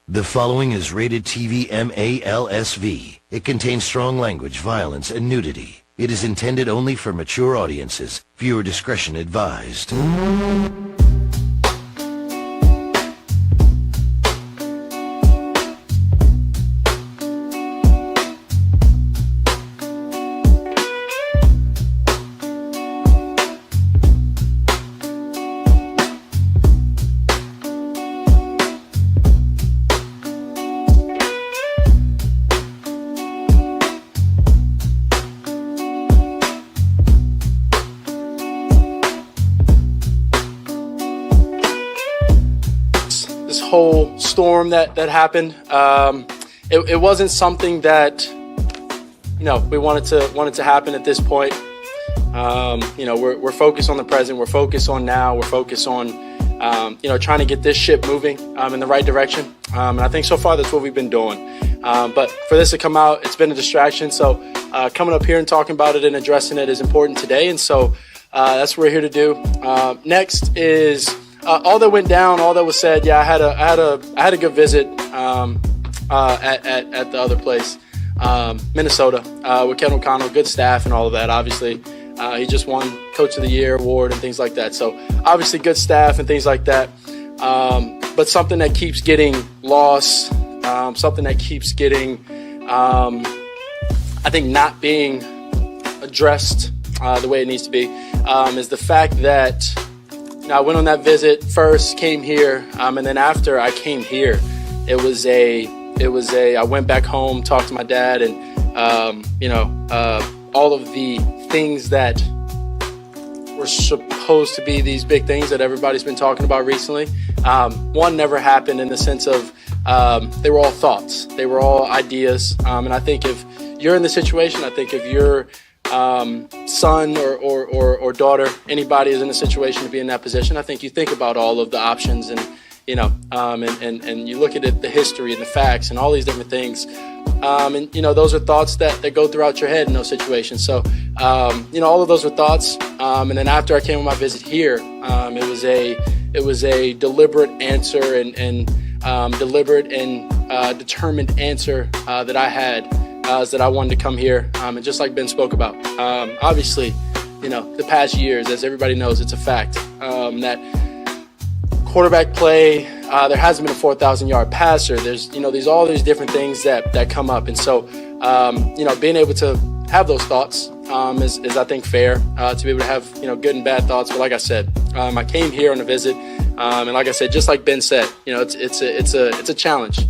The following is rated TV MALSV. It contains strong language, violence, and nudity. It is intended only for mature audiences. Viewer discretion advised. Whole storm that happened, it wasn't something that we wanted to happen at this point. We're focused on the present, we're focused on now, we're focused on trying to get this ship moving in the right direction, and I think so far that's what we've been doing, but for this to come out, it's been a distraction. So coming up here and talking about it and addressing it is important today, and so that's what we're here to do. Next is all that went down, all that was said. Yeah, I had a good visit at the other place, Minnesota, with Ken O'Connell, good staff and all of that. Obviously, he just won Coach of the Year award and things like that. So obviously, good staff and things like that. But something that keeps getting lost, something that keeps getting, I think, not being addressed the way it needs to be, is the fact that. I went on that visit first, came here, and then after I came here, I went back home, talked to my dad, and all of the things that were supposed to be these big things that everybody's been talking about recently. One never happened in the sense of they were all thoughts, they were all ideas, and I think if you're in the situation, I think if you're son or daughter, anybody is in a situation to be in that position, I think you think about all of the options and and you look at it, the history and the facts and all these different things, and those are thoughts that go throughout your head in those situations. So all of those were thoughts, and then after I came on my visit here, it was a deliberate answer and deliberate and determined answer that I had. That I wanted to come here, and just like Ben spoke about, obviously, the past years, as everybody knows, it's a fact that quarterback play, there hasn't been a 4,000-yard passer. There's, all these different things that come up, and so, being able to have those thoughts is I think fair to be able to have good and bad thoughts. But like I said, I came here on a visit, and like I said, just like Ben said, it's a challenge.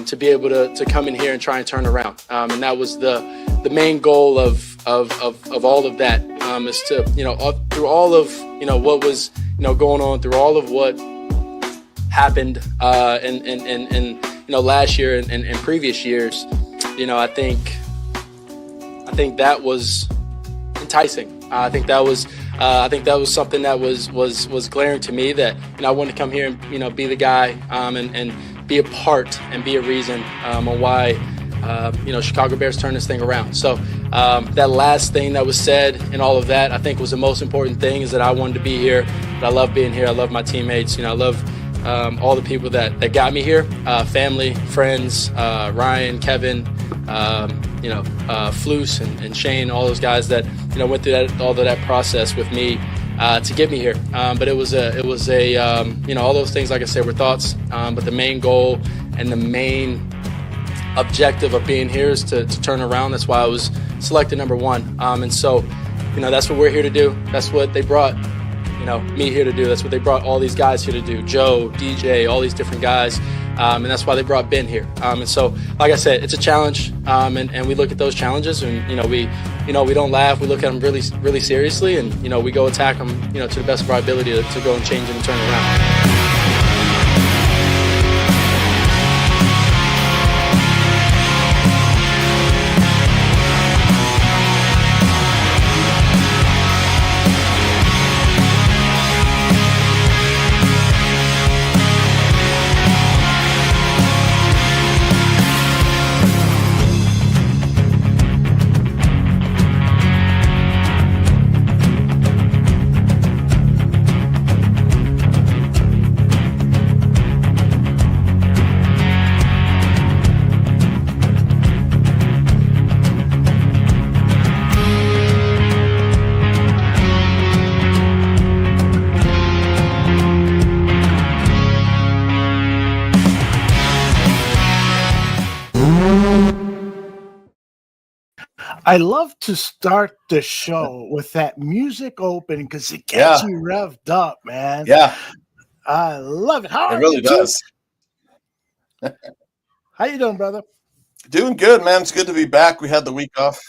To be able to come in here and try and turn around, and that was the main goal of all of that, is to through all of what was going on, through all of what happened in last year and previous years, I think that was enticing. I think that was something that was glaring to me, that I wanted to come here and be the guy and be a part and be a reason on why Chicago Bears turn this thing around. So that last thing that was said and all of that, I think, was the most important thing, is that I wanted to be here. But I love being here. I love my teammates. I love all the people that got me here, family, friends, Ryan, Kevin, Floose and Shane, all those guys that went through all of that process with me to get me here. But it was all those things, like I said, were thoughts. But the main goal and the main objective of being here is to turn around. That's why I was selected number one. And so, that's what we're here to do. That's what they brought, me here to do. That's what they brought all these guys here to do. Joe, DJ, all these different guys. And that's why they brought Ben here. And so, like I said, it's a challenge. And we look at those challenges, and we don't laugh. We look at them really, really seriously, and we go attack them, to the best of our ability to go and change them and turn around. I love to start the show with that music opening because it gets you revved up, man. Yeah. I love it. How It are really you, does. How you doing, brother? Doing good, man. It's good to be back. We had the week off.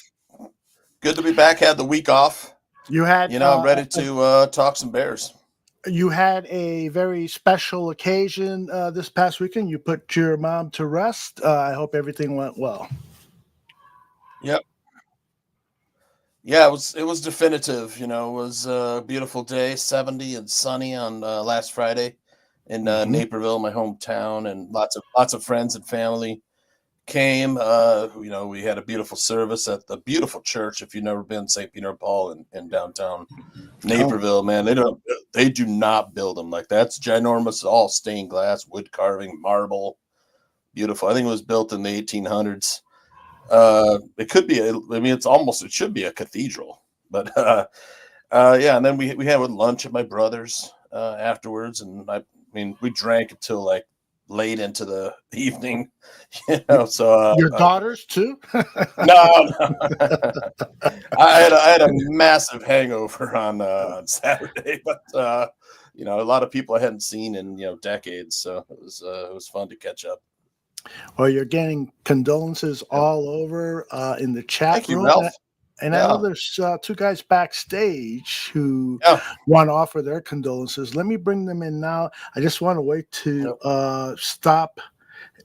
Good to be back. Had the week off. You had, I'm ready to talk some Bears. You had a very special occasion this past weekend. You put your mom to rest. I hope everything went well. Yep. Yeah, it was definitive. It was a beautiful day, 70 and sunny on last Friday in Naperville, my hometown, and lots of friends and family came. We had a beautiful service at the beautiful church. If you've never been, St. Peter and Paul in downtown Naperville, man, they do not build them like that. It's ginormous, all stained glass, wood carving, marble, beautiful. I think it was built in the 1800s. It could be. It should be a cathedral, but and then we had lunch at my brother's afterwards, and we drank until like late into the evening, So your daughters too? No. I had a massive hangover on Saturday, but a lot of people I hadn't seen in decades, so it was fun to catch up. Well, you're getting condolences all over in the chat Thank room. You, Ralph. And I know there's two guys backstage who want to offer their condolences. Let me bring them in now. I just want to wait to stop.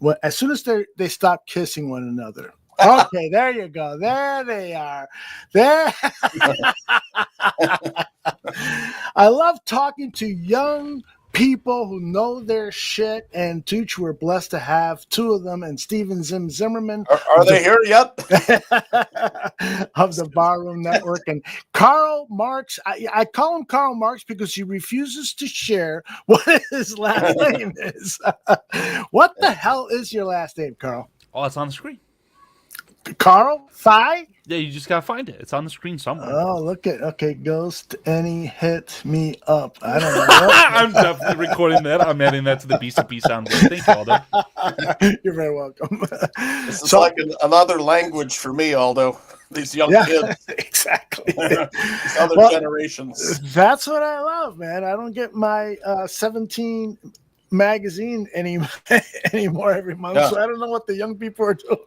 Well, as soon as they stop kissing one another. Okay, there you go. There they are. There. I love talking to young people who know their shit, and Tooch, we're blessed to have two of them, and Steven Zimmerman. Are they here yet? Of the Barroom Network. And Karl Marx, I call him Karl Marx because he refuses to share what his last name is. What the hell is your last name, Karl? Oh, it's on the screen. Karl Thigh? Yeah, you just gotta find it. It's on the screen somewhere. Oh, look at Ghost. Any hit me up? I don't know. I'm definitely recording that. I'm adding that to the BCP soundboard. Thank you, Aldo. You're very welcome. This is like another language for me, Aldo. These young kids. Exactly. These other generations. That's what I love, man. I don't get my 17 magazine anymore every month, so I don't know what the young people are doing.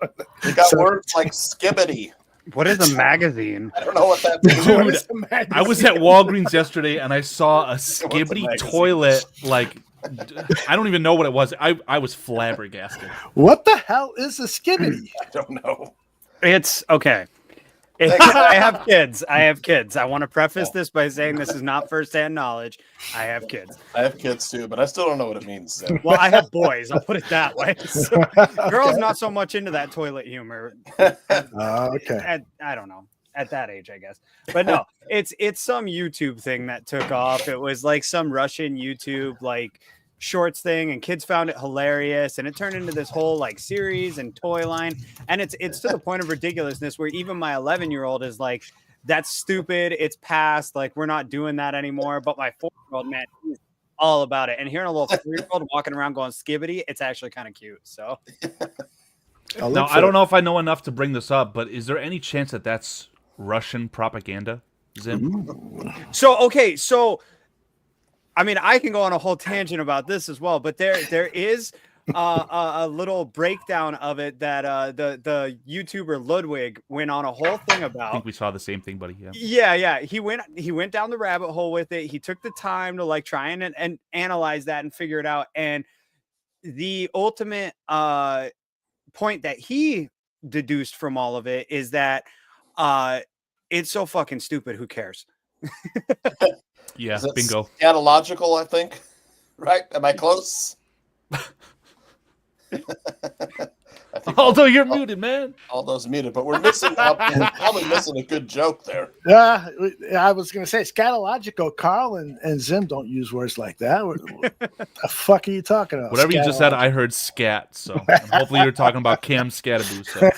They got words like skibbity. What is a magazine? I don't know what that means. Dude, I was at Walgreens yesterday and I saw a skibbity toilet. Like, I don't even know what it was. I was flabbergasted. What the hell is a skibbity? I don't know. It's okay. I have kids. I want to preface this by saying this is not firsthand knowledge. I have kids. I have kids too, but I still don't know what it means. So. Well, I have boys. I'll put it that way. So, girls not so much into that toilet humor. Okay. I don't know. At that age, I guess. But no, it's some YouTube thing that took off. It was like some Russian YouTube shorts thing, and kids found it hilarious, and it turned into this whole series and toy line, and it's to the point of ridiculousness where even my 11-year-old is like, that's stupid, it's past, we're not doing that anymore. But my 4-year-old, man, he's all about it, and hearing a little 3-year-old walking around going skibbity, it's actually kind of cute. So now I don't know if I know enough to bring this up, but is there any chance that that's Russian propaganda, Zim? So I mean, I can go on a whole tangent about this as well, but there is a little breakdown of it that the YouTuber Ludwig went on a whole thing about. I think we saw the same thing, buddy. Yeah. He went down the rabbit hole with it. He took the time to try and analyze that and figure it out. And the ultimate point that he deduced from all of it is that it's so fucking stupid. Who cares? Yeah, bingo. Scatological, I think. Right? Am I close? Aldo, you're muted, man. Aldo's muted, but we're probably missing a good joke there. Yeah, I was going to say scatological. Karl and Zim don't use words like that. What the fuck are you talking about? Whatever you just said, I heard scat. So hopefully you're talking about Cam Scataboo. So.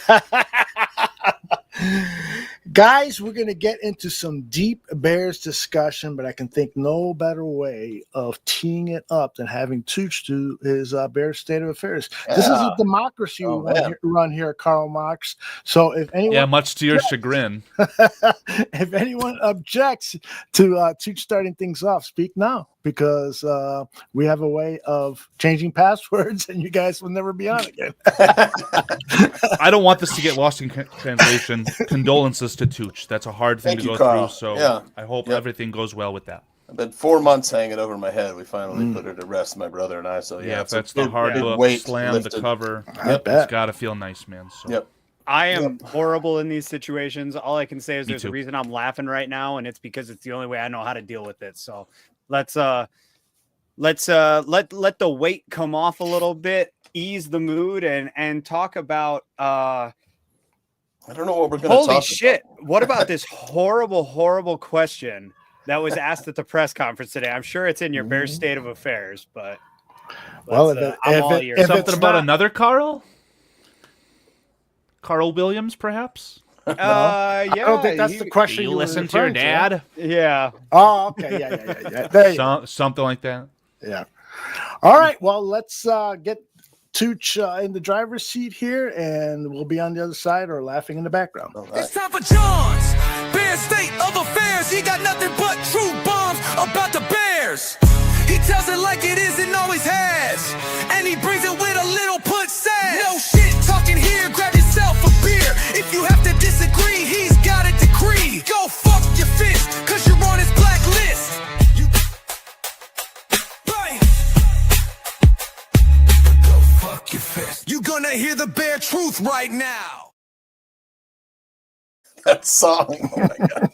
Guys, we're going to get into some deep Bears discussion, but I can think no better way of teeing it up than having Tooch do his Bears State of Affairs. Yeah. This is a democracy we run here at Karl Marx. So if anyone, much to your chagrin. If anyone objects to Tooch starting things off, speak now, because we have a way of changing passwords and you guys will never be on again. I don't want this to get lost in translation. Condolences to Tooch. That's a hard thing to go through, so I hope everything goes well with that. I've been 4 months hanging over my head. We finally put her to rest, my brother and I. So if that's the hard book, slam lifted. The cover. It's got to feel nice, man. So. I am horrible in these situations. All I can say is there's a reason I'm laughing right now, and it's because it's the only way I know how to deal with it. So let's let the weight come off a little bit, ease the mood, and talk about I don't know what we're going to talk about. Holy shit. What about this horrible question that was asked at the press conference today? I'm sure it's in your Bears State of Affairs, but I'm all ears. Something about another Carl? Carl Williams, perhaps? Yeah. I don't think that's the question. You listen to your dad? Yeah. Oh, okay. Yeah. There something like that. Yeah. All right. Well, let's get Tooch in the driver's seat here, and we'll be on the other side or laughing in the background. Right. It's time for John's Bears State of Affairs. He got nothing but true bombs about the Bears. He tells it like it is and always has, and he brings it with a little put sass. No shit talking here, grab yourself a beer. If you have to disagree, he's got a decree. Go fuck your fist, cause you're on his blacklist. Go fuck your fist. You gonna hear the bare truth right now. That song, oh my god.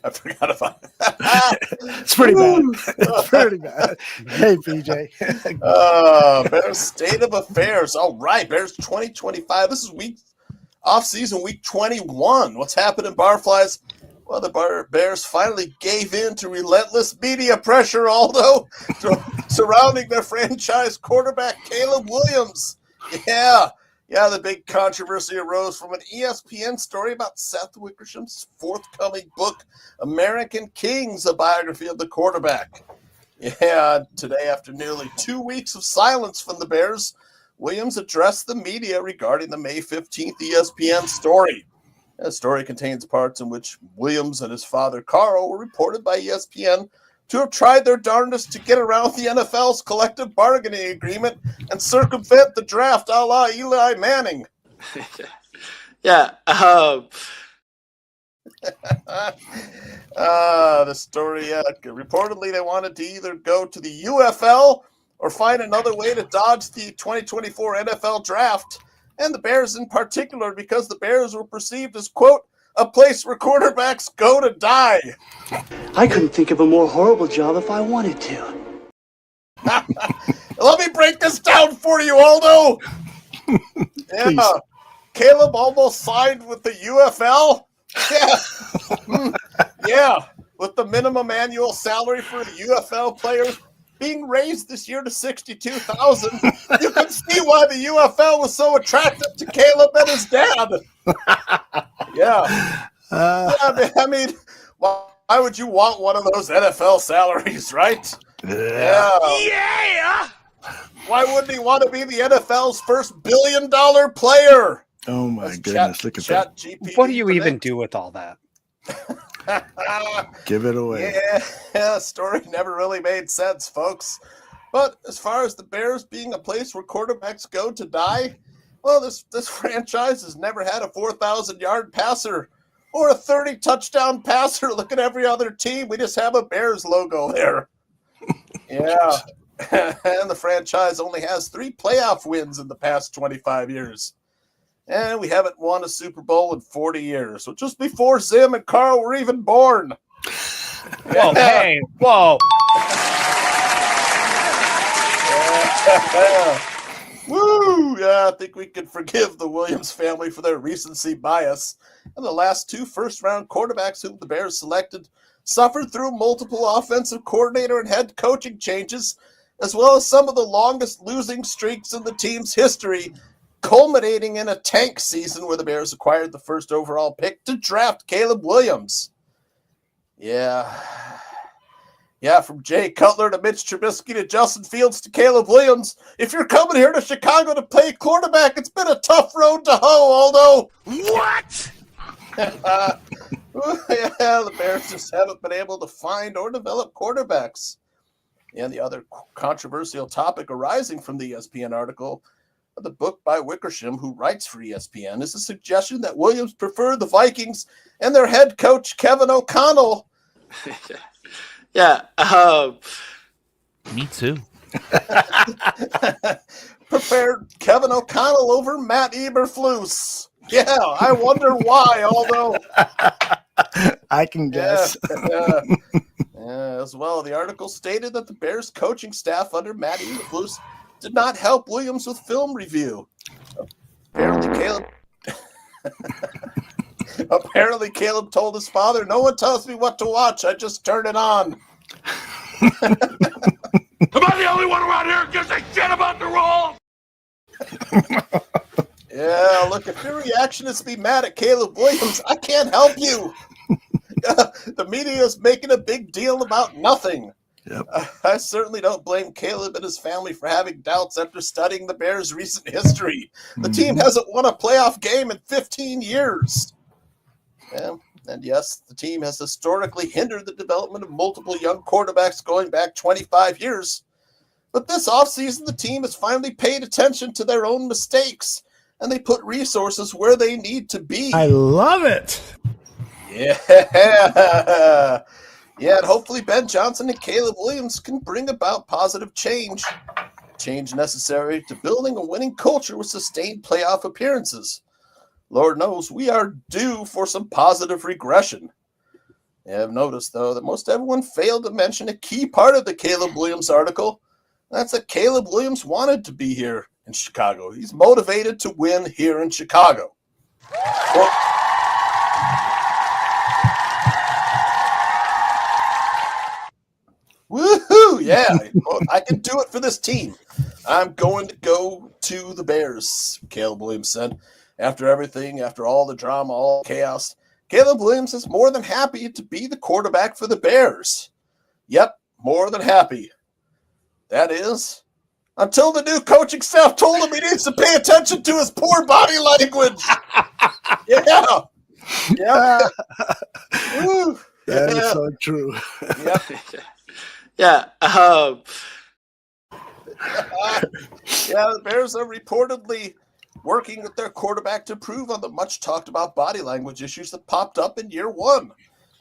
I forgot about that. It's pretty bad. It's pretty bad. Hey, PJ. Bears State of Affairs. All right, Bears 2025. This is off-season week 21. What's happening, Barflies? Well, the Bears finally gave in to relentless media pressure, Aldo, surrounding their franchise quarterback, Caleb Williams. Yeah, the big controversy arose from an ESPN story about Seth Wickersham's forthcoming book, American Kings, a biography of the quarterback. Yeah, today, after nearly 2 weeks of silence from the Bears, Williams addressed the media regarding the May 15th ESPN story. The story contains parts in which Williams and his father, Carl, were reported by ESPN to have tried their darndest to get around the NFL's collective bargaining agreement and circumvent the draft a la Eli Manning. The story, reportedly they wanted to either go to the UFL or find another way to dodge the 2024 NFL draft, and the Bears in particular, because the Bears were perceived as, quote, a place where quarterbacks go to die. I couldn't think of a more horrible job if I wanted to. Let me break this down for you, Aldo. Yeah, Caleb almost signed with the UFL. Yeah, with the minimum annual salary for the UFL players being raised this year to $62,000. You can see why the UFL was so attractive to Caleb and his dad. Yeah. I mean, why would you want one of those NFL salaries, right? Yeah. Why wouldn't he want to be the NFL's first billion-dollar player? Oh, my goodness. Look at that. GPT what do you even do with all that? Give it away. Yeah, story never really made sense, folks. But as far as the Bears being a place where quarterbacks go to die, well, this franchise has never had a 4,000-yard passer or a 30-touchdown passer. Look at every other team. We just have a Bears logo there. Yeah. And the franchise only has 3 playoff wins in the past 25 years. And we haven't won a Super Bowl in 40 years, which was before Zim and Kyle were even born. Whoa, hey, whoa. Woo! Yeah, I think we can forgive the Williams family for their recency bias. And the last 2 first-round quarterbacks whom the Bears selected suffered through multiple offensive coordinator and head coaching changes, as well as some of the longest losing streaks in the team's history, culminating in a tank season where the Bears acquired the first overall pick to draft Caleb Williams. Yeah, from Jay Cutler to Mitch Trubisky to Justin Fields to Caleb Williams. If you're coming here to Chicago to play quarterback, it's been a tough road to hoe, Aldo. What? Yeah, the Bears just haven't been able to find or develop quarterbacks. And the other controversial topic arising from the ESPN article, the book by Wickersham, who writes for ESPN, is a suggestion that Williams preferred the Vikings and their head coach, Kevin O'Connell. Yeah. Me too. Prepared Kevin O'Connell over Matt Eberflus. Yeah, I wonder why, although I can guess. As well, the article stated that the Bears coaching staff under Matt Eberflus did not help Williams with film review. Apparently Caleb told his father, "No one tells me what to watch. I just turn it on." Am I the only one around here who gives a shit about the role? Yeah, look, if your reaction is to be mad at Caleb Williams, I can't help you. The media is making a big deal about nothing. Yep. I certainly don't blame Caleb and his family for having doubts after studying the Bears' recent history. The team hasn't won a playoff game in 15 years. Yeah, and yes, the team has historically hindered the development of multiple young quarterbacks going back 25 years. But this offseason, the team has finally paid attention to their own mistakes, and they put resources where they need to be. I love it. Yeah. Yeah, and hopefully Ben Johnson and Caleb Williams can bring about positive change. Change necessary to building a winning culture with sustained playoff appearances. Lord knows we are due for some positive regression. I have noticed, though, that most everyone failed to mention a key part of the Caleb Williams article. That's that Caleb Williams wanted to be here in Chicago. He's motivated to win here in Chicago. Well, woohoo! Yeah, I can do it for this team. I'm going to go to the Bears, Caleb Williams said. After everything, after all the drama, all the chaos, Caleb Williams is more than happy to be the quarterback for the Bears. Yep, more than happy. That is, until the new coaching staff told him he needs to pay attention to his poor body language. Yeah. Yeah. Woo. That is so true. Yep. Yeah. Yeah, the Bears are reportedly working with their quarterback to improve on the much talked about body language issues that popped up in year one.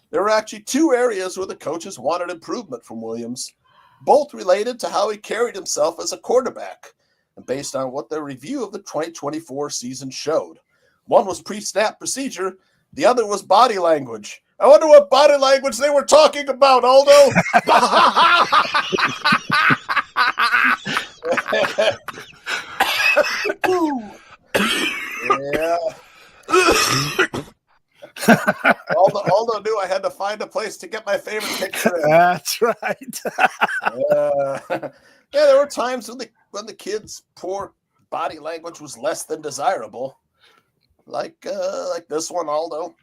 There were actually two areas where the coaches wanted improvement from Williams, both related to how he carried himself as a quarterback, and based on what their review of the 2024 season showed. One was pre-snap procedure, the other was body language. I wonder what body language they were talking about, Aldo. Yeah. Aldo knew I had to find a place to get my favorite picture in. That's right. Yeah, there were times when the kids' poor body language was less than desirable, like this one, Aldo.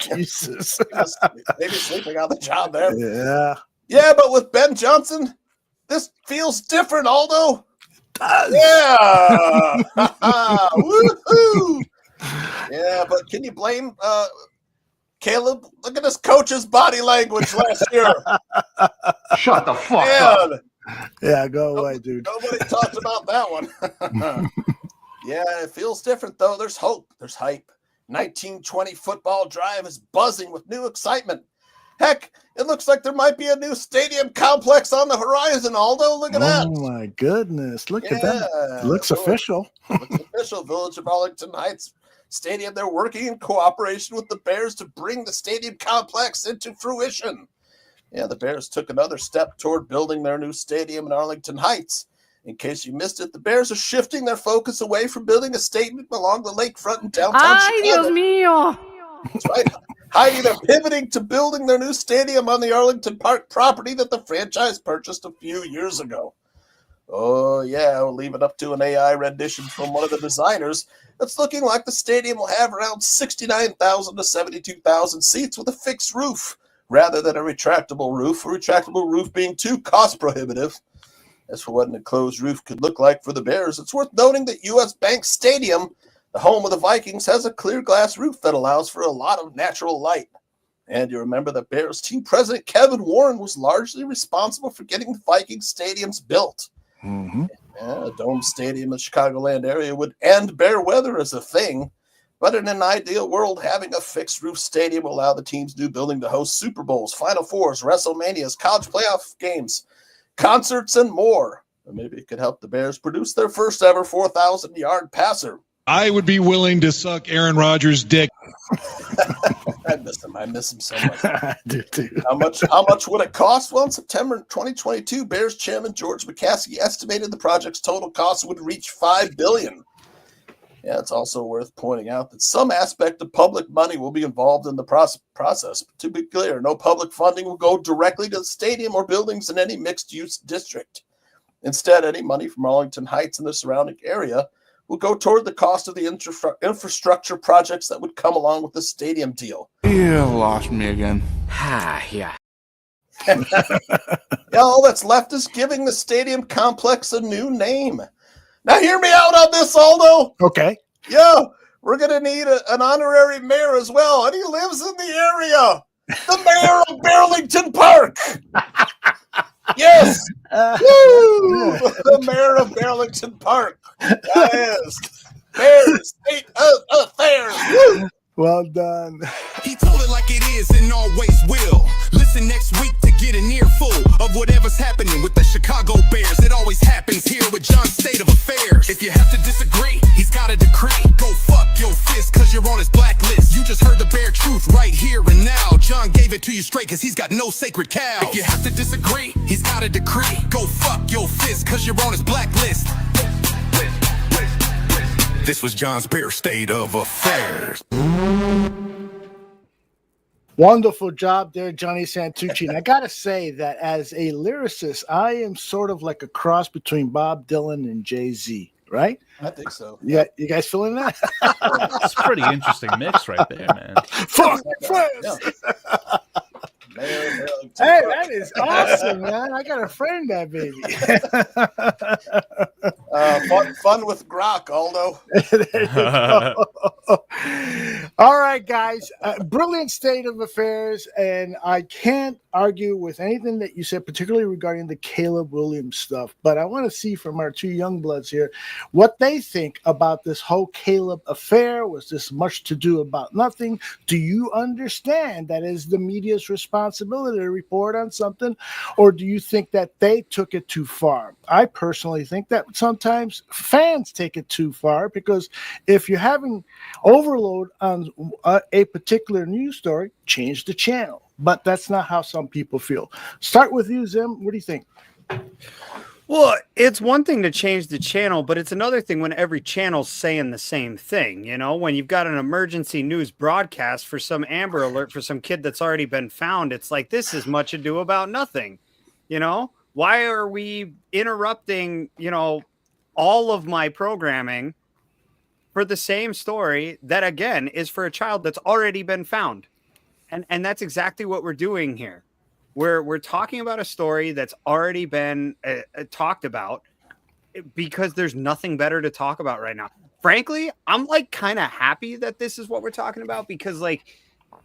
Jesus. Maybe sleeping on the job there. Yeah. Yeah, but with Ben Johnson, this feels different, Aldo. Does. Yeah. Woohoo. Yeah, but can you blame Caleb? Look at this coach's body language last year. Shut the fuck up. Yeah, go away, dude. Nobody talked about that one. Yeah, it feels different, though. There's hope. There's hype. 1920 football drive is buzzing with new excitement. Heck, it looks like there might be a new stadium complex on the horizon, Aldo. Look at that. Oh, my goodness. Look at that. It looks official. Looks official. Village of Arlington Heights Stadium. They're working in cooperation with the Bears to bring the stadium complex into fruition. Yeah, the Bears took another step toward building their new stadium in Arlington Heights. In case you missed it, the Bears are shifting their focus away from building a stadium along the lakefront in downtown Chicago. Dios mío. That's right. Heidi, they're pivoting to building their new stadium on the Arlington Park property that the franchise purchased a few years ago. Oh, yeah, we'll leave it up to an AI rendition from one of the designers. It's looking like the stadium will have around 69,000 to 72,000 seats with a fixed roof, rather than a retractable roof being too cost prohibitive. As for what an enclosed roof could look like for the Bears, it's worth noting that U.S. Bank Stadium, the home of the Vikings, has a clear glass roof that allows for a lot of natural light. And you remember that Bears team president Kevin Warren was largely responsible for getting the Vikings stadiums built. Mm-hmm. A dome stadium in the Chicagoland area would end Bear weather as a thing, but in an ideal world, having a fixed roof stadium will allow the team's new building to host Super Bowls, Final Fours, WrestleManias, college playoff games, concerts, and more. Or maybe it could help the Bears produce their first ever 4,000-yard passer. I would be willing to suck Aaron Rodgers' dick. I miss him so much. I do too. How much would it cost? Well, in September 2022, Bears chairman George McCaskey estimated the project's total cost would reach $5 billion. Yeah, it's also worth pointing out that some aspect of public money will be involved in the process. But to be clear, no public funding will go directly to the stadium or buildings in any mixed-use district. Instead, any money from Arlington Heights and the surrounding area will go toward the cost of the infrastructure projects that would come along with the stadium deal. You lost me again. Yeah. All that's left is giving the stadium complex a new name. Now hear me out on this, Aldo. Okay. Yeah, we're going to need an honorary mayor as well, and he lives in the area. The mayor of Burlington Park. Yes. Woo! The mayor of Arlington Park. Yes. Bears State of Affairs. Woo! Well done. He told it like it is and always will. Listen next week to get an earful of whatever's happening with the Chicago Bears. It always happens here with John's State of Affairs. If you have to disagree, he's got a decree. Go fuck your fist cause you're on his blacklist. You just heard the bare truth right here and now. John gave it to you straight cause he's got no sacred cows. If you have to disagree, he's got a decree. Go fuck your fist cause you're on his blacklist. This was John's Bear State of Affairs. Wonderful job there, Johnny Santucci. And I got to say that as a lyricist, I am sort of like a cross between Bob Dylan and Jay-Z, right? I think so. Yeah, you guys feeling that? It's a pretty interesting mix right there, man. Fuck friends. Hey, that is awesome, man. I got a friend that baby. Fun with Grok, Aldo. All right, guys. Brilliant state of affairs, and I can't argue with anything that you said, particularly regarding the Caleb Williams stuff. But I want to see from our two young bloods here what they think about this whole Caleb affair. Was this much to do about nothing? Do you understand that is the media's responsibility to report on something, or do you think that they took it too far? I personally think that sometimes fans take it too far, because if you're having overload on a particular news story, change the channel. But that's not how some people feel. Start with you, Zim. What do you think? Well, it's one thing to change the channel, but it's another thing when every channel's saying the same thing. You know, when you've got an emergency news broadcast for some Amber Alert for some kid that's already been found, it's like, this is much ado about nothing. You know, why are we interrupting, you know, all of my programming for the same story that, again, is for a child that's already been found? And that's exactly what we're doing here. We're talking about a story that's already been talked about because there's nothing better to talk about right now. Frankly, I'm like kind of happy that this is what we're talking about, because like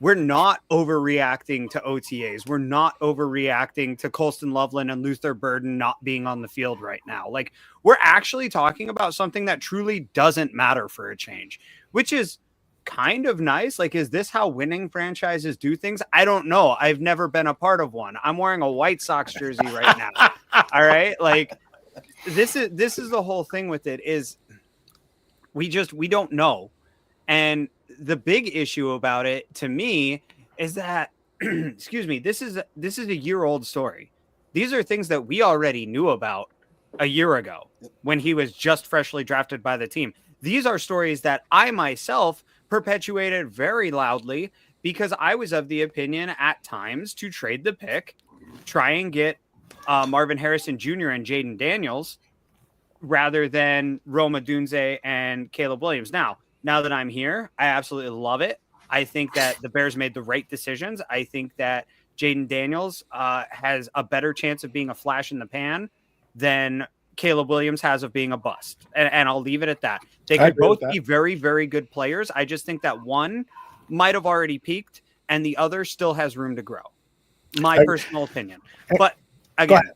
we're not overreacting to OTAs. We're not overreacting to Colston Loveland and Luther Burden not being on the field right now. Like, we're actually talking about something that truly doesn't matter for a change, which is kind of nice. Like, is this how winning franchises do things? I don't know. I've never been a part of one. I'm wearing a White Sox jersey right now. All right. Like, this is the whole thing with it, is we don't know. And the big issue about it to me is that, excuse me, this is a year-old story. These are things that we already knew about a year ago when he was just freshly drafted by the team. These are stories that I myself perpetuated very loudly because I was of the opinion at times to trade the pick, try and get Marvin Harrison Jr. and Jaden Daniels, rather than Roma Dunze and Caleb Williams. Now that I'm here, I absolutely love it. I think that the Bears made the right decisions. I think that Jaden Daniels has a better chance of being a flash in the pan than Caleb Williams has of being a bust. And I'll leave it at that. They could both be very, very good players. I just think that one might have already peaked and the other still has room to grow. My personal opinion. But again,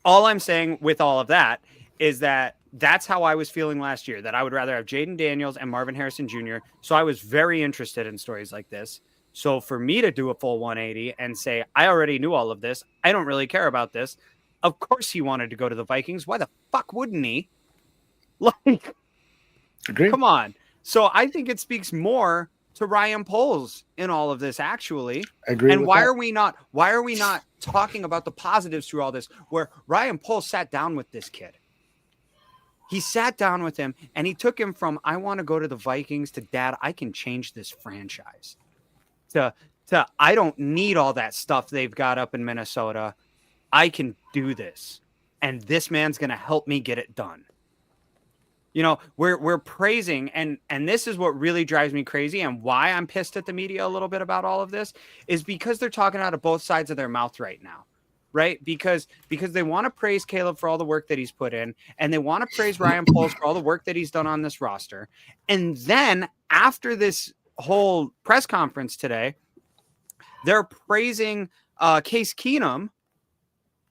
all I'm saying with all of that is that that's how I was feeling last year, that I would rather have Jaden Daniels and Marvin Harrison Jr. So I was very interested in stories like this. So for me to do a full 180 and say, I already knew all of this, I don't really care about this. Of course he wanted to go to the Vikings. Why the fuck wouldn't he? Like, Agreed. Come on. So I think it speaks more to Ryan Poles in all of this, actually. Agree. And why are we not talking about the positives through all this, where Ryan Poles sat down with this kid? He sat down with him and he took him from, I want to go to the Vikings, to, Dad, I can change this franchise, to I don't need all that stuff they've got up in Minnesota. I can do this. And this man's going to help me get it done. You know, we're praising, and this is what really drives me crazy, and why I'm pissed at the media a little bit about all of this is because they're talking out of both sides of their mouth right now. Right? Because they want to praise Caleb for all the work that he's put in, and they want to praise Ryan Poles for all the work that he's done on this roster. And then after this whole press conference today, they're praising Case Keenum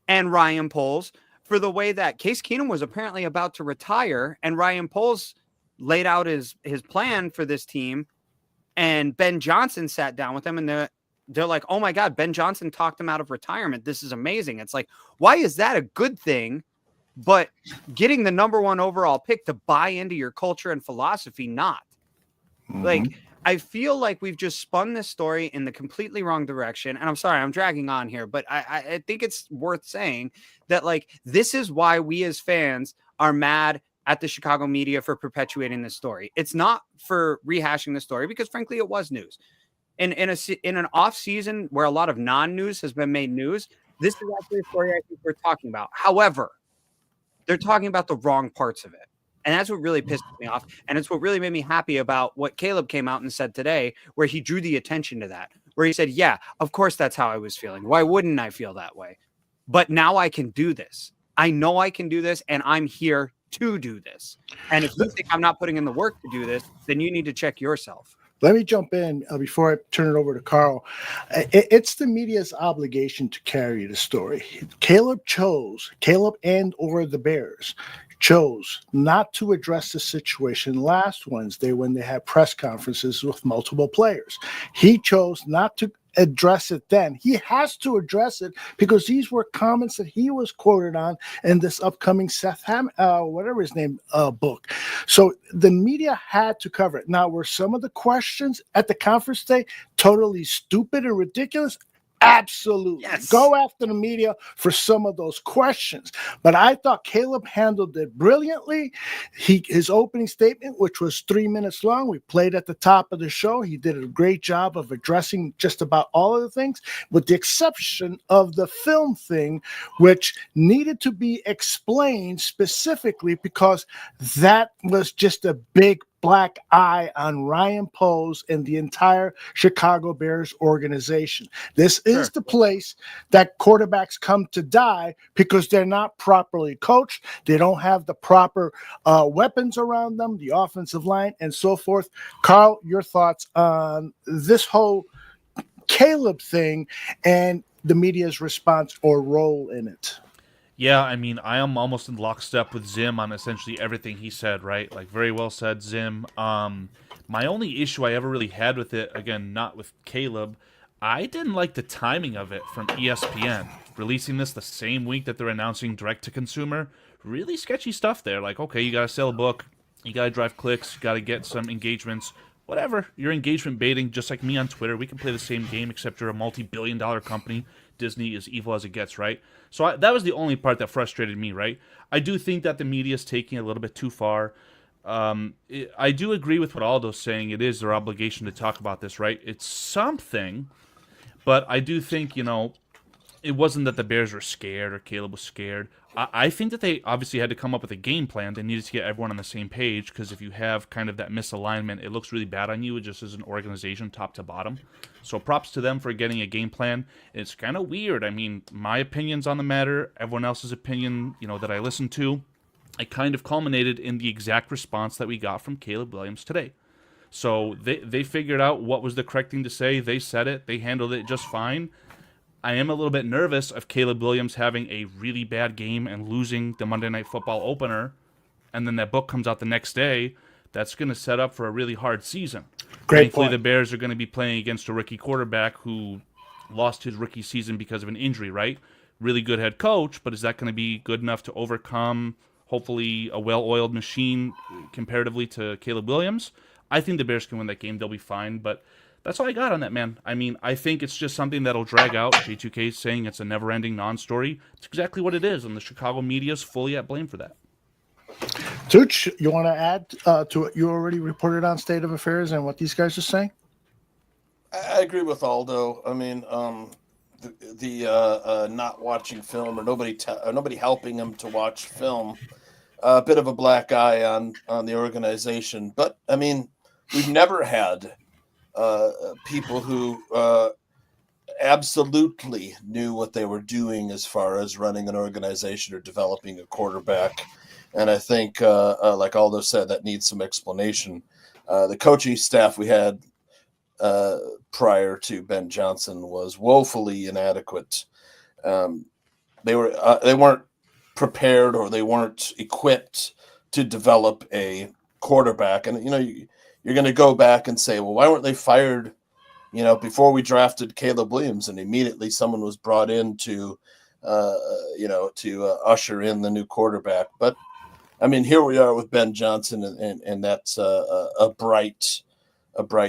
and Ryan Poles for the way that Case Keenum was apparently about to retire, and Ryan Poles laid out his plan for this team, and Ben Johnson sat down with him, and they're like, oh my God, Ben Johnson talked him out of retirement. This is amazing. It's like, why is that a good thing? But getting the number 1 overall pick to buy into your culture and philosophy, not. Mm-hmm. Like, I feel like we've just spun this story in the completely wrong direction. And I'm sorry, I'm dragging on here, but I think it's worth saying that, like, this is why we as fans are mad at the Chicago media for perpetuating this story. It's not for rehashing the story, because frankly, it was news. In an off season where a lot of non-news has been made news, this is actually a story I think we're talking about. However, they're talking about the wrong parts of it. And that's what really pissed me off. And it's what really made me happy about what Caleb came out and said today, where he drew the attention to that, where he said, yeah, of course, that's how I was feeling. Why wouldn't I feel that way? But now I can do this. I know I can do this, and I'm here to do this. And if you think I'm not putting in the work to do this, then you need to check yourself. Let me jump in before I turn it over to Carl. It's the media's obligation to carry the story. Caleb and or the Bears chose not to address the situation last Wednesday when they had press conferences with multiple players. He chose not to address it then. He has to address it because these were comments that he was quoted on in this upcoming Seth whatever his name book. So the media had to cover it. Now, were some of the questions at the conference today totally stupid and ridiculous? Absolutely. Yes. Go after the media for some of those questions. But I thought Caleb handled it brilliantly. His opening statement, which was 3 minutes long, we played at the top of the show. He did a great job of addressing just about all of the things, with the exception of the film thing, which needed to be explained specifically because that was just a big black eye on Ryan Poles and the entire Chicago Bears organization. This is the place that quarterbacks come to die because they're not properly coached. They don't have the proper weapons around them, the offensive line, and so forth. Carl, your thoughts on this whole Caleb thing and the media's response or role in it? Yeah, I mean, I am almost in lockstep with Zim on essentially everything he said, right? Like, very well said, Zim. My only issue I ever really had with it, again, not with Caleb, I didn't like the timing of it from ESPN. Releasing this the same week that they're announcing direct-to-consumer. Really sketchy stuff there. Like, okay, you got to sell a book, you got to drive clicks, you got to get some engagements. Whatever, you're engagement baiting just like me on Twitter. We can play the same game, except you're a multi-billion-dollar company. Disney is evil as it gets, right? So that was the only part that frustrated me, right? I do think that the media is taking it a little bit too far. I do agree with what Aldo's saying. It is their obligation to talk about this, right? It's something, but I do think, you know, it wasn't that the Bears were scared or Caleb was scared. I think that they obviously had to come up with a game plan. They needed to get everyone on the same page, because if you have kind of that misalignment, it looks really bad on you just as an organization, top to bottom. So props to them for getting a game plan. It's kind of weird. I mean, my opinions on the matter, everyone else's opinion, that I listened to, it kind of culminated in the exact response that we got from Caleb Williams today. So they figured out what was the correct thing to say. They said it. They handled it just fine. I am a little bit nervous of Caleb Williams having a really bad game and losing the Monday Night Football opener, and then that book comes out the next day. That's going to set up for a really hard season. Thankfully, the Bears are going to be playing against a rookie quarterback who lost his rookie season because of an injury, right? Really good head coach, but is that going to be good enough to overcome, hopefully, a well-oiled machine comparatively to Caleb Williams? I think the Bears can win that game. They'll be fine, but that's all I got on that, man. I mean, I think it's just something that'll drag out. J2K is saying it's a never-ending non-story. It's exactly what it is, and the Chicago media is fully at blame for that. Tooch, you want to add to what you already reported on State of Affairs and what these guys are saying? I agree with Aldo. I mean, the not watching film or nobody helping him to watch film, a bit of a black eye on the organization. But I mean, we've never had people who absolutely knew what they were doing as far as running an organization or developing a quarterback. And I think, like Aldo said, that needs some explanation. The coaching staff we had prior to Ben Johnson was woefully inadequate. They weren't prepared, or they weren't equipped to develop a quarterback. And you're going to go back and say, well, why weren't they fired, before we drafted Caleb Williams? And immediately someone was brought in to usher in the new quarterback. But I mean, here we are with Ben Johnson, and that's a bright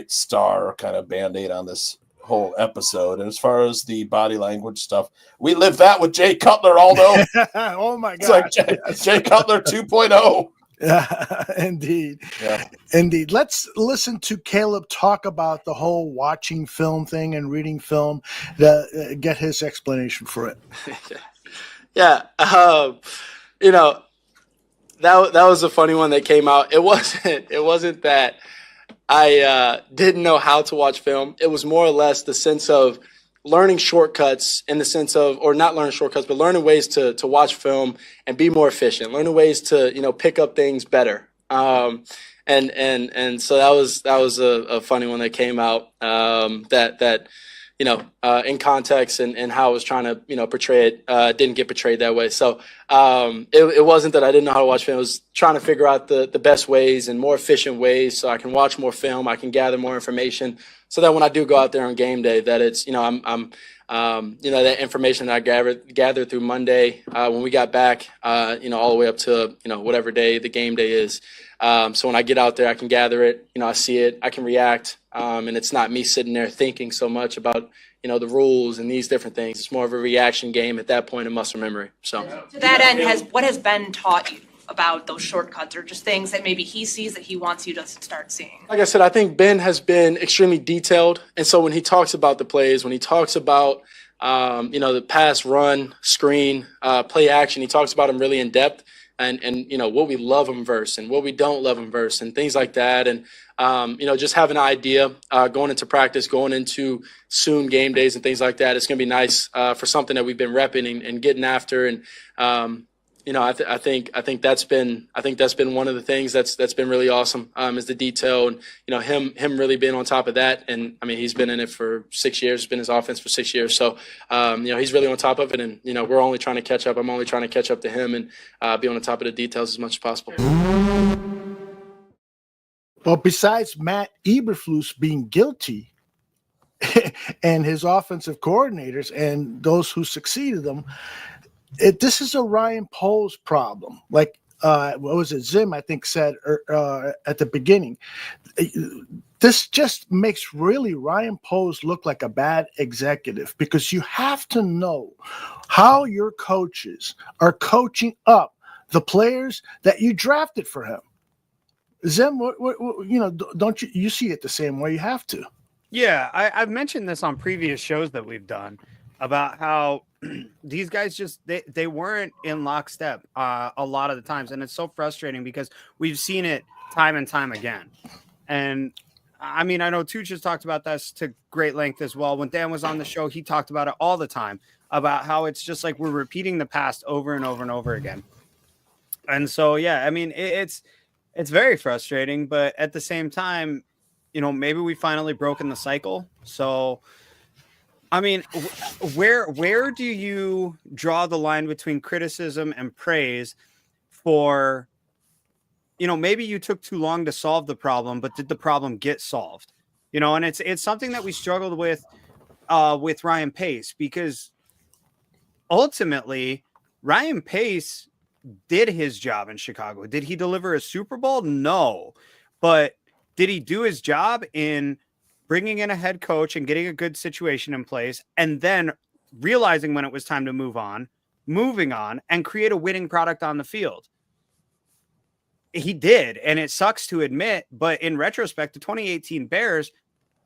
star kind of Band-Aid on this whole episode. And as far as the body language stuff, we lived that with Jay Cutler, Aldo. Oh my God. It's like Jay Cutler 2.0. Yeah, indeed. Yeah. Indeed. Let's listen to Caleb talk about the whole watching film thing and reading film, get his explanation for it. Yeah. That was a funny one that came out. It wasn't that I didn't know how to watch film. It was more or less the sense of learning shortcuts, in the sense of, or not learning shortcuts, but learning ways to watch film and be more efficient, learning ways to, pick up things better. And so that was a funny one that came out, that in context and how I was trying to, portray it, didn't get portrayed that way. So it wasn't that I didn't know how to watch film. I was trying to figure out the best ways and more efficient ways so I can watch more film, I can gather more information, so that when I do go out there on game day, that it's, I'm that information that I gathered through Monday, when we got back, all the way up to, whatever day the game day is. So when I get out there, I can gather it, I see it, I can react. And it's not me sitting there thinking so much about, the rules and these different things. It's more of a reaction game at that point in muscle memory. So to that end, what has Ben taught you about those shortcuts, or just things that maybe he sees that he wants you to start seeing? Like I said, I think Ben has been extremely detailed. And so when he talks about the plays, when he talks about, the pass, run, screen, play action, he talks about them really in depth. And what we love them versus and what we don't love them versus and things like that. And, just have an idea going into practice, going into soon game days and things like that. It's going to be nice for something that we've been repping and getting after. And, I think that's been one of the things that's been really awesome, is the detail and, him really being on top of that. And I mean, he's been in it for 6 years, it's been his offense for 6 years. So, he's really on top of it, and, we're only trying to catch up. I'm only trying to catch up to him and be on the top of the details as much as possible. Well, besides Matt Eberflus being guilty and his offensive coordinators and those who succeeded them, this is a Ryan Poles problem. Like, what was it? Zim, I think, said at the beginning. This just makes really Ryan Poles look like a bad executive, because you have to know how your coaches are coaching up the players that you drafted for him. Zim, what don't you see it the same way? You have to. Yeah, I've mentioned this on previous shows that we've done about how these guys just they weren't in lockstep a lot of the times, and it's so frustrating because we've seen it time and time again. And I mean, I know Tooch has talked about this to great length as well. When Dan was on the show, he talked about it all the time, about how it's just like we're repeating the past over and over and over again. And so, yeah, I mean, it's very frustrating, but at the same time, you know, maybe we finally broken the cycle. So, I mean, where do you draw the line between criticism and praise for, you know, maybe you took too long to solve the problem, but did the problem get solved? You know, and it's something that we struggled with Ryan Pace, because ultimately Ryan Pace did his job in Chicago. Did he deliver a Super Bowl? No. But did he do his job in bringing in a head coach and getting a good situation in place, and then realizing when it was time to moving on, and create a winning product on the field? He did, and it sucks to admit, but in retrospect, the 2018 Bears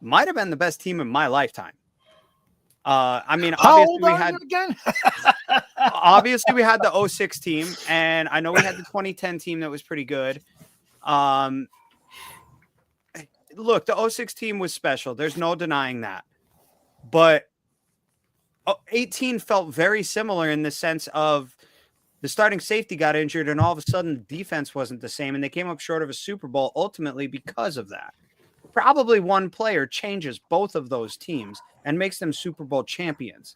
might have been the best team in my lifetime. I mean, obviously we had the 06 team, and I know we had the 2010 team that was pretty good. Look, the 06 team was special. There's no denying that. But 18 felt very similar in the sense of the starting safety got injured, and all of a sudden the defense wasn't the same, and they came up short of a Super Bowl ultimately because of that. Probably one player changes both of those teams and makes them Super Bowl champions.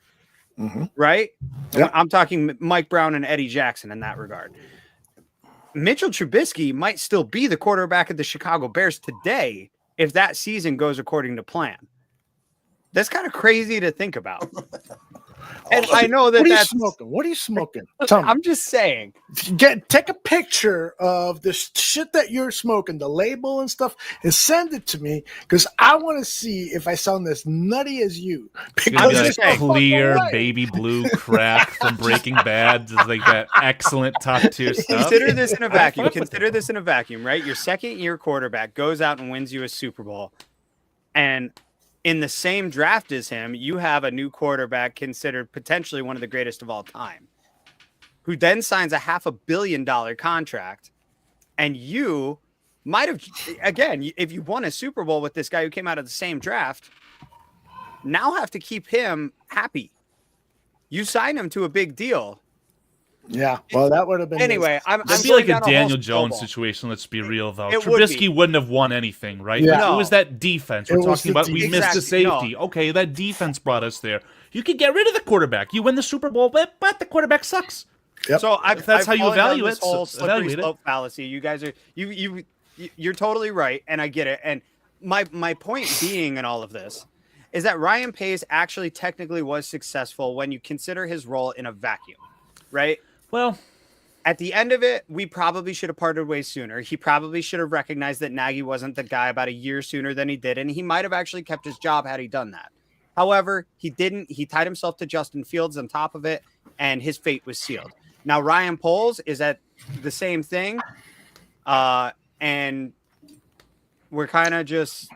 Mm-hmm. Right? Yep. I'm talking Mike Brown and Eddie Jackson in that regard. Mitchell Trubisky might still be the quarterback of the Chicago Bears today if that season goes according to plan. That's kind of crazy to think about. And I know that that's smoking. What are you smoking? I'm just saying. Take a picture of the shit that you're smoking, the label and stuff, and send it to me, because I want to see if I sound as nutty as you. Because it's like clear baby blue crack from Breaking Bad, just like that excellent top tier stuff. Consider this in a vacuum. Consider this in a vacuum, right? Your second year quarterback goes out and wins you a Super Bowl, and in the same draft as him, you have a new quarterback considered potentially one of the greatest of all time, who then signs a $500 million contract. And you might have, again, if you won a Super Bowl with this guy who came out of the same draft, now have to keep him happy. You sign him to a big deal. Yeah, well, that would have been anyway. It'd be like a Daniel Jones situation. Let's be real, though. Trubisky wouldn't have won anything, right? Yeah. No. It was that defense. We're talking about. We missed the safety. No. Okay, that defense brought us there. You could get rid of the quarterback. You win the Super Bowl, but the quarterback sucks. Yep. So that's how you evaluate this whole slippery slope fallacy. You guys are you're totally right, and I get it. And my point being in all of this is that Ryan Pace actually technically was successful when you consider his role in a vacuum, right? Well, at the end of it, we probably should have parted ways sooner. He probably should have recognized that Nagy wasn't the guy about a year sooner than he did, and he might have actually kept his job had he done that. However, he didn't. He tied himself to Justin Fields on top of it, and his fate was sealed. Now, Ryan Poles is at the same thing, and we're kind of just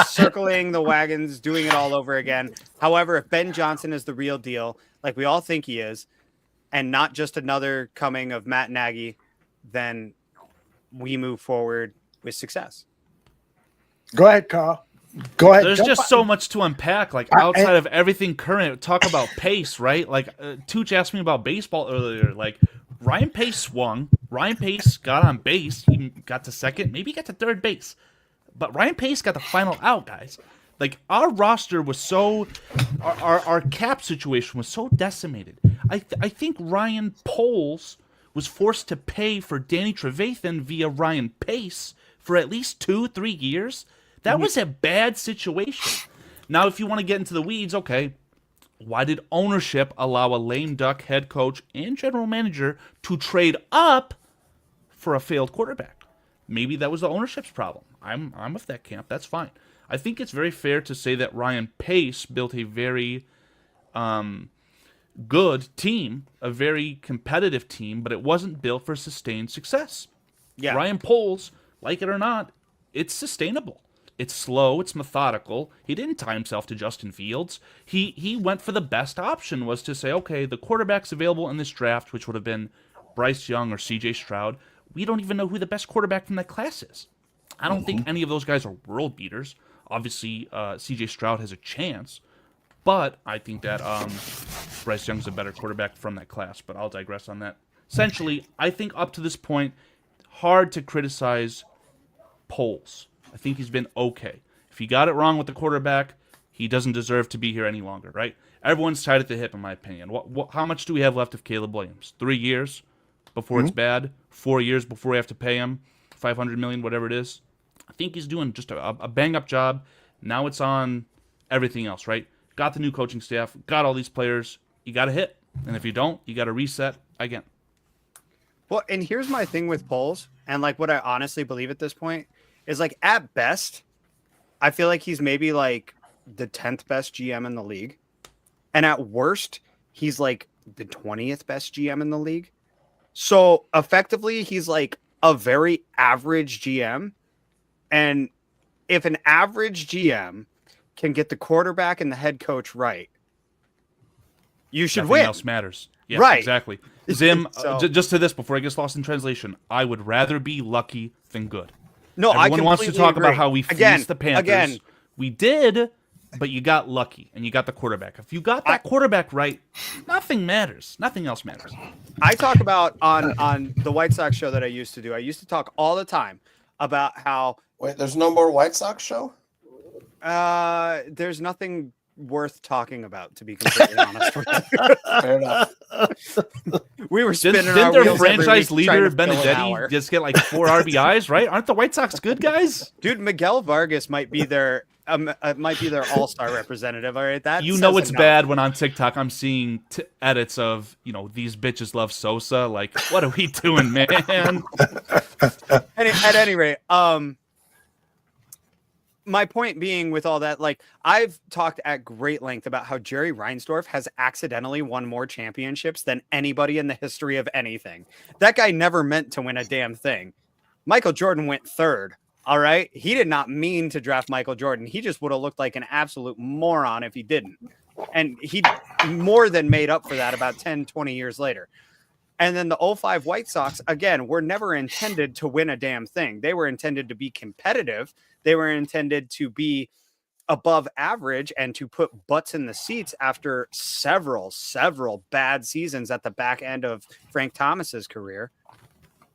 circling the wagons, doing it all over again. However, if Ben Johnson is the real deal, like we all think he is, and not just another coming of Matt Nagy, then we move forward with success. Go ahead, Carl. Go ahead. There's just so much to unpack, like outside of everything current. Talk about Pace, right? Like Tooch asked me about baseball earlier. Like Ryan Pace swung. Ryan Pace got on base. He got to second. Maybe he got to third base. But Ryan Pace got the final out, guys. Like, our roster was so... Our cap situation was so decimated. I think Ryan Poles was forced to pay for Danny Trevathan via Ryan Pace for at least 2-3 years. That was a bad situation. Now, if you want to get into the weeds, okay, why did ownership allow a lame duck head coach and general manager to trade up for a failed quarterback? Maybe that was the ownership's problem. I'm of that camp. That's fine. I think it's very fair to say that Ryan Pace built a very good team, a very competitive team, but it wasn't built for sustained success. Yeah. Ryan Poles, like it or not, it's sustainable. It's slow. It's methodical. He didn't tie himself to Justin Fields. He went for the best option, was to say, okay, the quarterbacks available in this draft, which would have been Bryce Young or C.J. Stroud, we don't even know who the best quarterback from that class is. I don't think any of those guys are world beaters. Obviously, C.J. Stroud has a chance, but I think that Bryce Young's a better quarterback from that class, but I'll digress on that. Essentially, I think up to this point, hard to criticize Poles. I think he's been okay. If he got it wrong with the quarterback, he doesn't deserve to be here any longer, right? Everyone's tied at the hip, in my opinion. How much do we have left of Caleb Williams? 3 years before it's bad? 4 years before we have to pay him $500 million, whatever it is? I think he's doing just a bang-up job. Now it's on everything else, right? Got the new coaching staff, got all these players. You got to hit. And if you don't, you got to reset again. Well, and here's my thing with Poles, and like what I honestly believe at this point is, like, at best, I feel like he's maybe like the 10th best GM in the league. And at worst, he's like the 20th best GM in the league. So effectively, he's like a very average GM. And if an average GM can get the quarterback and the head coach right, you should win. Nothing else matters. Yes, right. Exactly. Zim, just to this, before it gets lost in translation, I would rather be lucky than good. No, Everyone wants to talk about how we fleeced the Panthers. Again, we did, but you got lucky, and you got the quarterback. If you got that quarterback right, nothing matters. Nothing else matters. I talk about on the White Sox show that I used to do. I used to talk all the time about how... Wait, there's no more White Sox show? There's nothing worth talking about, to be completely honest with you. Fair enough. We were spinning Didn't our their wheels every franchise week trying leader to fill an Benedetti hour. just get like 4 RBIs, right? Aren't the White Sox good guys? Dude, Miguel Vargas might be their all-star representative. All right, that you know it's bad when on TikTok I'm seeing edits of, these bitches love Sosa. Like, what are we doing, man? At any rate, my point being with all that, like, I've talked at great length about how Jerry Reinsdorf has accidentally won more championships than anybody in the history of anything. That guy never meant to win a damn thing. Michael Jordan went third. All right. He did not mean to draft Michael Jordan. He just would have looked like an absolute moron if he didn't. And he more than made up for that about 10, 20 years later. And then the 05 White Sox, again, were never intended to win a damn thing. They were intended to be competitive. They were intended to be above average and to put butts in the seats after several bad seasons at the back end of Frank Thomas's career.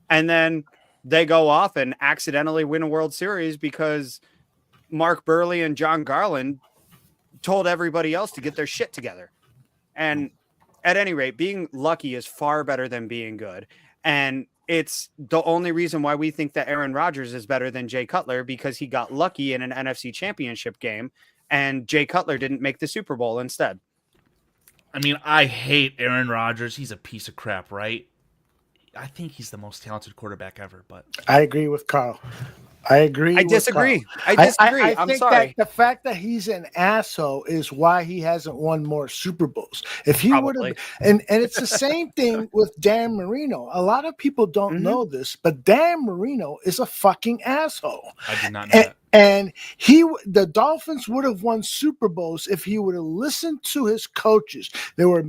And then they go off and accidentally win a World Series because Mark Burley and John Garland told everybody else to get their shit together. And at any rate, being lucky is far better than being good. And it's the only reason why we think that Aaron Rodgers is better than Jay Cutler, because he got lucky in an NFC championship game and Jay Cutler didn't make the Super Bowl instead. I mean, I hate Aaron Rodgers. He's a piece of crap, right? I think he's the most talented quarterback ever, but I agree with Carl. I disagree. I I'm think sorry. that the fact that he's an asshole is why he hasn't won more Super Bowls. If he would have, and it's the same thing with Dan Marino. A lot of people don't know this, but Dan Marino is a fucking asshole. I did not know that. And the Dolphins would have won Super Bowls if he would have listened to his coaches. There were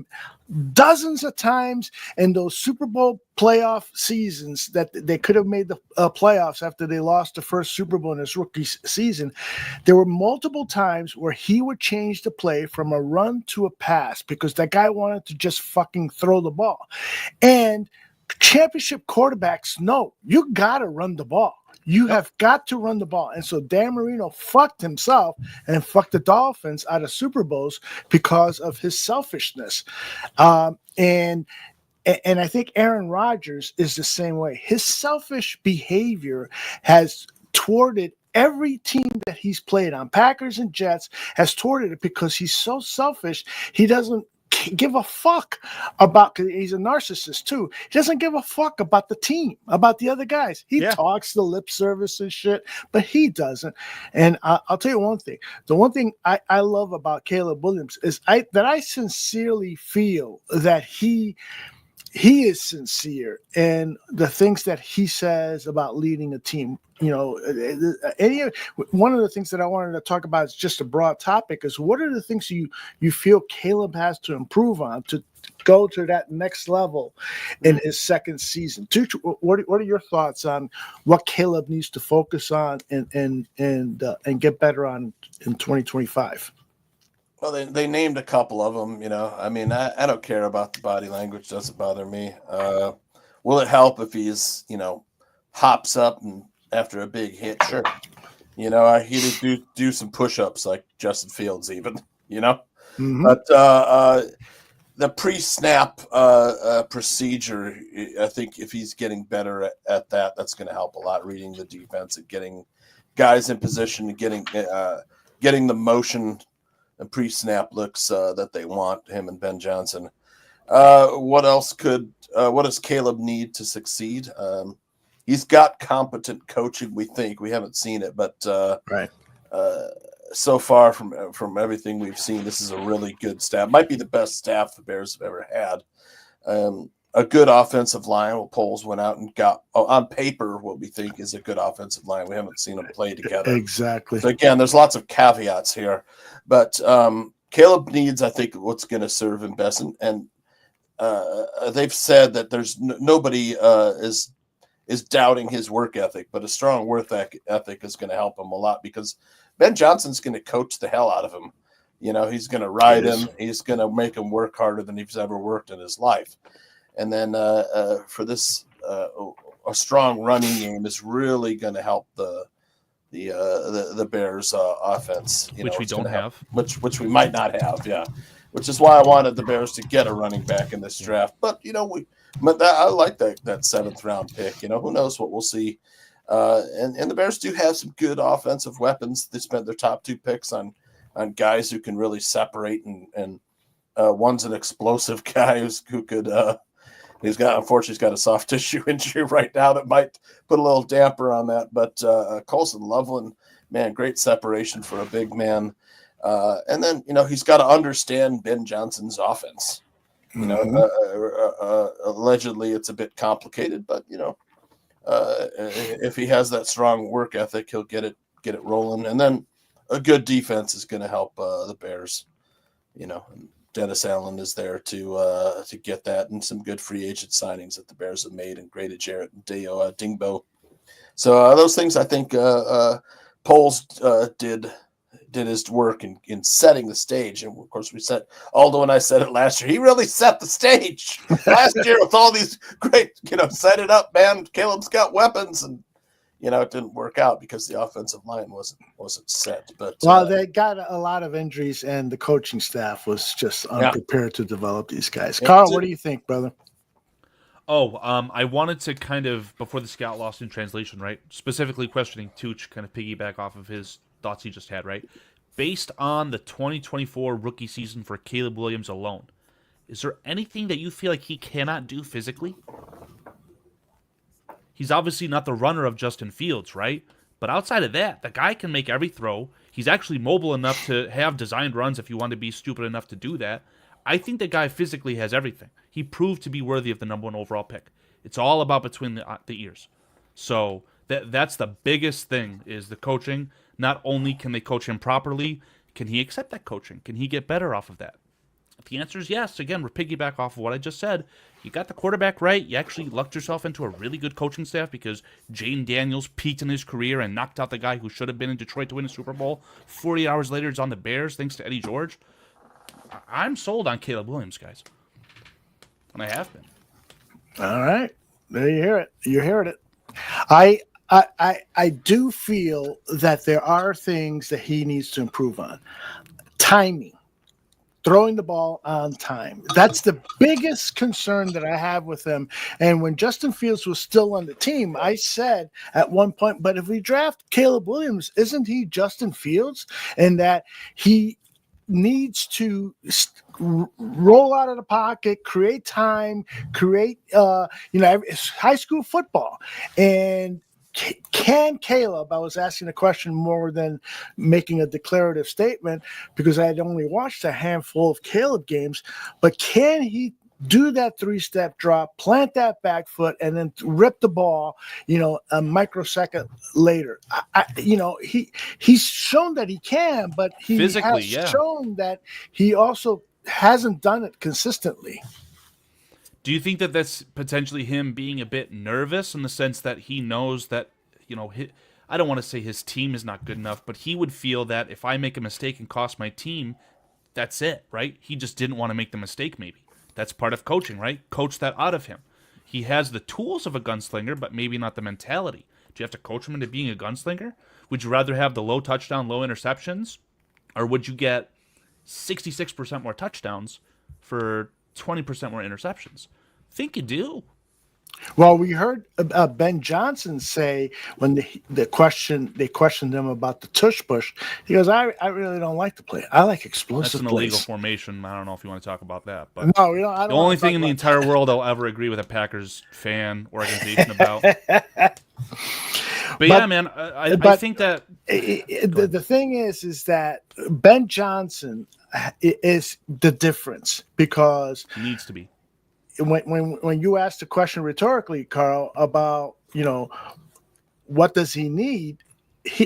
dozens of times in those Super Bowl playoff seasons that they could have made the playoffs after they lost the first Super Bowl in his rookie season. There were multiple times where he would change the play from a run to a pass because that guy wanted to just fucking throw the ball. And championship quarterbacks know you got to run the ball. You have got to run the ball. And so Dan Marino fucked himself and fucked the Dolphins out of Super Bowls because of his selfishness. And I think Aaron Rodgers is the same way. His selfish behavior has thwarted every team that he's played on. Packers and Jets has thwarted it because he's so selfish. He doesn't give a fuck about, because he's a narcissist too. He doesn't give a fuck about the team, about the other guys. He talks the lip service and shit, but he doesn't. And I'll tell you one thing. The one thing I love about Caleb Williams is that I sincerely feel that he he is sincere, and the things that he says about leading a team. One of the things that I wanted to talk about is just a broad topic. Is what are the things you feel Caleb has to improve on to go to that next level in his second season? Tooch, what are your thoughts on what Caleb needs to focus on and get better on in 2025? Well, they named a couple of them. I mean, I don't care about the body language; doesn't bother me. Will it help if he's hops up and after a big hit? Sure. He do some push-ups like Justin Fields, even. Mm-hmm. But the pre-snap procedure, I think if he's getting better at that, that's going to help a lot. Reading the defense and getting guys in position and getting the motion and pre-snap looks that they want, him and Ben Johnson. What does Caleb need to succeed? He's got competent coaching, we think. We haven't seen it, but right. So far from everything we've seen, this is a really good staff. Might be the best staff the Bears have ever had. A good offensive line. Well, Poles went out and got on paper what we think is a good offensive line. We haven't seen them play together. Exactly. So again, there's lots of caveats here, but Caleb needs, I think, what's going to serve him best, and they've said that there's nobody is doubting his work ethic, but a strong work ethic is going to help him a lot because Ben Johnson's going to coach the hell out of him. He's going to ride him. He's going to make him work harder than he's ever worked in his life. And then for this, a strong running game is really going to help the Bears offense, which we don't have, which we might not have. Yeah. Which is why I wanted the Bears to get a running back in this draft. But, I like that seventh round pick. Who knows what we'll see. And the Bears do have some good offensive weapons. They spent their top 2 picks on guys who can really separate, and one's an explosive guy who could unfortunately he's got a soft tissue injury right now that might put a little damper on that. But Colson Loveland, man, great separation for a big man. And then, he's got to understand Ben Johnson's offense. Allegedly it's a bit complicated, but if he has that strong work ethic, he'll get it rolling. And then a good defense is going to help the Bears. Dennis Allen is there to get that, and some good free agent signings that the Bears have made, and graded Jarrett and Dingbo. So those things I think Poles did his work in setting the stage. And of course, Aldo and I said it last year. He really set the stage last year with all these great, set it up, man. Caleb's got weapons, and it didn't work out because the offensive line wasn't set. But they got a lot of injuries, and the coaching staff was just unprepared to develop these guys. Carl, what do you think, brother? I wanted to kind of, before this got lost in translation, right? Specifically questioning Tooch, kind of piggyback off of his thoughts he just had, right? Based on the 2024 rookie season for Caleb Williams alone, is there anything that you feel like he cannot do physically? He's obviously not the runner of Justin Fields, right? But outside of that, the guy can make every throw. He's actually mobile enough to have designed runs if you want to be stupid enough to do that. I think the guy physically has everything. He proved to be worthy of the number 1 overall pick. It's all about between the ears. So that's the biggest thing, is the coaching. Not only can they coach him properly, can he accept that coaching? Can he get better off of that? If the answer is yes, again, we're piggyback off of what I just said. You got the quarterback right. You actually lucked yourself into a really good coaching staff, because Jane Daniels peaked in his career and knocked out the guy who should have been in Detroit to win a Super Bowl. 40 hours later, he's on the Bears thanks to Eddie George. I'm sold on Caleb Williams, guys. And I have been. All right. There you hear it. You're hearing it. I do feel that there are things that he needs to improve on. Timing. Throwing the ball on time. That's the biggest concern that I have with him. And when Justin Fields was still on the team, I said at one point, but if we draft Caleb Williams, isn't he Justin Fields? And that he needs to roll out of the pocket, create time, create, high school football. And can Caleb, I was asking a question more than making a declarative statement, because I had only watched a handful of Caleb games, but can he do that 3-step drop, plant that back foot, and then rip the ball, a microsecond later. He's shown that he can, but he physically, has shown that he also hasn't done it consistently. Do you think that that's potentially him being a bit nervous in the sense that he knows that, I don't want to say his team is not good enough, but he would feel that if I make a mistake and cost my team, that's it, right? He just didn't want to make the mistake, maybe. That's part of coaching, right? Coach that out of him. He has the tools of a gunslinger, but maybe not the mentality. Do you have to coach him into being a gunslinger? Would you rather have the low touchdown, low interceptions? Or would you get 66% more touchdowns for 20% more interceptions? I think you do. Well, we heard Ben Johnson say when they questioned him about the tush push, he goes, I really don't like the play. I like explosive That's an plays. illegal formation. I don't know if you want to talk about that. But no, we don't. I don't the only thing in the entire world I'll ever agree with a Packers fan organization about. But yeah, man, I think that the thing is that Ben Johnson is the difference, because he needs to be. When you ask the question rhetorically, Carl, about what does he need,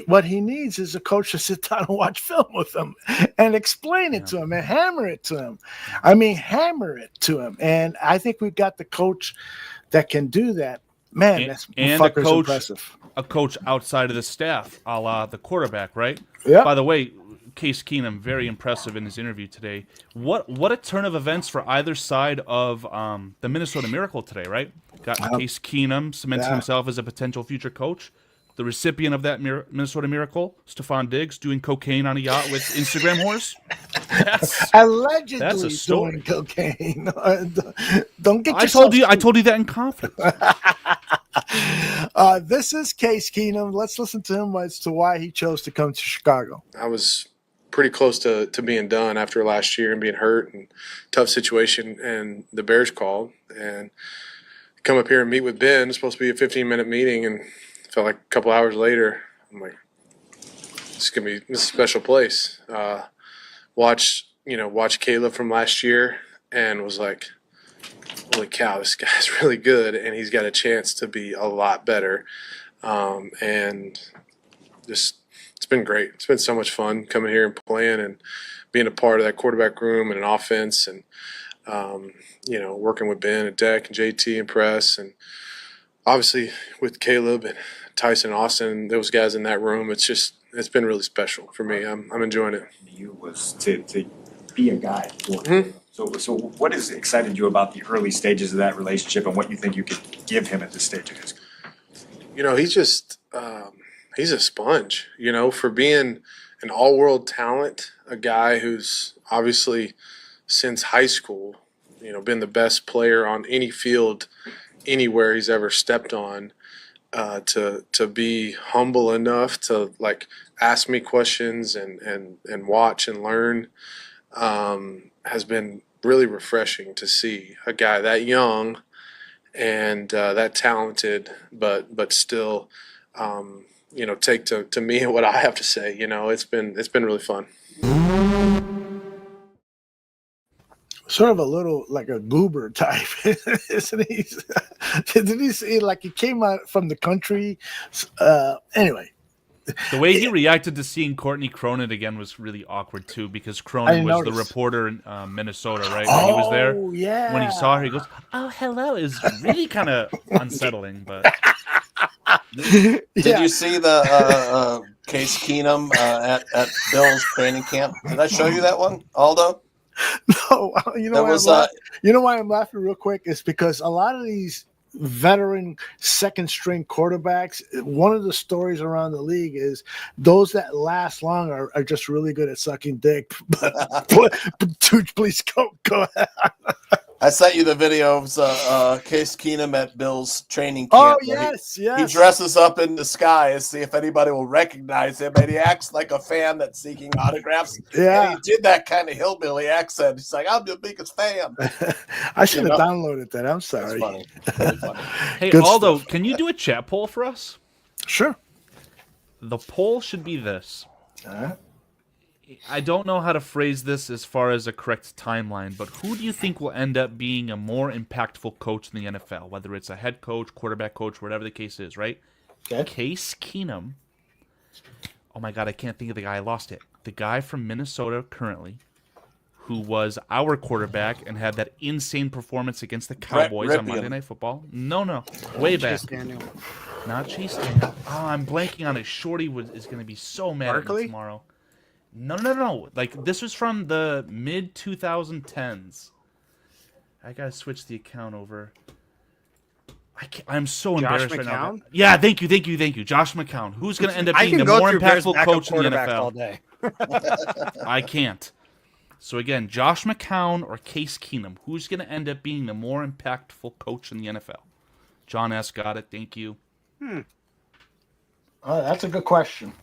what he needs is a coach to sit down and watch film with him and explain it to him and hammer it to him. I mean, hammer it to him. And I think we've got the coach that can do that. Man, that's fucker's impressive. A coach outside of the staff, a la the quarterback, right? Yeah. By the way, Case Keenum, very impressive in his interview today. What a turn of events for either side of the Minnesota Miracle today, right? Got Case Keenum cementing himself as a potential future coach. The recipient of that Minnesota Miracle, Stephon Diggs, doing cocaine on a yacht with Instagram whores. Allegedly that's a story. Doing cocaine. Don't get yourself. I told you that in confidence. This is Case Keenum. Let's listen to him as to why he chose to come to Chicago. I was pretty close to being done after last year and being hurt and tough situation, and the Bears called and come up here and meet with Ben. It's supposed to be a 15-minute meeting, and felt like a couple hours later, I'm like, this is a special place. Watch Caleb from last year and was like, holy cow, this guy's really good, and he's got a chance to be a lot better. And just, it's been great. It's been so much fun coming here and playing and being a part of that quarterback room and an offense, and working with Ben and Deck and JT and Press, and obviously with Caleb and Tyson, Austin, those guys in that room. It's been really special for me. I'm enjoying it. You was to be a guy for him. So what has excited you about the early stages of that relationship, and what you think you could give him at this stage of his career? He's just he's a sponge, for being an all-world talent, a guy who's obviously since high school, been the best player on any field anywhere he's ever stepped on, to be humble enough to ask me questions and watch and learn, has been really refreshing to see a guy that young and that talented, but still, take to me and what I have to say. It's been really fun. Sort of a little like a goober type, isn't he? Didn't he say he came out from the country? Anyway. The way he reacted to seeing Courtney Cronin again was really awkward too, because Cronin was the reporter in Minnesota, right? When he was there. Yeah. When he saw her, he goes, "Oh, hello." It was really kind of unsettling, but. Did you see the Case Keenum at Bill's training camp? Did I show you that one, Aldo? No, you know why I'm laughing real quick is because a lot of these veteran second string quarterbacks, one of the stories around the league is those that last long are just really good at sucking dick. But Tooch, please go ahead. I sent you the video of Case Keenum at Bill's training camp. Oh, yes. He dresses up in disguise, see if anybody will recognize him, and he acts like a fan that's seeking autographs. Yeah. And he did that kind of hillbilly accent. He's like, I'm the biggest fan. I should have downloaded that. I'm sorry. Funny. Really funny. Hey, Good Aldo, stuff. can you do a chat poll for us? Sure. The poll should be this. I don't know how to phrase this as far as a correct timeline, but who do you think will end up being a more impactful coach in the NFL, whether it's a head coach, quarterback coach, whatever the case is, right? Okay. Case Keenum. Oh my God, I can't think of the guy. I lost it. The guy from Minnesota currently, who was our quarterback and had that insane performance against the Cowboys on Monday Night Football. No. Way back. Not Chase Daniel. Oh, I'm blanking on it. Shorty is going to be so mad at me tomorrow. No. Like, this was from the mid-2010s. I got to switch the account over. I'm so embarrassed right now. Yeah, thank you. Josh McCown. Who's going to end up being the more impactful coach in the NFL? All day. I can't. So again, Josh McCown or Case Keenum, who's going to end up being the more impactful coach in the NFL? John S. got it. Thank you. That's a good question.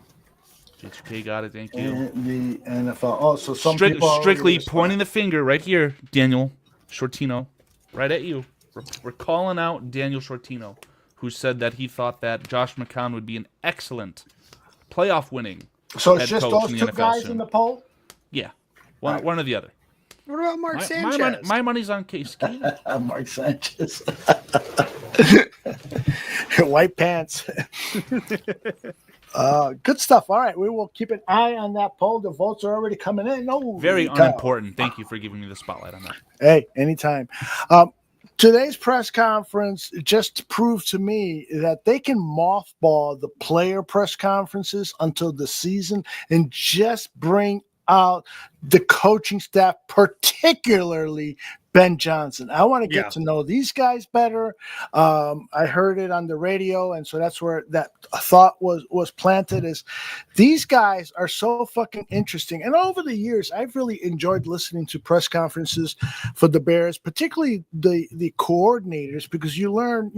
JK got it. Thank you. In the NFL. Oh, so some people strictly pointing the finger right here, Daniel Shortino, right at you. We're calling out Daniel Shortino, who said that he thought that Josh McCown would be an excellent playoff winning So head it's just coach those in two the NFL guys soon. in the poll? Yeah, one or the other. What about Mark Sanchez? My money's on Case Keenum. Mark Sanchez. White pants. Good stuff. All right, we will keep an eye on that poll. The votes are already coming in. Very unimportant. Thank you for giving me the spotlight on that. Hey, anytime. Today's press conference just proved to me that they can mothball the player press conferences until the season and just bring out the coaching staff, particularly Ben Johnson. I want to get to know these guys better. I heard it on the radio, and so that's where that thought was planted. Is these guys are so fucking interesting. And over the years, I've really enjoyed listening to press conferences for the Bears, particularly the coordinators, because you learn,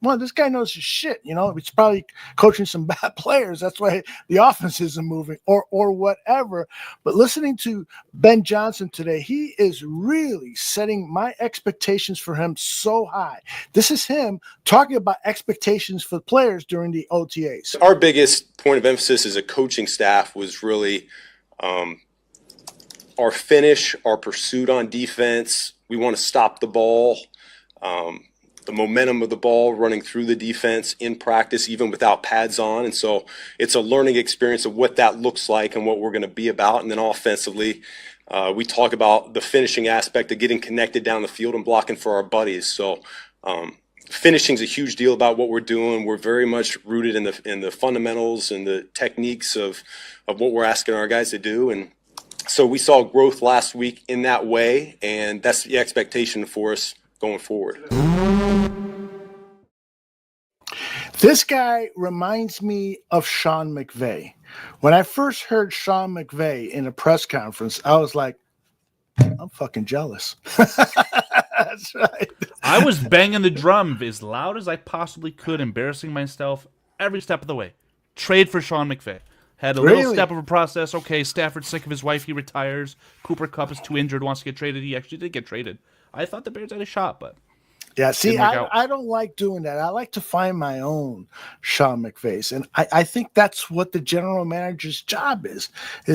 well, this guy knows his shit. He's probably coaching some bad players. That's why the offense isn't moving or whatever. But listening to Ben Johnson today, he is really setting my expectations for him so high. This is him talking about expectations for players during the OTAs. Our biggest point of emphasis as a coaching staff was really our finish, our pursuit on defense. We want to stop the ball. The momentum of the ball running through the defense in practice, even without pads on. And so it's a learning experience of what that looks like and what we're going to be about. And then offensively, we talk about the finishing aspect of getting connected down the field and blocking for our buddies. So finishing is a huge deal about what we're doing. We're very much rooted in the fundamentals and the techniques of what we're asking our guys to do. And so we saw growth last week in that way, and that's the expectation for us going forward. This guy reminds me of Sean McVay. When I first heard Sean McVay in a press conference, I was like, I'm fucking jealous. That's right. I was banging the drum as loud as I possibly could, embarrassing myself every step of the way. Trade for Sean McVay. Had a little step of a process. Okay, Stafford's sick of his wife. He retires. Cooper Kupp is too injured, wants to get traded. He actually did get traded. I thought the Bears had a shot, but yeah, see, I don't like doing that. I like to find my own Sean McVays. And I think that's what the general manager's job is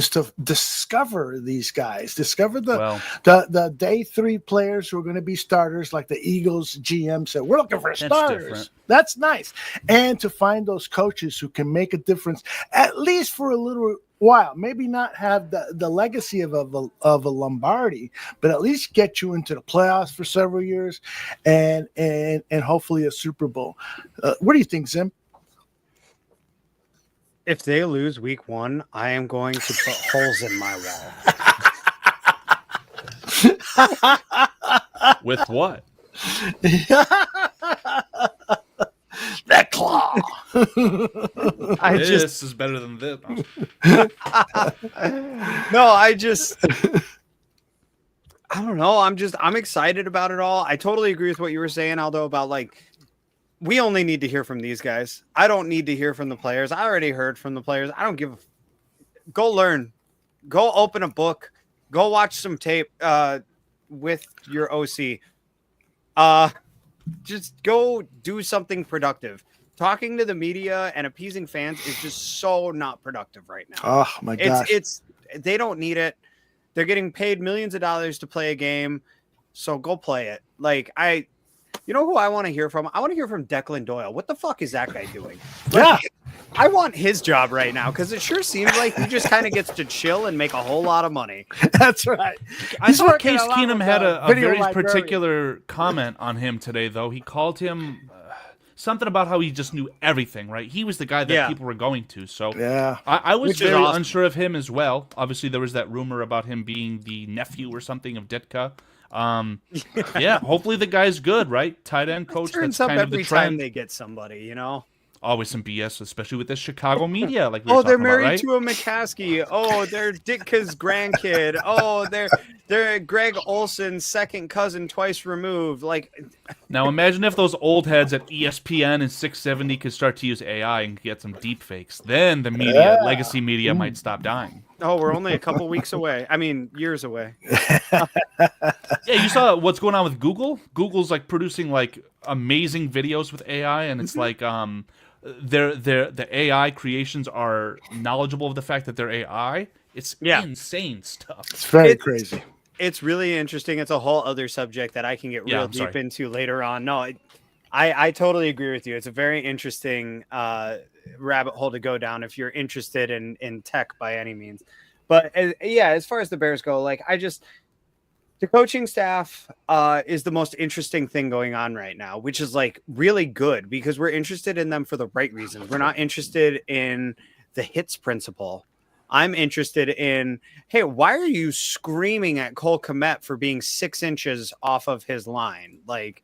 to discover these guys, discover the day three players who are going to be starters, like the Eagles GM said, we're looking for starters. That's nice. And to find those coaches who can make a difference, at least for a little while, maybe not have the legacy of a Lombardi, but at least get you into the playoffs for several years and hopefully a Super Bowl. What do you think, Zim? If they lose week 1, I am going to put holes in my wall. With what? That claw. This is better than this. No, I don't know. I'm excited about it all. I totally agree with what you were saying, Aldo, about like, we only need to hear from these guys. I don't need to hear from the players. I already heard from the players. I don't give go learn, go open a book, go watch some tape with your OC. Just go do something productive. Talking to the media and appeasing fans is just so not productive right now. Oh my gosh. they don't need it. They're getting paid millions of dollars to play a game, so go play it. Like, you know who I want to hear from? I want to hear from Declan Doyle. What the fuck is that guy doing? Yeah. I want his job right now because it sure seems like he just kind of gets to chill and make a whole lot of money. That's right. I saw Case Keenum had a very particular comment on him today, though. He called him something about how he just knew everything, right? He was the guy that people were going to. So yeah, I was very unsure of him as well. Obviously, there was that rumor about him being the nephew or something of Ditka. Yeah, hopefully the guy's good, right? Tight end coach. Turns that's up kind of every the trend. time they get somebody, you know. Always some BS, especially with the Chicago media. Like we were they're talking married about, right? to a McCaskey. Oh, they're Ditka's grandkid. Oh, they're Greg Olson's second cousin twice removed. Like, now imagine if those old heads at ESPN and 670 could start to use AI and get some deep fakes. Then the media, legacy media, might stop dying. Oh, we're only a couple weeks away. I mean, years away. Yeah, you saw what's going on with Google. Google's like producing like amazing videos with AI, and it's like the AI creations are knowledgeable of the fact that they're AI. It's insane stuff. It's very crazy. It's really interesting. It's a whole other subject that I can get real deep into later on. No, I totally agree with you. It's a very interesting rabbit hole to go down if you're interested in tech by any means. But as far as the Bears go, like the coaching staff is the most interesting thing going on right now, which is like really good because we're interested in them for the right reasons. We're not interested in the hits principle. I'm interested in, hey, why are you screaming at Cole Kmet for being 6 inches off of his line? Like,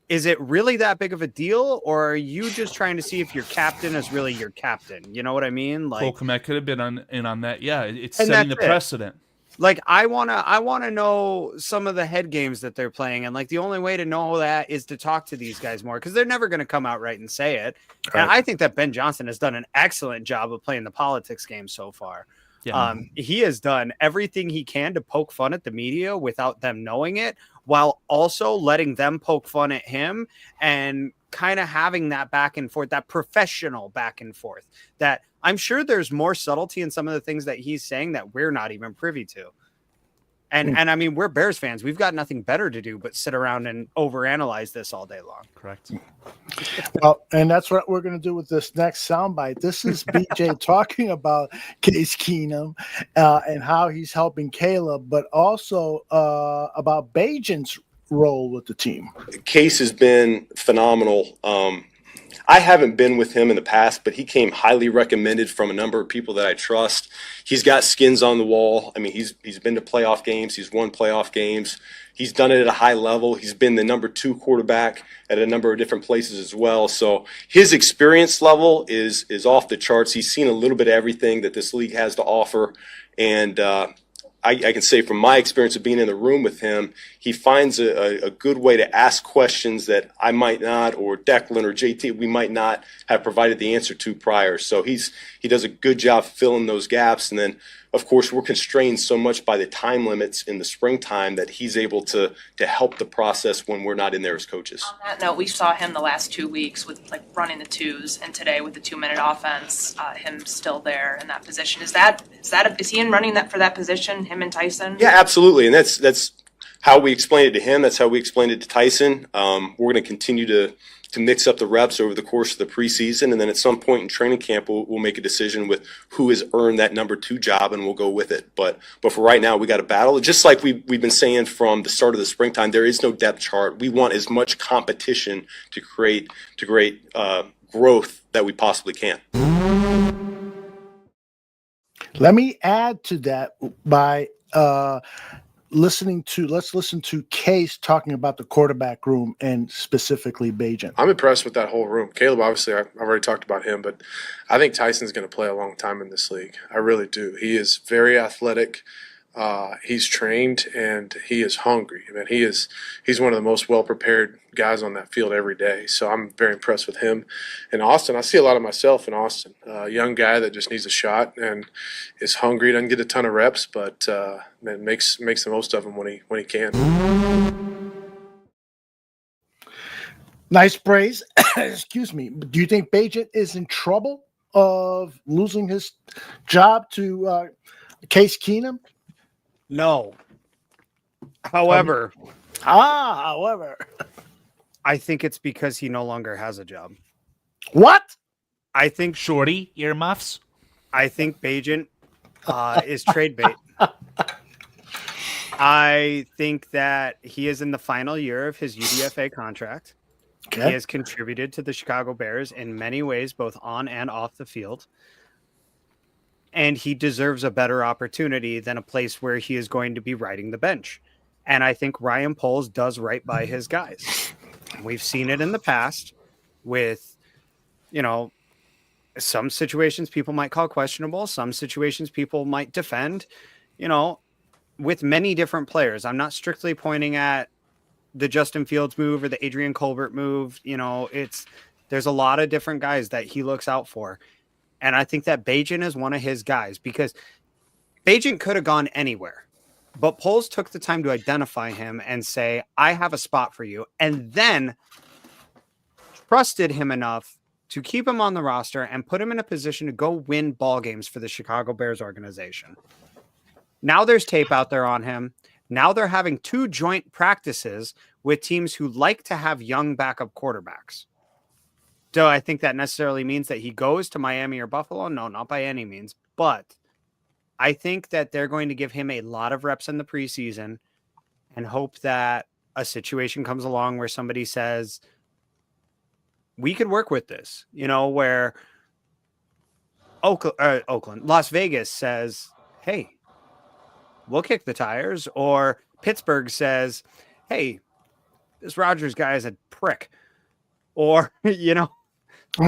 is it really that big of a deal, or are you just trying to see if your captain is really your captain? You know what I mean? Like, Cole Kmet could have been in on that. Yeah, it's setting the precedent. Like, I wanna know some of the head games that they're playing, and like the only way to know that is to talk to these guys more because they're never going to come out right and say it. Right. And I think that Ben Johnson has done an excellent job of playing the politics game so far. Yeah. He has done everything he can to poke fun at the media without them knowing it, while also letting them poke fun at him and kind of having that back and forth, that professional back and forth that I'm sure there's more subtlety in some of the things that he's saying that we're not even privy to. And I mean, we're Bears fans. We've got nothing better to do but sit around and overanalyze this all day long. Correct. Well, and that's what we're going to do with this next soundbite. This is BJ talking about Case Keenum and how he's helping Caleb, but also about Bajan's role with the team. Case has been phenomenal. I haven't been with him in the past, but he came highly recommended from a number of people that I trust. He's got skins on the wall. I mean, he's been to playoff games. He's won playoff games. He's done it at a high level. He's been the number 2 quarterback at a number of different places as well. So his experience level is off the charts. He's seen a little bit of everything that this league has to offer. And I can say from my experience of being in the room with him, he finds a good way to ask questions that I might not, or Declan or JT, we might not have provided the answer to prior. So he does a good job filling those gaps. And then, of course, we're constrained so much by the time limits in the springtime that he's able to help the process when we're not in there as coaches. On that note, we saw him the last 2 weeks with like running the twos, and today with the 2-minute offense, him still there in that position. Is he in running that for that position, him and Tyson? Yeah, absolutely. And that's how we explained it to him. That's how we explained it to Tyson. We're going to continue to mix up the reps over the course of the preseason, and then at some point in training camp, we'll make a decision with who has earned that number 2 job, and we'll go with it. But for right now, we got to battle. Just like we've been saying from the start of the springtime, there is no depth chart. We want as much competition to create growth that we possibly can. Let me add to that by let's listen to Case talking about the quarterback room and specifically Bajan. I'm impressed with that whole room. Caleb, obviously, I've already talked about him, but I think Tyson's going to play a long time in this league. I really do. He is very athletic. He's trained and he is hungry. I mean, he's one of the most well-prepared guys on that field every day. So I'm very impressed with him. And Austin, I see a lot of myself in Austin. A young guy that just needs a shot and is hungry. Doesn't get a ton of reps, but man, makes the most of them when he can. Nice praise. Excuse me. Do you think Bajan is in trouble of losing his job to Case Keenum? No. However, I think it's because he no longer has a job. What? I think Shorty earmuffs. I think Bagent is trade bait. I think that he is in the final year of his UDFA contract. Okay. He has contributed to the Chicago Bears in many ways, both on and off the field. And he deserves a better opportunity than a place where he is going to be riding the bench. And I think Ryan Poles does right by his guys. We've seen it in the past with, some situations people might call questionable. Some situations people might defend, with many different players. I'm not strictly pointing at the Justin Fields move or the Adrian Colbert move. There's a lot of different guys that he looks out for. And I think that Bagent is one of his guys because Bagent could have gone anywhere, but Poles took the time to identify him and say, I have a spot for you. And then trusted him enough to keep him on the roster and put him in a position to go win ball games for the Chicago Bears organization. Now there's tape out there on him. Now they're having 2 joint practices with teams who like to have young backup quarterbacks. Do I think that necessarily means that he goes to Miami or Buffalo? No, not by any means. But I think that they're going to give him a lot of reps in the preseason and hope that a situation comes along where somebody says, we could work with this, where Oakland, Las Vegas says, hey, we'll kick the tires, or Pittsburgh says, hey, this Rodgers guy is a prick, or, I'm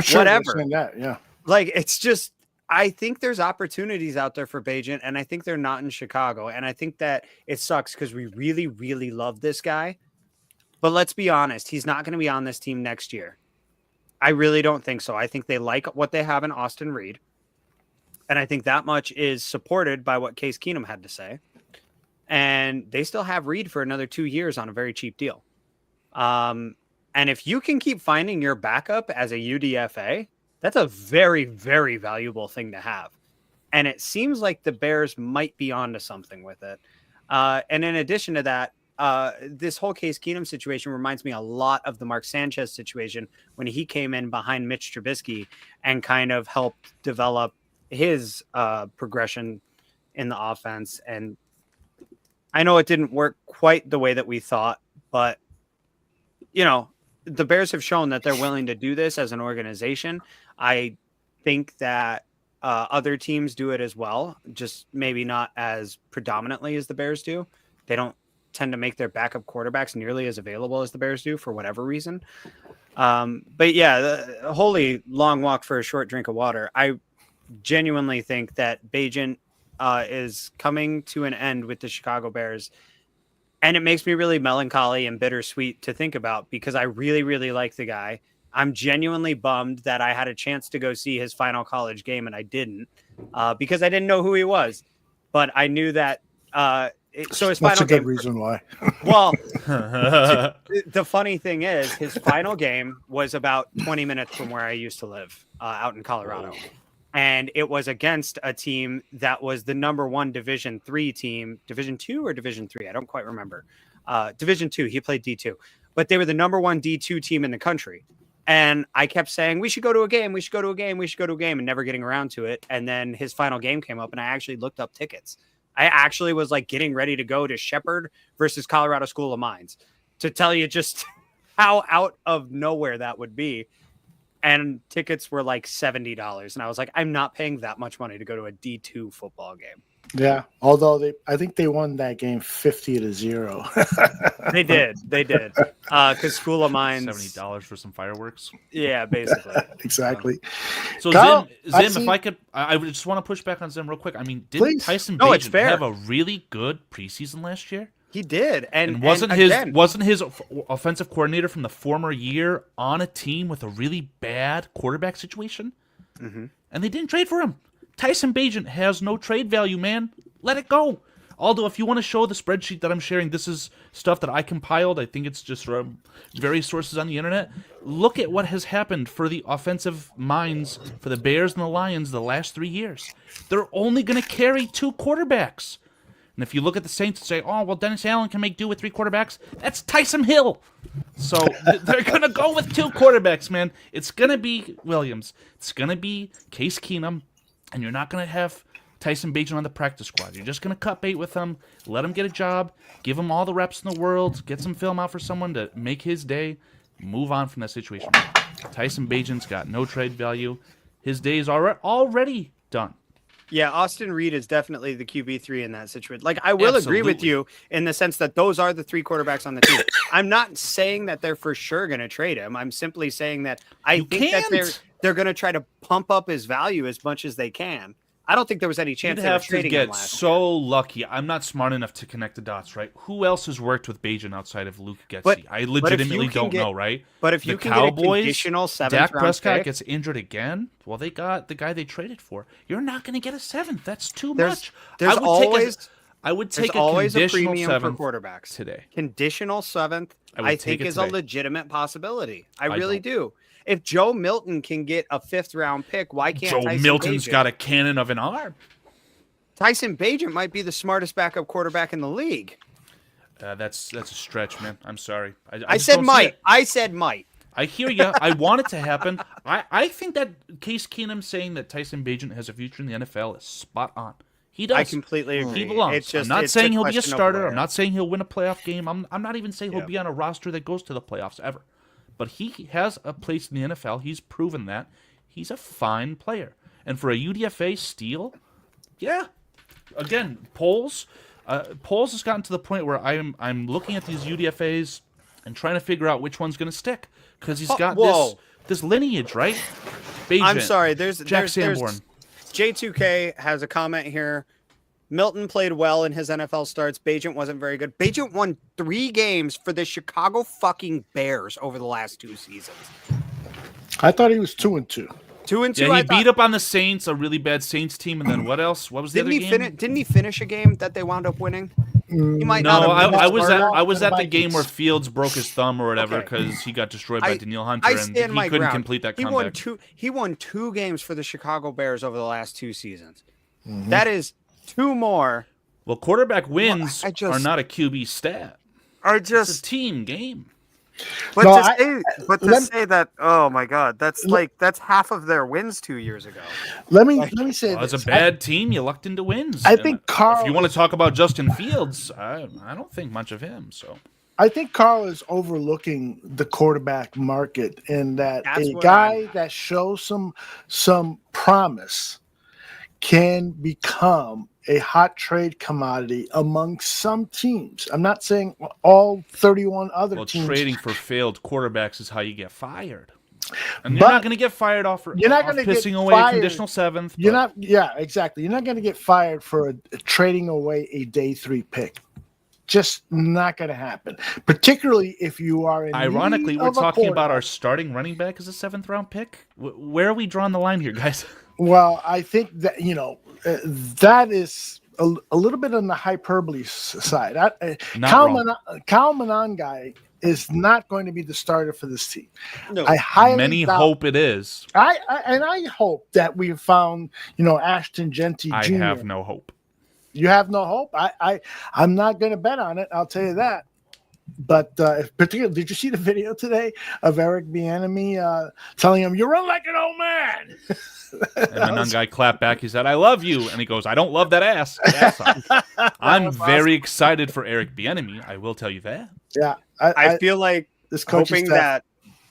sure whatever. they're saying that, yeah. Like, it's just, I think there's opportunities out there for Bagent, and I think they're not in Chicago. And I think that it sucks because we really, really love this guy. But let's be honest, he's not going to be on this team next year. I really don't think so. I think they like what they have in Austin Reed. And I think that much is supported by what Case Keenum had to say. And they still have Reed for another 2 years on a very cheap deal. And if you can keep finding your backup as a UDFA, that's a very, very valuable thing to have. And it seems like the Bears might be onto something with it. And in addition to that, this whole Case Keenum situation reminds me a lot of the Mark Sanchez situation when he came in behind Mitch Trubisky and kind of helped develop his progression in the offense. And I know it didn't work quite the way that we thought, but the Bears have shown that they're willing to do this as an organization. I think that other teams do it as well, just maybe not as predominantly as the Bears do. They don't tend to make their backup quarterbacks nearly as available as the Bears do for whatever reason. But yeah, the holy long walk for a short drink of water. I genuinely think that Bagent is coming to an end with the Chicago Bears. And it makes me really melancholy and bittersweet to think about because I really, really like the guy. I'm genuinely bummed that I had a chance to go see his final college game and I didn't because I didn't know who he was. But I knew that. So his final game. That's a good reason why. Well, the funny thing is his final game was about 20 minutes from where I used to live out in Colorado. And it was against a team that was the number 1 Division 3 team, Division 2 or Division 3. I don't quite remember. Division 2. He played D2, but they were the number 1 D2 team in the country. And I kept saying, we should go to a game. We should go to a game. We should go to a game and never getting around to it. And then his final game came up and I actually looked up tickets. I actually was like getting ready to go to Shepherd versus Colorado School of Mines to tell you just how out of nowhere that would be. And tickets were like $70. And I was like, I'm not paying that much money to go to a D2 football game. Yeah. Although I think they won that game 50-0. They did. Because School of Mines. $70 for some fireworks. Yeah, basically. Exactly. So Kyle, Zim, if I could, I just want to push back on Zim real quick. I mean, didn't Tyson Bagent have a really good preseason last year? He did, and wasn't his offensive coordinator from the former year on a team with a really bad quarterback situation? Mm-hmm. And they didn't trade for him. Tyson Bagent has no trade value, man. Let it go. Aldo, if you want to show the spreadsheet that I'm sharing, this is stuff that I compiled. I think it's just from various sources on the internet. Look at what has happened for the offensive minds for the Bears and the Lions the last 3 years. They're only going to carry 2 quarterbacks. And if you look at the Saints and say, oh, well, Dennis Allen can make do with 3 quarterbacks, that's Taysom Hill. So they're going to go with 2 quarterbacks, man. It's going to be Williams. It's going to be Case Keenum. And you're not going to have Tyson Bagent on the practice squad. You're just going to cut bait with him, let him get a job, give him all the reps in the world, get some film out for someone to make his day, move on from that situation. Tyson Bagent's got no trade value. His day is already done. Yeah, Austin Reed is definitely the QB3 in that situation. Like, I will agree with you in the sense that those are the 3 quarterbacks on the team. I'm not saying that they're for sure going to trade him. I'm simply saying that I think that they're going to try to pump up his value as much as they can. I don't think there was any chance You'd have to get so lucky. I'm not smart enough to connect the dots, right? Who else has worked with Bagent outside of Luke Getsy? I legitimately don't know, right? But if you can get a conditional 7th Dak round Prescott pick, gets injured again, well, they got the guy they traded for. You're not going to get a 7th. That's too much. There's always I would take a always a conditional premium 7th for quarterbacks today. Conditional 7th, I think, is a legitimate possibility. I really do. If Joe Milton can get a 5th round pick, why can't Joe Milton's got a cannon of an arm? Tyson Bagent might be the smartest backup quarterback in the league. That's a stretch, man. I'm sorry. I said might. I said might. I hear you. I want it to happen. I think that Case Keenum saying that Tyson Bagent has a future in the NFL is spot on. He does. I completely agree. He belongs. I'm not saying he'll be a starter. I'm not saying he'll win a playoff game. I'm not even saying he'll be on a roster that goes to the playoffs ever. But he has a place in the NFL. He's proven that. He's a fine player. And for a UDFA steal, yeah. Again, polls has gotten to the point where I'm looking at these UDFAs and trying to figure out which one's going to stick because he's got this lineage, right? Bagent, I'm sorry. There's Sanborn. J2K has a comment here. Milton played well in his NFL starts. Bagent wasn't very good. Bagent won 3 games for the Chicago fucking Bears over the last 2 seasons. I thought he was 2-2. 2-2. Yeah, he beat up on the Saints, a really bad Saints team, and then what else? What was the other game? Didn't he finish a game that they wound up winning? He might no, not have I was at the game where Fields broke his thumb or whatever because he got destroyed by Danielle Hunter and he couldn't complete that comeback. He won 2 games for the Chicago Bears over the last 2 seasons. Mm-hmm. That is 2 more. Well, quarterback wins are not a QB stat. It's a team game. But to say that, oh my God, that's half of their wins 2 years ago. Let me say this. As a bad team, you lucked into wins. I think Carl. If you want to talk about Justin Fields, I don't think much of him. So I think Carl is overlooking the quarterback market in that a guy that shows some promise can become a hot trade commodity among some teams. I'm not saying all 31 other teams. Trading for failed quarterbacks is how you get fired. And you're not going to get fired off pissing away a conditional 7th. You're not. Yeah, exactly. You're not going to get fired for trading away a day 3 pick. Just not going to happen. Particularly if you are in. Ironically, we're talking about our starting running back as a 7th round pick. Where are we drawing the line here, guys? Well, I think that that is a little bit on the hyperbole side. Kyle Monangai is not going to be the starter for this team. No. Many hope it is. I hope that we have found, Ashton Genty Jr. I have no hope. You have no hope? I'm not going to bet on it. I'll tell you that. But particularly, did you see the video today of Eric Bieniemy telling him, "You run like an old man"? And then guy clapped back. He said, "I love you," and he goes, "I don't love that ass." I'm very excited for Eric Bieniemy. I will tell you that. Yeah, I feel like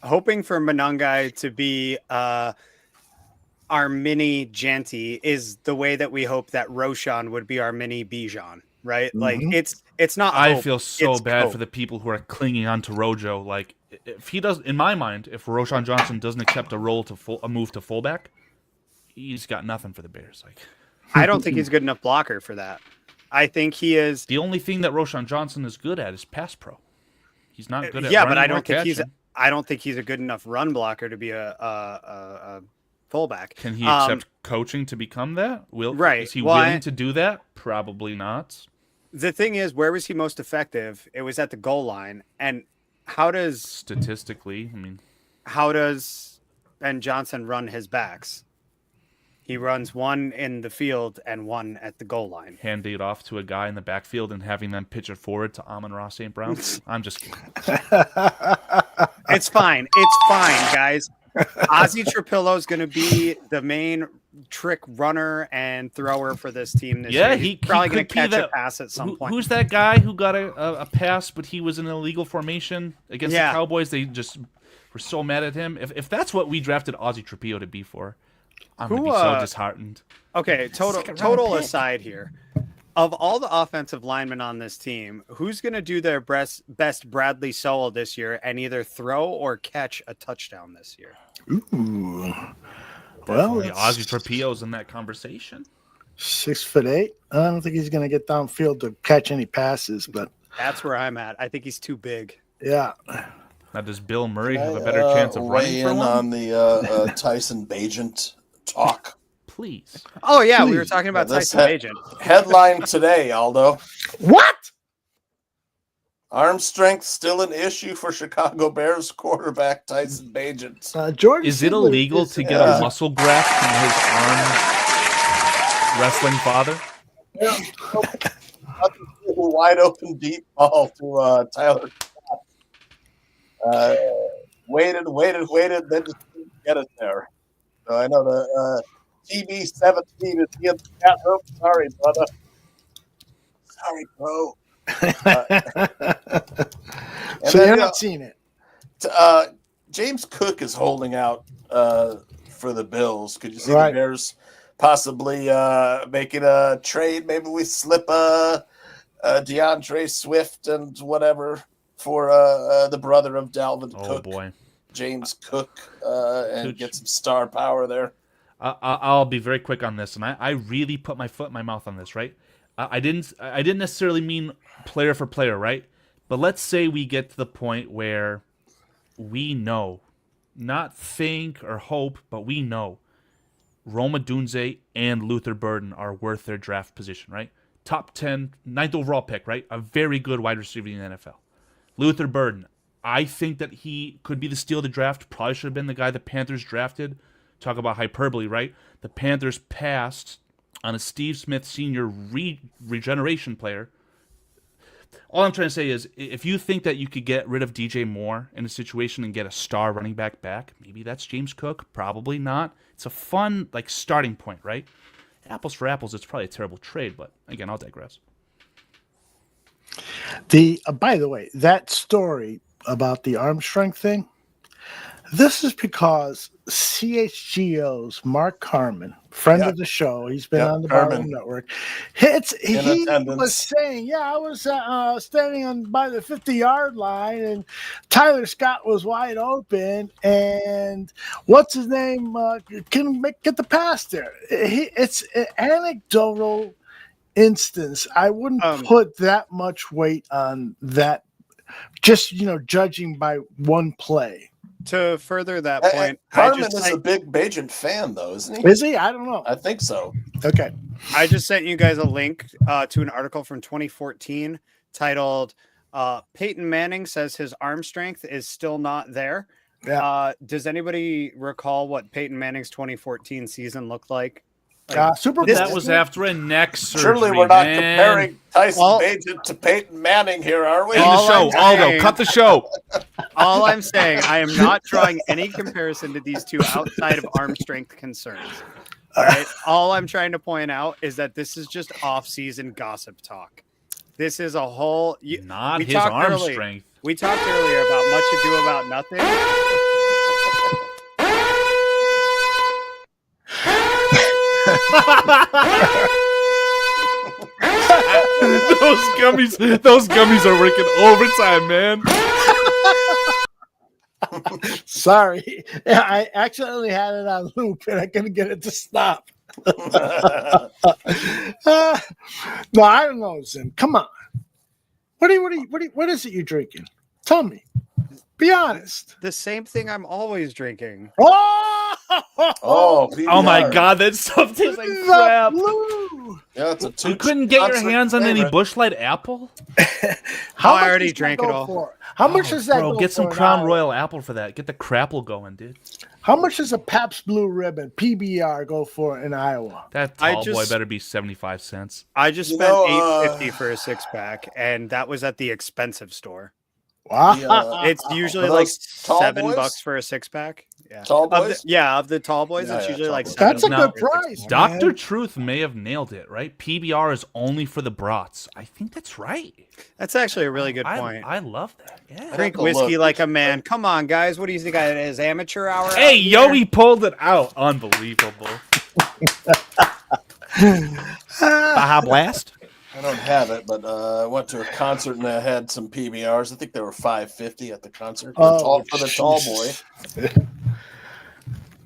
hoping for Monangai to be our mini Genty is the way that we hope that Roshan would be our mini Bijan. Right? Mm-hmm. Like it's not. I feel so bad for the people who are clinging on to Rojo. Like if he does, in my mind, if Roshan Johnson doesn't accept a move to fullback, he's got nothing for the Bears. Like I don't think he's good enough blocker for that. I think he is. The only thing that Roshan Johnson is good at is pass pro. He's not good at but I don't think he's a good enough run blocker to be a fullback. Can he accept coaching to become that? Is he willing to do that? Probably not. the thing is, where was he most effective? It was at the goal line. And statistically, how does Ben Johnson run his backs? He runs one in the field and one at the goal line. Handing it off to a guy in the backfield and having them pitch it forward to Amon-Ra St. Brown. I'm just kidding. It's fine. It's fine, guys. Ozzy Trapillo is going to be the main trick runner and thrower for this team this year. He's probably going to catch a pass at some point. Who's that guy who got a pass, but he was in an illegal formation against the Cowboys? They just were so mad at him. If that's what we drafted Ozzy Trapillo to be for, I'm going to be so disheartened. Okay, total aside here. Of all the offensive linemen on this team, who's going to do their best Bradley Sowell this year and either throw or catch a touchdown this year? Ooh. Well, Ozzy Trapillo's in that conversation. 6'8". I don't think he's going to get downfield to catch any passes, but that's where I'm at. I think he's too big. Yeah. Now, does Bill Murray have a better chance of running for one? On the Tyson Bagent talk? Please. Oh, yeah, we were talking about Tyson Bagent. Headline today, Aldo. What? Arm strength still an issue for Chicago Bears quarterback Tyson Bagent. Jordan, is it illegal to get a muscle graft from his arm wrestling father? Wide open deep ball to Tyler. Waited, then just didn't get it there. So I know the TV17 is in the chat room. Sorry, brother. Sorry, bro. So you're not seeing it. James Cook is holding out for the Bills. Could you see the Bears possibly making a trade? Maybe we slip DeAndre Swift and whatever for the brother of Dalvin Cook. Boy. James Cook and Tooch. Get some star power there. I'll be very quick on this, and I really put my foot in my mouth on this, right? I didn't necessarily mean player for player, right? But let's say we get to the point where we know, not think or hope, but we know Rome Odunze and Luther Burden are worth their draft position, right? Top 10, 9th overall pick, right? A very good wide receiver in the NFL. Luther Burden, I think that he could be the steal of the draft. Probably should have been the guy the Panthers drafted. Talk about hyperbole, right? The Panthers passed on a Steve Smith Sr. regeneration player. All I'm trying to say is, if you think that you could get rid of DJ Moore in a situation and get a star running back, maybe that's James Cook. Probably not. It's a fun starting point, right? Apples for apples, it's probably a terrible trade, but again, I'll digress. By the way, that story about the arm strength thing, this is because CHGO's Mark Carman, friend of the show, he's been on the Barroom Network. He was saying, I was standing by the 50-yard line, and Tyler Scott was wide open, and what's his name couldn't get the pass there. It's an anecdotal instance. I wouldn't put that much weight on that, just judging by one play. To further that point, Carmen is a big Bagent fan, though, isn't he? Is he? I don't know. I think so. Okay. I just sent you guys a link to an article from 2014 titled Peyton Manning says his arm strength is still not there. Yeah. Does anybody recall what Peyton Manning's 2014 season looked like? Super. That was after a neck surgery. Surely we're not comparing Tyson Bagent to Peyton Manning here, are we? End the show, Aldo. Cut the show. All I'm saying, I am not drawing any comparison to these two outside of arm strength concerns. All right. All I'm trying to point out is that this is just off-season gossip talk. This is a whole. Not his arm strength. We talked earlier about much ado about nothing. Those gummies are working overtime, man. Sorry, I accidentally had it on loop and I couldn't get it to stop. No, I don't know, Zim. Come on. What is it you're drinking? Tell me. Be honest. The same thing I'm always drinking. Oh my God, that stuff tastes like crap. Blue. Yeah, it's a Tooch You couldn't get your concert hands on any favorite. Busch Light apple? How I much already does that drank go it all. for? How much does that Bro, go get some for an Crown hour? Royal apple for that. Get the crapple going, dude. How much does a Pabst Blue Ribbon PBR go for in Iowa? That tall boy better be 75 cents. I just spent $8.50 for a 6-pack, and that was at the expensive store. Wow. It's usually Are like those tall $7 boys? for a 6-pack. Yeah. Tall Of the, boys? of the tall boys, Yeah, it's yeah, usually tall like boys. $7. That's a Now, good price. Dr. man. Truth may have nailed it, right? PBR is only for the brats. I think that's right. That's actually a really good point. I love that. Yeah. Drink whiskey like a man. Come on, guys. What do you think I is amateur hour? Hey, out yo, here? he pulled it out. Unbelievable. Baja Blast? I don't have it, but I went to a concert and I had some PBRs. I think they were $5.50 at the concert for the tall boy.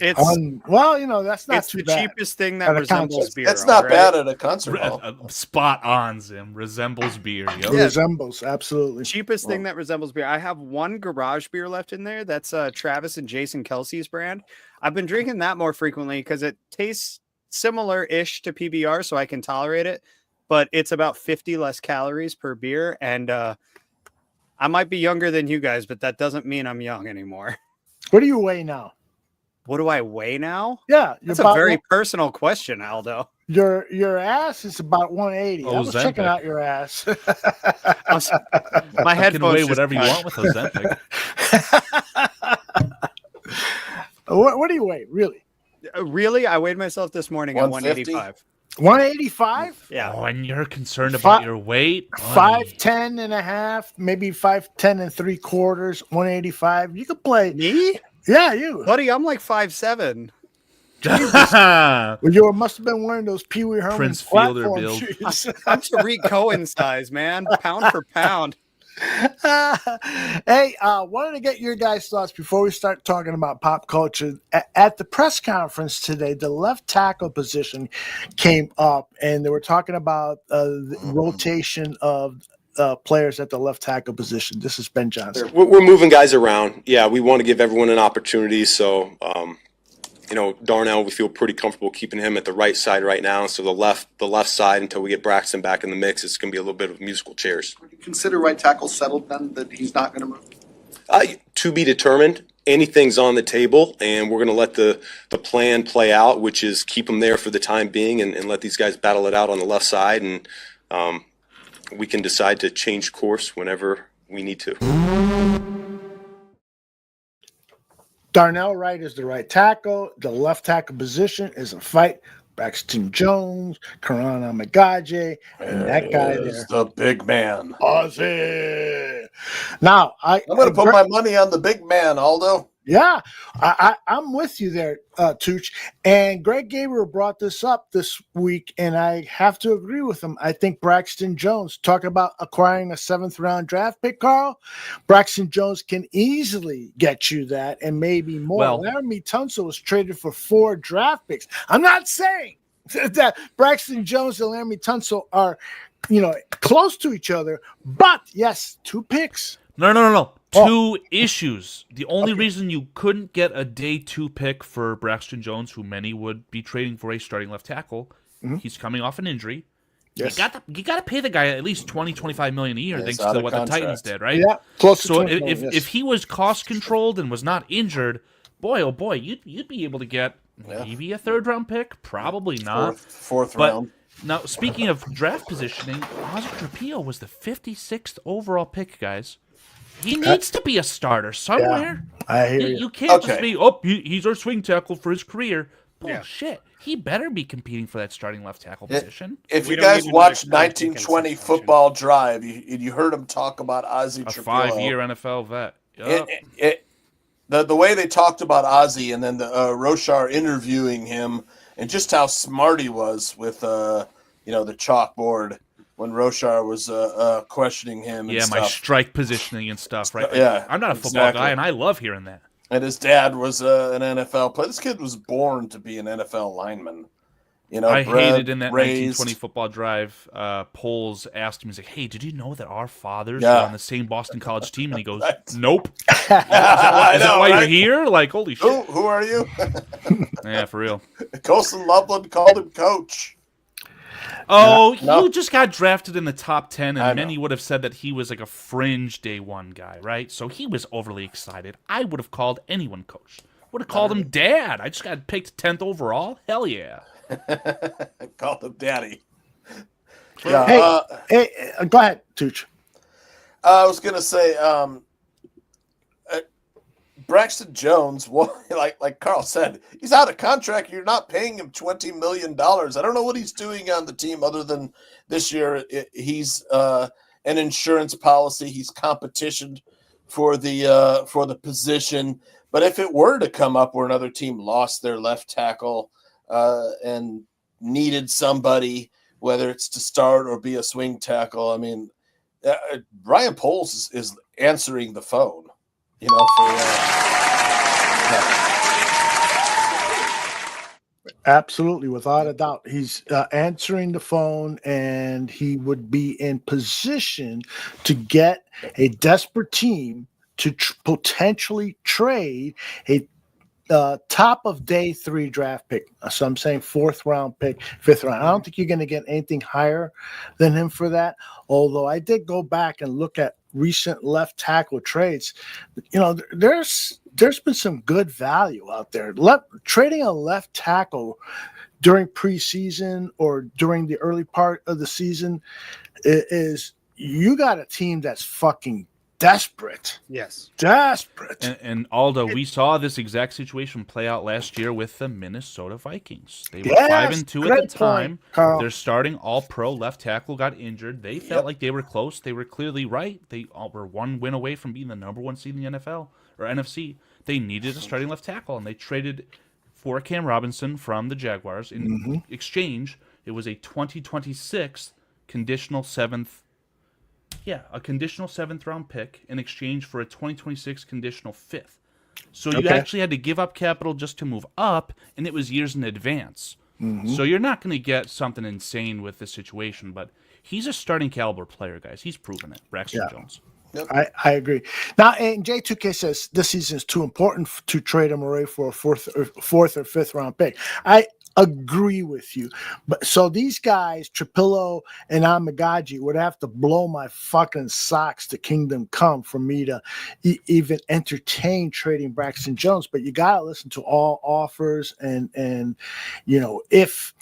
It's well, that's not it's too the bad. cheapest thing that At a resembles concert. beer. It's not all bad right? at a concert hall. Spot on, Zim. Resembles beer. Yo. It resembles, absolutely. Cheapest thing that resembles beer. I have one garage beer left in there. That's Travis and Jason Kelsey's brand. I've been drinking that more frequently because it tastes similar-ish to PBR, so I can tolerate it. But it's about 50 less calories per beer, and I might be younger than you guys, but that doesn't mean I'm young anymore. What do you weigh now? What do I weigh now? Yeah, That's a very personal question, Aldo. Your ass is about 180. I was Ozempic. checking out your ass. My You can headphones weigh just whatever you cut. want with Ozempic. What do you weigh, really? Really? I weighed myself this morning at 150? 185. 185? Yeah. Oh, and you're concerned about your weight? Buddy. 5'10 and a half, maybe 5'10 and 3/4, 185. You could play. Me? Yeah, you. Buddy, I'm like 5'7". Well, you must have been wearing those Pee Wee Herman Prince Fielder platform build. shoes. I'm Tariq Cohen size, man. Pound for pound. Hey, wanted to get your guys' thoughts before we start talking about pop culture. At the press conference today, the left tackle position came up, and they were talking about the rotation of players at the left tackle position. This is Ben Johnson. We're moving guys around. Yeah, we want to give everyone an opportunity. So, Darnell, we feel pretty comfortable keeping him at the right side right now. So the left side until we get Braxton back in the mix, it's going to be a little bit of musical chairs. Would you consider right tackle settled then, that he's not going to move? To be determined. Anything's on the table, and we're going to let the plan play out, which is keep them there for the time being and let these guys battle it out on the left side. And we can decide to change course whenever we need to. Darnell Wright is the right tackle. The left tackle position is a fight. Braxton Jones, Karan Amagaje, and that guy there. The big man. Ozzy. Now, I'm going to put my money on the big man, Aldo. Yeah, I'm with you there, Tooch. And Greg Gabriel brought this up this week, and I have to agree with him. I think Braxton Jones, talk about acquiring a 7th-round draft pick, Carl. Braxton Jones can easily get you that and maybe more. Well, Laramie Tunsil was traded for 4 draft picks. I'm not saying that Braxton Jones and Laramie Tunsil are, close to each other, but yes, 2 picks. No. Two issues. The only reason you couldn't get a day 2 pick for Braxton Jones, who many would be trading for a starting left tackle, he's coming off an injury. Yes. You got to pay the guy at least $20-25 million a year, thanks out to of what the contract. Titans did, right? Yeah, close to So 20 million, yes. if he was cost controlled and was not injured, boy oh boy, you'd be able to get maybe a 3rd-round pick, probably not. Fourth But round. now, speaking of draft positioning, Ozzy Trapillo was the 56th overall pick, guys. He needs to be a starter somewhere. Yeah, I hear you. You can't just be, he's our swing tackle for his career. Bullshit. He better be competing for that starting left tackle position. If you guys watched 1920 Football Drive, you heard him talk about Ozzy A Trapillo. 5-year NFL vet. Yup. The way they talked about Ozzy and then the Roshar interviewing him and just how smart he was with the chalkboard when Roshar was questioning him. Yeah, and my stuff. strike positioning and stuff, right? Yeah, I'm not a football guy, and I love hearing that. And his dad was an NFL player. This kid was born to be an NFL lineman. I hated in that raised. 1920 Football Drive, Poles asked him, he's like, hey, did you know that our fathers Yeah. were on the same Boston College team? And he goes, Right. nope. Is I that know, why right? you're here? Like, holy shit. Who are you? Yeah, for real. Colson Loveland called him coach. Oh, No. you just got drafted in the top 10, and many would have said that he was like a fringe day one guy, right? So he was overly excited. I would have called anyone coach. Would have called him dad. I just got picked 10th overall. Hell yeah. Called him daddy. Yeah, hey, go ahead, Tooch. I was going to say, Braxton Jones, like Carl said, he's out of contract. You're not paying him $20 million. I don't know what he's doing on the team other than this year. He's an insurance policy. He's competition for the position. But if it were to come up where another team lost their left tackle and needed somebody, whether it's to start or be a swing tackle, I mean, Ryan Poles is answering the phone. Absolutely, without a doubt. He's answering the phone, and he would be in position to get a desperate team to potentially trade a top of day 3 draft pick. So I'm saying 4th round pick, 5th round. I don't think you're going to get anything higher than him for that. Although I did go back and look at recent left tackle trades. There's been some good value out there. Trading a left tackle during preseason or during the early part of the season is you got a team that's fucking desperate. Yes. Desperate. And Aldo, we saw this exact situation play out last year with the Minnesota Vikings. They were 5-2 at the time. Their starting all-pro left tackle got injured. They felt like they were close. They were clearly right. They were one win away from being the number 1 seed in the NFL or NFC. They needed a starting left tackle, and they traded for Cam Robinson from the Jaguars. In exchange, it was a 2026 conditional 7th. Yeah, a conditional 7th round pick in exchange for a 2026 conditional 5th. So you actually had to give up capital just to move up, and it was years in advance. So you're not going to get something insane with this situation, but he's a starting caliber player, guys. He's proven it, Braxton Jones. Yep. I agree. Now, and J2K says this season is too important to trade him away for a 4th or 5th round pick. I agree with you. But so these guys, Trapillo and Amagaji, would have to blow my fucking socks to kingdom come for me to even entertain trading Braxton Jones. But you got to listen to all offers. And if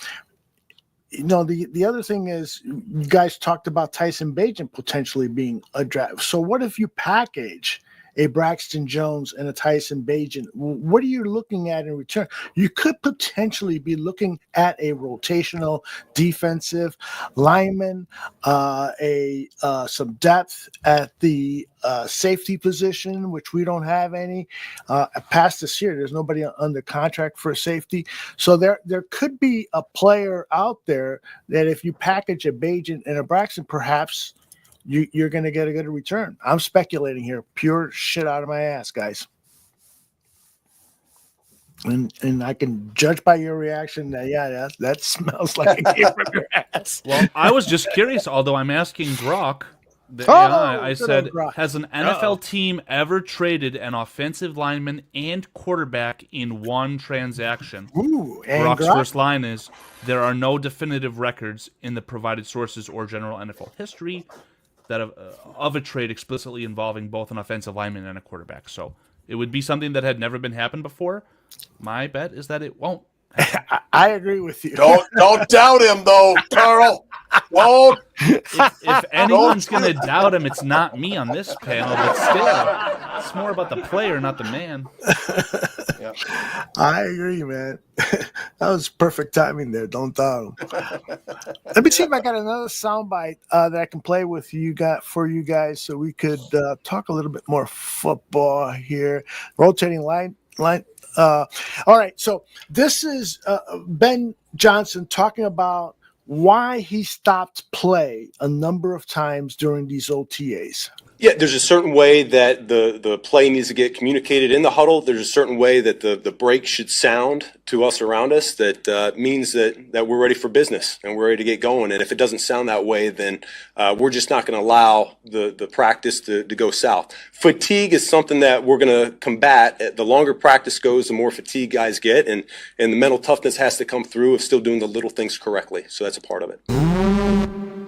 the other thing is, you guys talked about Tyson Bagent potentially being a draft. So what if you package a Braxton Jones and a Tyson Bagent? What are you looking at in return? You could potentially be looking at a rotational defensive lineman, some depth at the safety position, which we don't have any. Past this year, there's nobody under contract for a safety. So there could be a player out there that if you package a Bagent and a Braxton, perhaps you're going to get a good return. I'm speculating here, pure shit out of my ass, guys. And I can judge by your reaction that that smells like it came from your ass. Well, I was just curious, although I'm asking Grok. I said, has an NFL team ever traded an offensive lineman and quarterback in one transaction? Grok's first line is, there are no definitive records in the provided sources or general NFL history that of a trade explicitly involving both an offensive lineman and a quarterback. So it would be something that had never been happened before. My bet is that it won't. I agree with you. Don't doubt him, though, Carl. Don't. If anyone's going to doubt him, it's not me on this panel, but still, it's more about the player, not the man. I agree, man. That was perfect timing there. Don't doubt him. Let me see if I got another soundbite that I can play with you for you guys, so we could talk a little bit more football here. Rotating line. All right, so this is Ben Johnson talking about why he stopped play a number of times during these OTAs. Yeah, there's a certain way that the play needs to get communicated in the huddle. There's a certain way that the break should sound to us around us that means that we're ready for business and we're ready to get going. And if it doesn't sound that way, then we're just not going to allow the practice to go south. Fatigue is something that we're going to combat. The longer practice goes, the more fatigue guys get, and the mental toughness has to come through of still doing the little things correctly. So that's a part of it.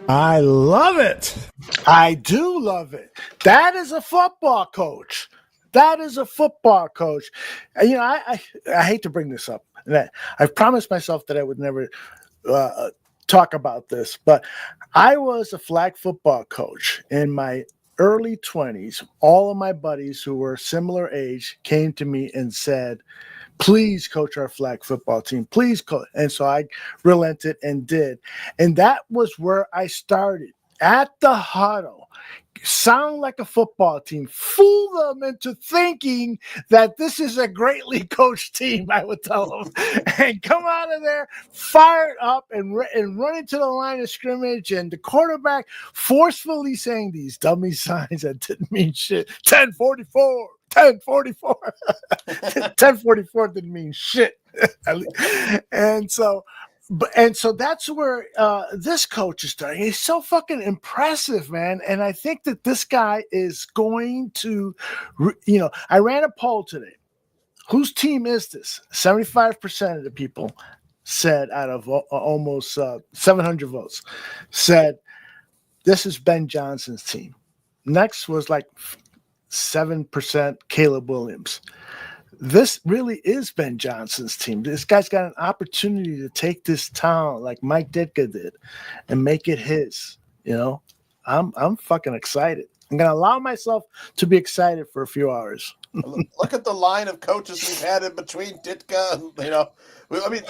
I love it. I do love it. That is a football coach. That is a football coach. You know, I hate to bring this up. I've promised myself that I would never talk about this, but I was a flag football coach in my early 20s. All of my buddies who were similar age came to me and said, please coach our flag football team. Please coach. And so I relented and did. And that was where I started at the huddle. Sound like a football team. Fool them into thinking that this is a greatly coached team, I would tell them. And come out of there fired up and run into the line of scrimmage, and the quarterback forcefully saying these dummy signs that didn't mean shit. 1044. 1044. 1044 didn't mean shit. And so that's where this coach is starting. He's so fucking impressive, man. And I think that this guy is going to, I ran a poll today. Whose team is this? 75% of the people said, out of almost 700 votes, said this is Ben Johnson's team. Next was like 7% Caleb Williams. This really is Ben Johnson's team. This guy's got an opportunity to take this town like Mike Ditka did and make it his. You know, I'm fucking excited. I'm going to allow myself to be excited for a few hours. Look at the line of coaches we've had in between Ditka. You know, I mean,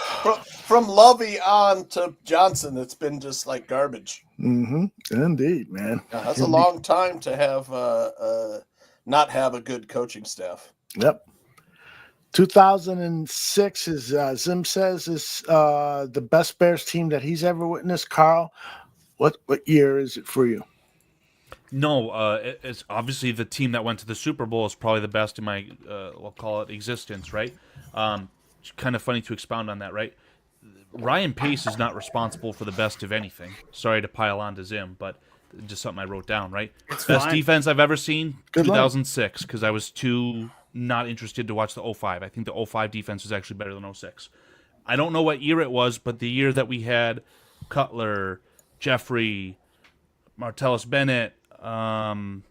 from Lovey on to Johnson, it's been just like garbage. Mm-hmm. Indeed, man. That's a long time to have not have a good coaching staff. Yep. 2006 is Zim says is the best Bears team that he's ever witnessed. Carl, what year is it for you? No, it's obviously the team that went to the Super Bowl is probably the best in my, we'll call it existence, right? It's kind of funny to expound on that, right? Ryan Pace is not responsible for the best of anything. Sorry to pile on to Zim, but just something I wrote down, right? It's best fine. defense I've ever seen, Good 2006, because I was too not interested to watch the 05. I think the 05 defense was actually better than 06. I don't know what year it was, but the year that we had Cutler, Jeffrey, Martellus Bennett, Brandon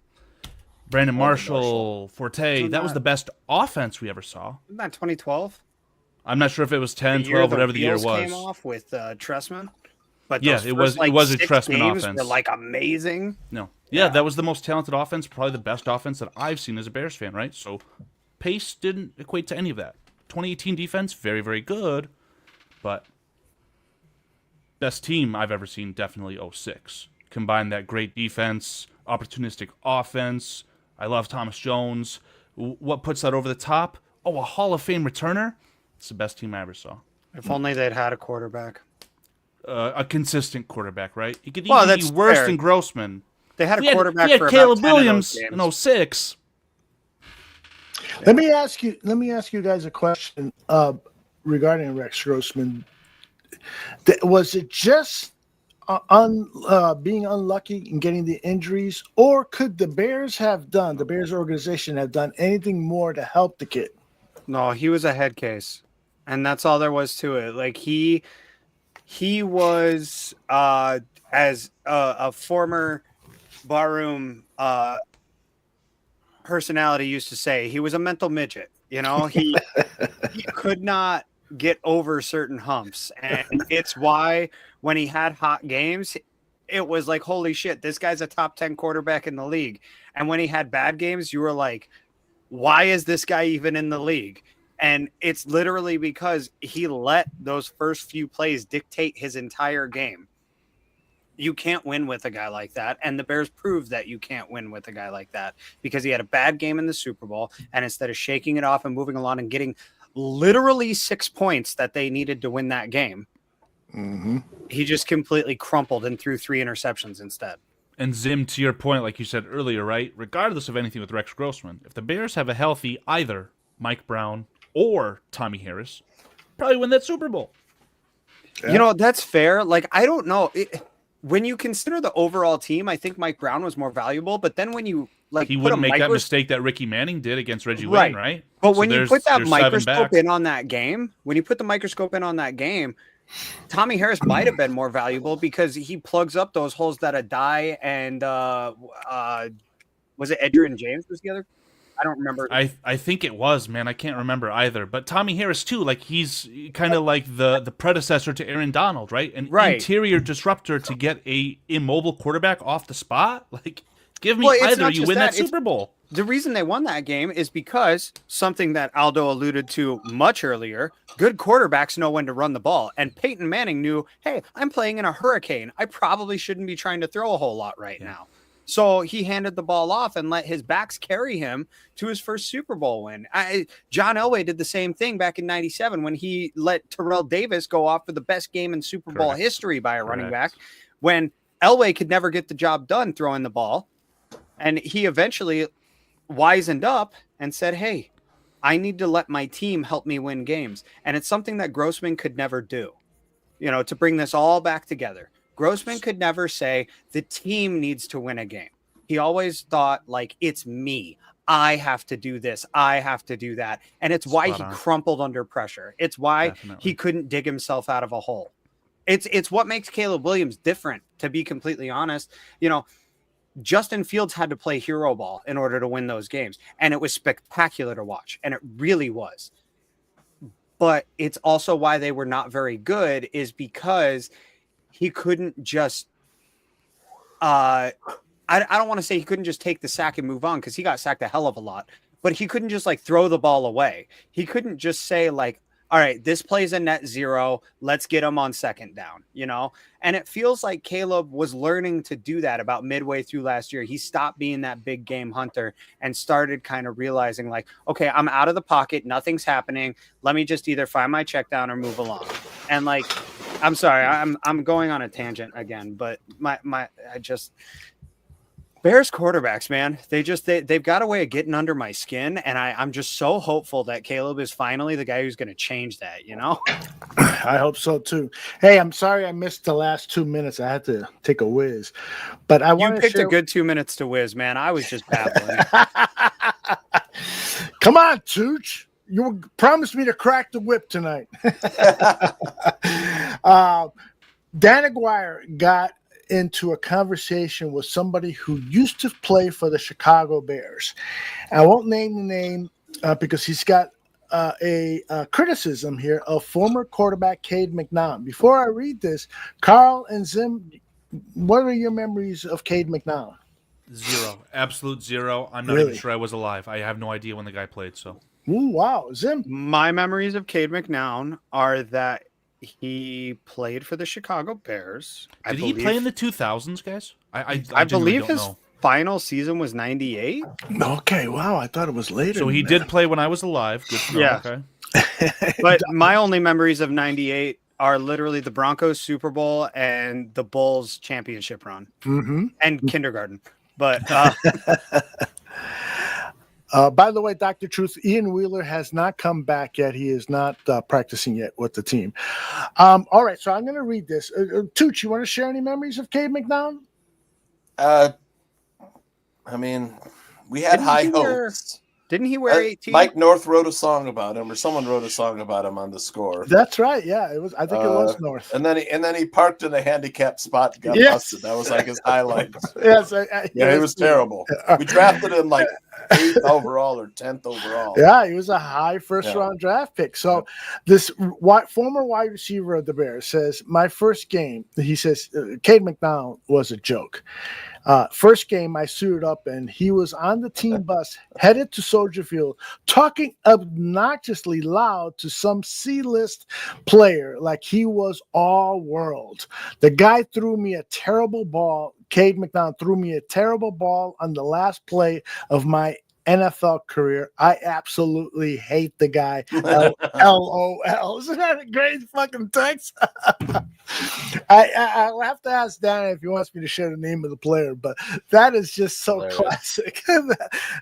Marshall, Forte, that was the best offense we ever saw. Isn't that 2012? I'm not sure if it was 10, 12, whatever the year was. Came off with Tressman. But yeah, those it was first, it was a 6 Tressman games offense. were like amazing. No. Yeah, that was the most talented offense, probably the best offense that I've seen as a Bears fan, right? So pace didn't equate to any of that. 2018 defense, very, very good, but best team I've ever seen, definitely 06. Combine that great defense, opportunistic offense. I love Thomas Jones. What puts that over the top? Oh, a Hall of Fame returner? It's the best team I ever saw. If only they'd had a quarterback. A consistent quarterback, right? He could Well, even that's be worse fair. than Grossman. They had a quarterback He had for Caleb about 10 Williams of those in games. 06. Let me ask you guys a question regarding Rex Grossman. Was it just being unlucky in getting the injuries, or could the Bears organization have done anything more to help the kid? No, he was a head case, and that's all there was to it. Like he was as a former barroom personality used to say, he was a mental midget. You know, he could not get over certain humps, and it's why when he had hot games, it was like, holy shit, this guy's a top 10 quarterback in the league. And when he had bad games, you were like, why is this guy even in the league? And it's literally because he let those first few plays dictate his entire game. You can't win with a guy like that. And the Bears proved that you can't win with a guy like that because he had a bad game in the Super Bowl. And instead of shaking it off and moving along and getting literally 6 points that they needed to win that game, he just completely crumpled and threw 3 interceptions instead. And Zim, to your point, like you said earlier, right? Regardless of anything with Rex Grossman, if the Bears have a healthy either Mike Brown or Tommy Harris, probably win that Super Bowl. Yeah. You know, that's fair. Like, I don't know. When you consider the overall team, I think Mike Brown was more valuable. But then when you he wouldn't make that mistake that Ricky Manning did against Reggie Wayne, right? But when you put that microscope in on that game, Tommy Harris might have been more valuable because he plugs up those holes that Adai and was it Adrian James was the other? I don't remember. I think it was, man. I can't remember either. But Tommy Harris too, like he's kind of like the predecessor to Aaron Donald, right? An interior disruptor to get a immobile quarterback off the spot. Like, give me either. You win that Super Bowl. The reason they won that game is because something that Aldo alluded to much earlier, good quarterbacks know when to run the ball. And Peyton Manning knew, hey, I'm playing in a hurricane. I probably shouldn't be trying to throw a whole lot right now. So he handed the ball off and let his backs carry him to his first Super Bowl win. John Elway did the same thing back in '97 when he let Terrell Davis go off for the best game in Super Bowl history by a running back, when Elway could never get the job done throwing the ball. And he eventually wisened up and said, hey, I need to let my team help me win games. And it's something that Grossman could never do, to bring this all back together. Grossman could never say the team needs to win a game. He always thought like, it's me. I have to do this. I have to do that. And it's why he crumpled under pressure. It's why he couldn't dig himself out of a hole. It's what makes Caleb Williams different, to be completely honest. Justin Fields had to play hero ball in order to win those games. And it was spectacular to watch. And it really was. But it's also why they were not very good, is because he couldn't just, I don't want to say he couldn't just take the sack and move on, because he got sacked a hell of a lot, but he couldn't just like throw the ball away. He couldn't just say like, all right, this play's a net zero. Let's get him on second down, And it feels like Caleb was learning to do that about midway through last year. He stopped being that big game hunter and started kind of realizing like, okay, I'm out of the pocket. Nothing's happening. Let me just either find my check down or move along. And like, I'm sorry, I'm going on a tangent again, but Bears quarterbacks, man, they've got a way of getting under my skin, and I'm just so hopeful that Caleb is finally the guy who's going to change that, I hope so too. Hey, I'm sorry I missed the last 2 minutes. I had to take a whiz, but you picked a good 2 minutes to whiz, man. I was just babbling. Come on, Tooch. You promised me to crack the whip tonight. Dan Aguirre got into a conversation with somebody who used to play for the Chicago Bears. I won't name the name because he's got a criticism here of former quarterback Cade McNown. Before I read this, Carl and Zim, what are your memories of Cade McNown? Zero. Absolute zero. I'm not even sure I was alive. I have no idea when the guy played, so. Ooh, wow. Zim? My memories of Cade McNown are that he played for the Chicago Bears. Did he play in the 2000s, guys? I believe his final season was 98. Okay, wow. I thought it was later. So he did play when I was alive. Good to know. Yeah. Okay. But my only memories of 98 are literally the Broncos Super Bowl and the Bulls championship run. And kindergarten. But by the way, Dr. Truth, Ian Wheeler has not come back yet. He is not practicing yet with the team. All right, so I'm going to read this. Tooch, you want to share any memories of Cade McNown? I mean, we had high hopes. Didn't he wear 18? Mike North wrote a song about him, or someone wrote a song about him on the score. That's right. Yeah, it was. I think it was North. And then he parked in a handicapped spot and got busted. That was like his highlight. Yes. Yeah, he was terrible. We drafted him like 8th overall or 10th overall. Yeah, he was a high first-round draft pick. So this former wide receiver of the Bears says, my first game, he says, Cade McNown was a joke. First game, I suited up, and he was on the team bus headed to Soldier Field, talking obnoxiously loud to some C-list player like he was all world. The guy threw me a terrible ball. Cade McNown threw me a terrible ball on the last play of my NFL career. I absolutely hate the guy. LOL. Isn't that a great fucking text? I'll have to ask Dan if he wants me to share the name of the player, but that is just so classic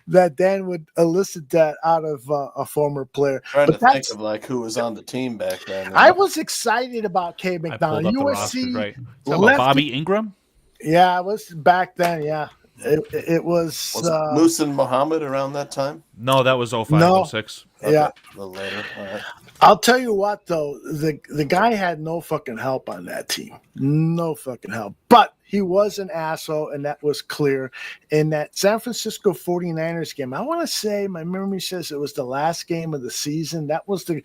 that Dan would elicit that out of a former player. Trying to think of like who was on the team back then. I was excited about Cade McNown. USC. Right. Bobby Ingram? Yeah, it was back then. Yeah. It was Musa Muhammad around that time? No, that was 05, No. 06. Okay. Yeah. A little later. All right. I'll tell you what, though, the guy had no fucking help on that team. No fucking help. But he was an asshole, and that was clear. In that San Francisco 49ers game, I want to say, my memory says it was the last game of the season. That was the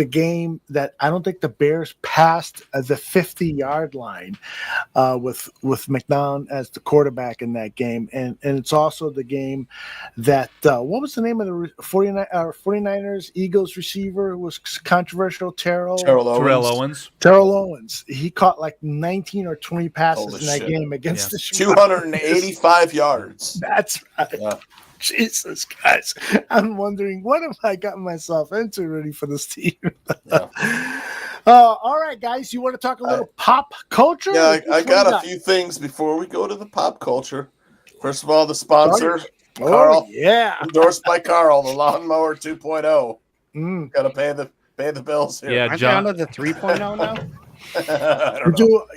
game that I don't think the Bears passed the 50-yard line with McNown as the quarterback in that game. And it's also the game that, what was the name of the 49ers Eagles receiver who was controversial? Terrell Owens. Terrell Owens. He caught like 19 or 20 passes in that shit. game against the 285 yards. That's right. Yeah. Jesus, guys. I'm wondering, what have I gotten myself into ready for this team? All right, guys. You want to talk a little pop culture? Yeah, I got a few things before we go to the pop culture. First of all, the sponsor, Carl. Yeah. Endorsed by Carl, the Lawnmower 2.0. Got to pay the bills here. Yeah, Aren't John. they on to the 3.0 now?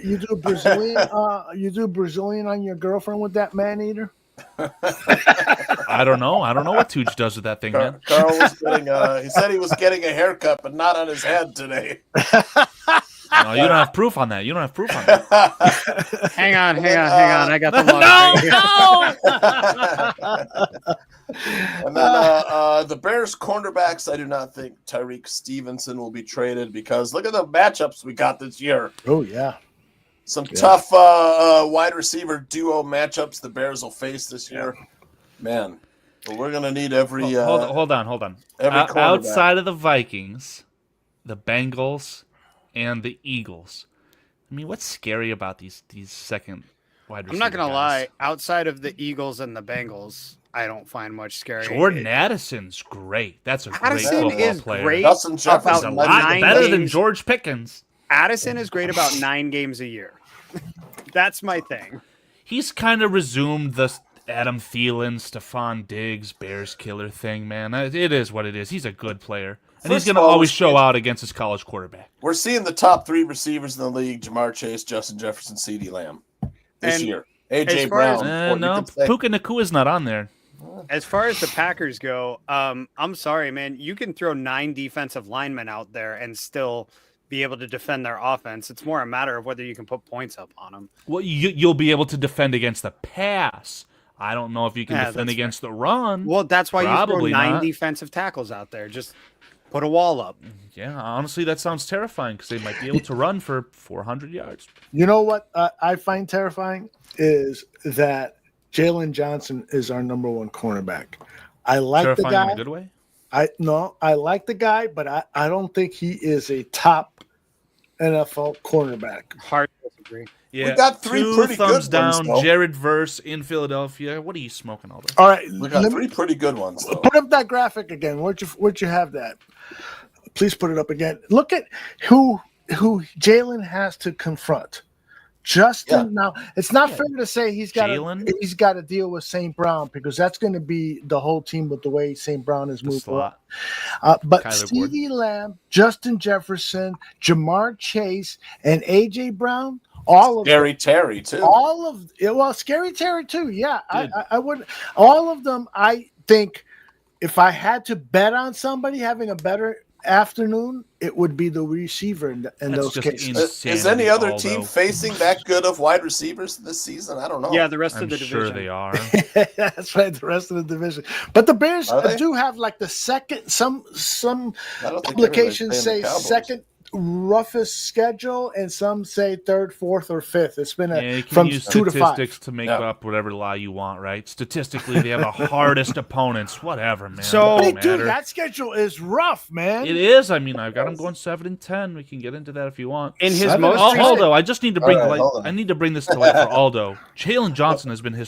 You do Brazilian Brazilian on your girlfriend with that man eater? I don't know. I don't know what Tooch does with that thing, man. Carl was getting he said he was getting a haircut, but not on his head today. No, you don't have proof on that. Hang on. I got the log. And then the Bears cornerbacks, I do not think Tyreek Stevenson will be traded because look at the matchups we got this year. Oh, yeah. Some tough wide receiver duo matchups the Bears will face this year. Man, but we're going to need every... hold on. Outside of the Vikings, the Bengals, and the Eagles, I mean, what's scary about these second wide receiver I'm not going to guys? lie. Outside of the Eagles and the Bengals, I don't find much scary. Jordan Addison's great. That's a great Addison football is player. great. Justin Jefferson He's a lot better than games. George Pickens. Addison is great about 9 games a year. That's my thing. He's kind of resumed the Adam Thielen, Stephon Diggs, Bears killer thing, man. It is what it is. He's a good player. And he's going to always show out against his college quarterback. We're seeing the top 3 receivers in the league, Jamar Chase, Justin Jefferson, CeeDee Lamb this year. A.J. Brown. No, Puka Nakua's not on there. As far as the Packers go, I'm sorry, man. You can throw 9 defensive linemen out there and still be able to defend their offense. It's more a matter of whether you can put points up on them. Well, you'll be able to defend against the pass. I don't know if you can defend against the run. Well, that's why Probably you throw 9 not. defensive tackles out there. Just put a wall up. Yeah, honestly, that sounds terrifying because they might be able to run for 400 yards. You know what I find terrifying is that Jalen Johnson is our number 1 cornerback. I like Terrifying the guy. in a good way? I like the guy, but I don't think he is a top NFL cornerback. Hard to disagree. Yeah, We got 3 two pretty thumbs good down. ones, though. Jared Verse in Philadelphia. What are you smoking, Aldo? All right, We got 3 pretty good ones, though. put up that graphic again. Where'd you have that? Please put it up again. Look at who Jalen has to confront. Justin. Now it's not fair to say he's got to deal with St. Brown because that's going to be the whole team with the way St. Brown is moved. But CeeDee Lamb, Justin Jefferson, Jamar Chase, and AJ Brown. All of Scary Terry too. Scary Terry too. Yeah, I would. All of them. I think if I had to bet on somebody having a better afternoon, it would be the receiver in those cases. Is any other team facing that good of wide receivers this season? I don't know. Yeah, the rest of the division. Sure they are. That's right, the rest of the division. But the Bears do have like the second. Some publications say second roughest schedule, and some say third, fourth, or fifth. It's been from 2 to 5 statistics to make up whatever lie you want, right? Statistically, they have the hardest opponents. Whatever, man. So, dude, that schedule is rough, man. It is. I mean, I've got them going 7-10. We can get into that if you want. In his most Aldo, I just need to bring I need to bring this to light for Aldo. Jalen Johnson has been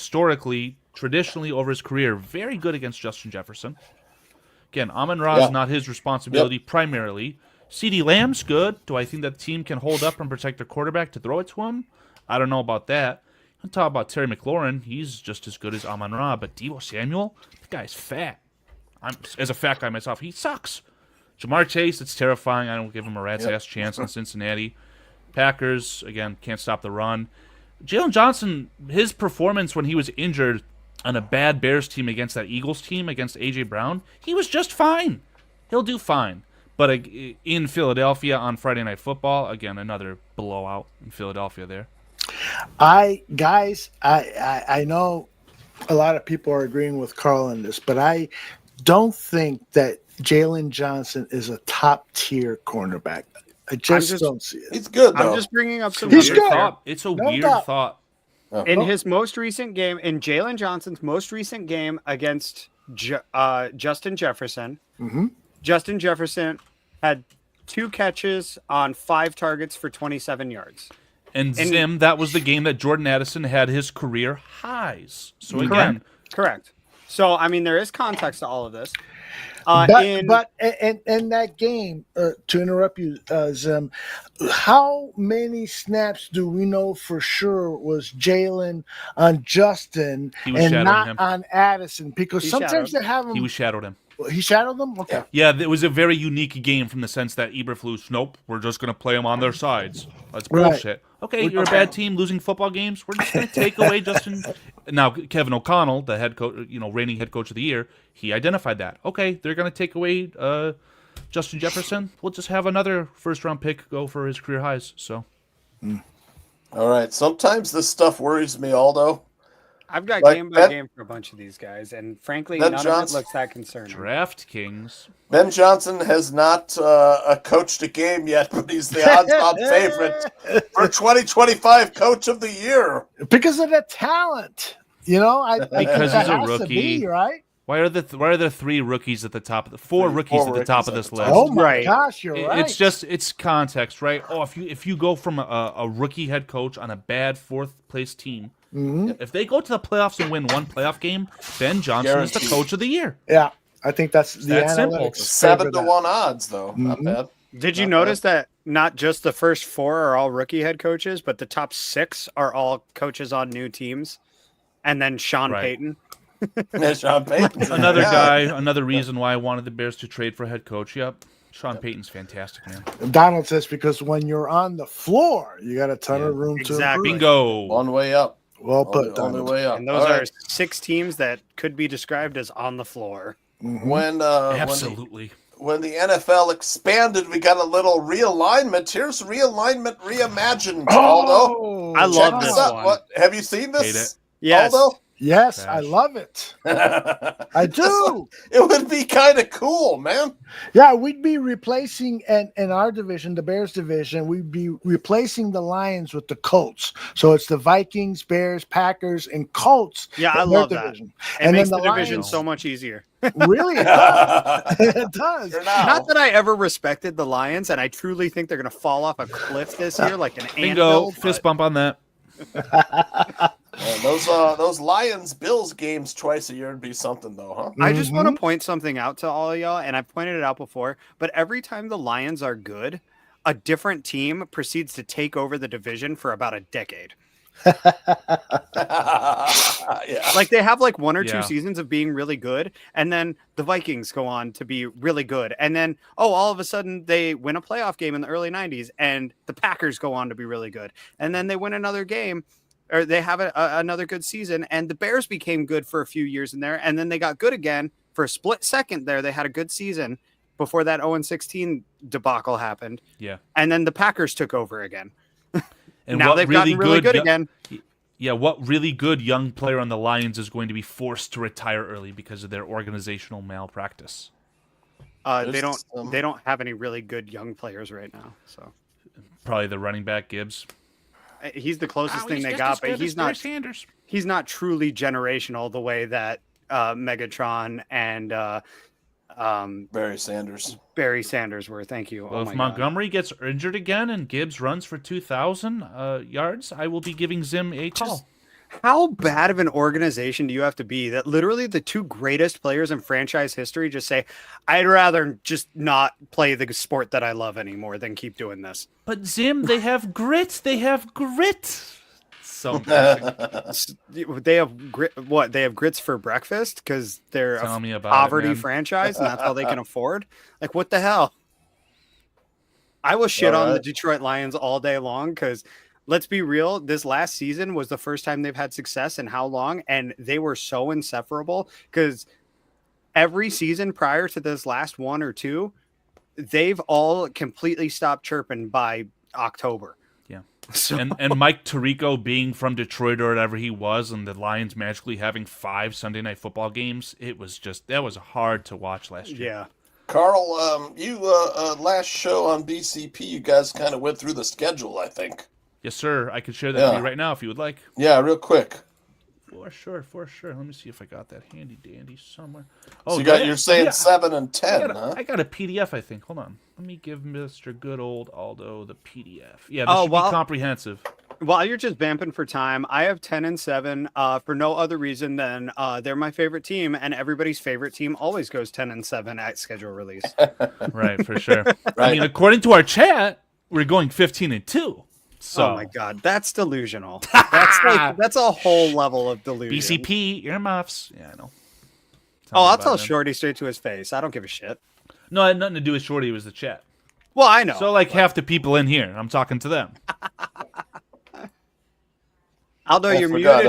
traditionally over his career, very good against Justin Jefferson. Again, Amon-Ra is not his responsibility primarily. CeeDee Lamb's good. Do I think that team can hold up and protect their quarterback to throw it to him? I don't know about that. I'm talking about Terry McLaurin. He's just as good as Amon-Ra. But Deebo Samuel, the guy's fat. As a fat guy myself, he sucks. Jamar Chase, it's terrifying. I don't give him a rat's ass chance in Cincinnati. Packers, again, can't stop the run. Jalen Johnson, his performance when he was injured on a bad Bears team against that Eagles team against A.J. Brown, he was just fine. He'll do fine. But in Philadelphia on Friday Night Football, again, another blowout in Philadelphia there. I know a lot of people are agreeing with Carl on this, but I don't think that Jalen Johnson is a top-tier cornerback. I just don't see it. He's good, though. I'm just bringing up some He's weird good. thought. It's a weird thought. In his most recent game, in Jalen Johnson's most recent game against Justin Jefferson, Justin Jefferson had 2 catches on 5 targets for 27 yards. And Zim, that was the game that Jordan Addison had his career highs. So again, correct. So I mean, there is context to all of this. But in that game, to interrupt you, Zim, how many snaps do we know for sure was Jalen on Justin and not on Addison? Because sometimes they have him. He was shadowed him. He shadowed them? Okay. Yeah, it was a very unique game from the sense that Eberflus, nope, we're just going to play them on their sides. That's bullshit. Right. Okay, you're a bad team losing football games. We're just going to take away Justin. Now, Kevin O'Connell, the head coach, reigning head coach of the year, he identified that. Okay, they're going to take away Justin Jefferson. We'll just have another first-round pick go for his career highs. So, all right. Sometimes this stuff worries me, Aldo. I've got game by game for a bunch of these guys, and frankly, none of it looks that concerning. DraftKings. Ben Johnson has not coached a game yet, but he's the odds-on favorite for 2025 Coach of the Year. Because of the talent, because he's a rookie, be, right? Why are there 3 rookies at the top of the 4 rookies at the top of this list? Oh my gosh, you're right. It's context, right? Oh, if you go from a rookie head coach on a bad 4th place team. If they go to the playoffs and win 1 playoff game, Ben Johnson is the coach of the year. Yeah, I think that's the simple. 7-1 odds, though. Not bad. Did you notice that not just the first 4 are all rookie head coaches, but the top 6 are all coaches on new teams, and then Sean Payton. Sean Payton, another guy, another reason why I wanted the Bears to trade for head coach. Yep. Sean Payton's fantastic, man. Donald says because when you're on the floor, you got a ton of room to improve. Bingo. One way up. Well put, Donald. Way up. And those are 6 teams that could be described as on the floor. Absolutely. When the NFL expanded, we got a little realignment. Here's realignment reimagined, Aldo. I love this one. What, have you seen this? Hate it. Yes. Aldo? Yes, I love it. I do. It would be kind of cool, man. Yeah, we'd be replacing in our division, the Bears division, we'd be replacing the Lions with the Colts. So it's the Vikings, Bears, Packers, and Colts. Yeah, I love that. Division. It makes the division so much easier. Really? It does. It does. Not that I ever respected the Lions, and I truly think they're going to fall off a cliff this year like an Bingo. anthill. Fist bump on that. Man, those Lions Bills games twice a year would be something, though, huh? I just want to point something out to all of y'all, and I've pointed it out before, but every time the Lions are good, a different team proceeds to take over the division for about a decade. Like they have like 1 or 2 seasons of being really good, and then the Vikings go on to be really good, and then all of a sudden they win a playoff game in the early 90s, and the Packers go on to be really good, and then they win another game, or they have another good season, and the Bears became good for a few years in there, and then they got good again for a split second there. They had a good season before that 0-16 debacle happened. Yeah. And then the Packers took over again. And now they've gotten really good again. Yeah, what really good young player on the Lions is going to be forced to retire early because of their organizational malpractice? They don't have any really good young players right now. So probably the running back Gibbs. He's the closest thing they got, but he's not truly generational the way that Megatron and Barry Sanders were. Thank you. Well, if Montgomery gets injured again and Gibbs runs for 2,000 yards, I will be giving Zim a call. How bad of an organization do you have to be that literally the 2 greatest players in franchise history just say, I'd rather just not play the sport that I love anymore than keep doing this? But Zim, they have grit. They have grit. So they have grit. What? They have grits for breakfast because they're a poverty franchise and that's all they can afford. Like, what the hell? I will shit on the Detroit Lions all day long because let's be real. This last season was the first time they've had success in how long? And they were so inseparable because every season prior to this last one or two, they've all completely stopped chirping by October. Yeah. So... And Mike Tirico being from Detroit or whatever he was, and the Lions magically having 5 Sunday Night Football games, that was hard to watch last year. Yeah. Carl, you last show on BCP, you guys kind of went through the schedule, I think. Yes, sir. I could share that with you right now if you would like. Yeah, real quick. For sure. Let me see if I got that handy dandy somewhere. Oh, so you're saying 7 and 10, huh? I got a PDF, I think. Hold on. Let me give Mr. Good Old Aldo the PDF. Yeah, this should be comprehensive. While you're just vamping for time, I have 10 and 7 for no other reason than they're my favorite team, and everybody's favorite team always goes 10 and 7 at schedule release. Right, for sure. Right. I mean, according to our chat, we're going 15 and 2. So. Oh my God, that's delusional. That's a whole level of delusion. BCP earmuffs. Yeah, I know. I'll tell Shorty straight to his face. I don't give a shit. No, it had nothing to do with Shorty. It was the chat. Well, I know. So half the people in here, I'm talking to them. Aldo, you're muted.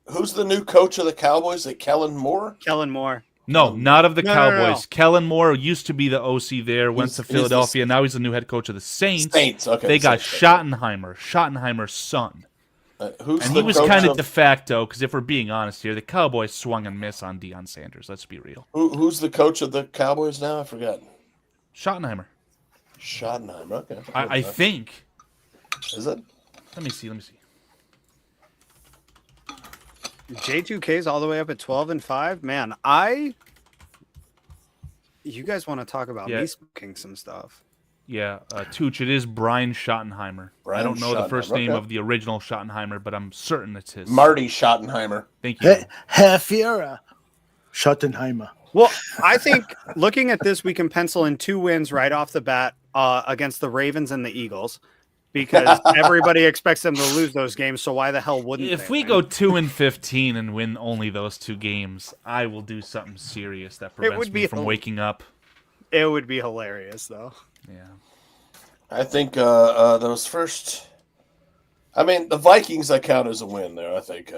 Who's the new coach of the Cowboys? Is it Kellen Moore? Kellen Moore. No, not of the Cowboys. No. Kellen Moore used to be the OC there, went to Philadelphia. Now he's the new head coach of the Saints. Okay. They got Schottenheimer's son. And he was kind of de facto, because if we're being honest here, the Cowboys swung and missed on Deion Sanders. Let's be real. Who's the coach of the Cowboys now? I forgot. Schottenheimer. Okay. I think. Is it? Let me see. J2K's all the way up at 12 and 5. Man, you guys want to talk about me smoking some stuff? Yeah, Tooch, it is Brian Schottenheimer. I don't know the first name of the original Schottenheimer, but I'm certain it's his. Marty Schottenheimer. Thank you. Hefira Schottenheimer. Well, I think looking at this, we can pencil in 2 wins right off the bat against the Ravens and the Eagles. Because everybody expects them to lose those games, so why the hell wouldn't they? If we go 2-15 and win only those 2 games, I will do something serious that prevents me from waking up. It would be hilarious, though. Yeah. I think those first... I mean, the Vikings I count as a win there, I think.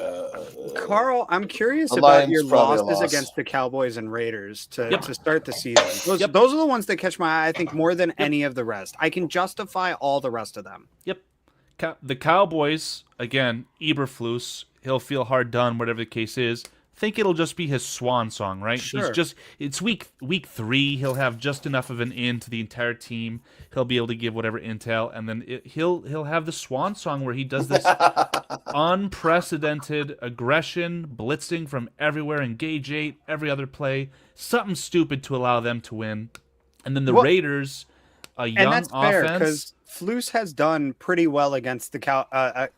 Carl, I'm curious about your losses against the Cowboys and Raiders to start the season. Those are the ones that catch my eye, I think, more than any of the rest. I can justify all the rest of them. Yep. The Cowboys, again, Eberflus, he'll feel hard done, whatever the case is. Think it'll just be his swan song, right? Sure. It's week 3. He'll have just enough of an in to the entire team. He'll be able to give whatever intel, and then he'll have the swan song where he does this unprecedented aggression, blitzing from everywhere, engage 8, every other play, something stupid to allow them to win. And then the Raiders, a young and that's fair, offense. Because Flus has done pretty well against the Cowboy,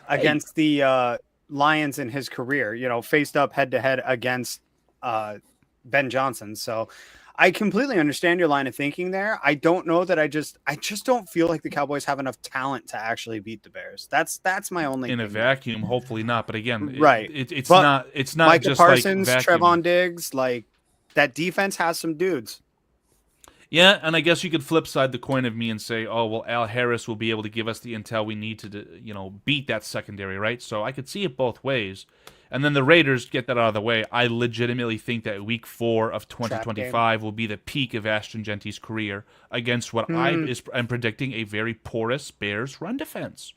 against the Lions in his career, faced up head-to-head against Ben Johnson. So I completely understand your line of thinking there. I don't know that I just don't feel like the Cowboys have enough talent to actually beat the Bears. That's my only in thing. A vacuum, hopefully not. But again, right. It's not Micah just Parsons, like Trevon Diggs, like that defense has some dudes. Yeah, and I guess you could flip side the coin of me and say, oh, well, Al Harris will be able to give us the intel we need to, beat that secondary, right? So I could see it both ways. And then the Raiders get that out of the way. I legitimately think that week 4 of 2025 will be the peak of Ashton Genty's career against what I'm predicting a very porous Bears run defense.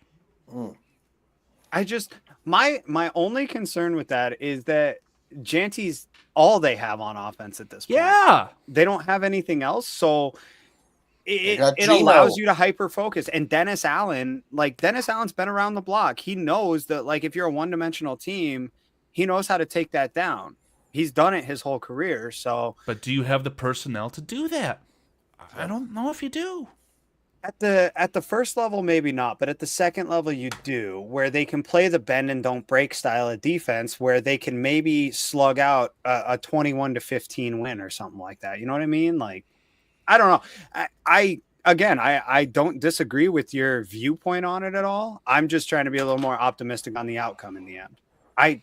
My only concern with that is that Genty's all they have on offense at this point. Yeah. They don't have anything else. So it allows you to hyper focus. And Dennis Allen's been around the block. He knows that, if you're a one-dimensional team, he knows how to take that down. He's done it his whole career. So, but do you have the personnel to do that? I don't know if you do. At the first level, maybe not, but at the second level, you do, where they can play the bend and don't break style of defense, where they can maybe slug out a 21-15 win or something like that. You know what I mean? I don't know. I don't disagree with your viewpoint on it at all. I'm just trying to be a little more optimistic on the outcome in the end.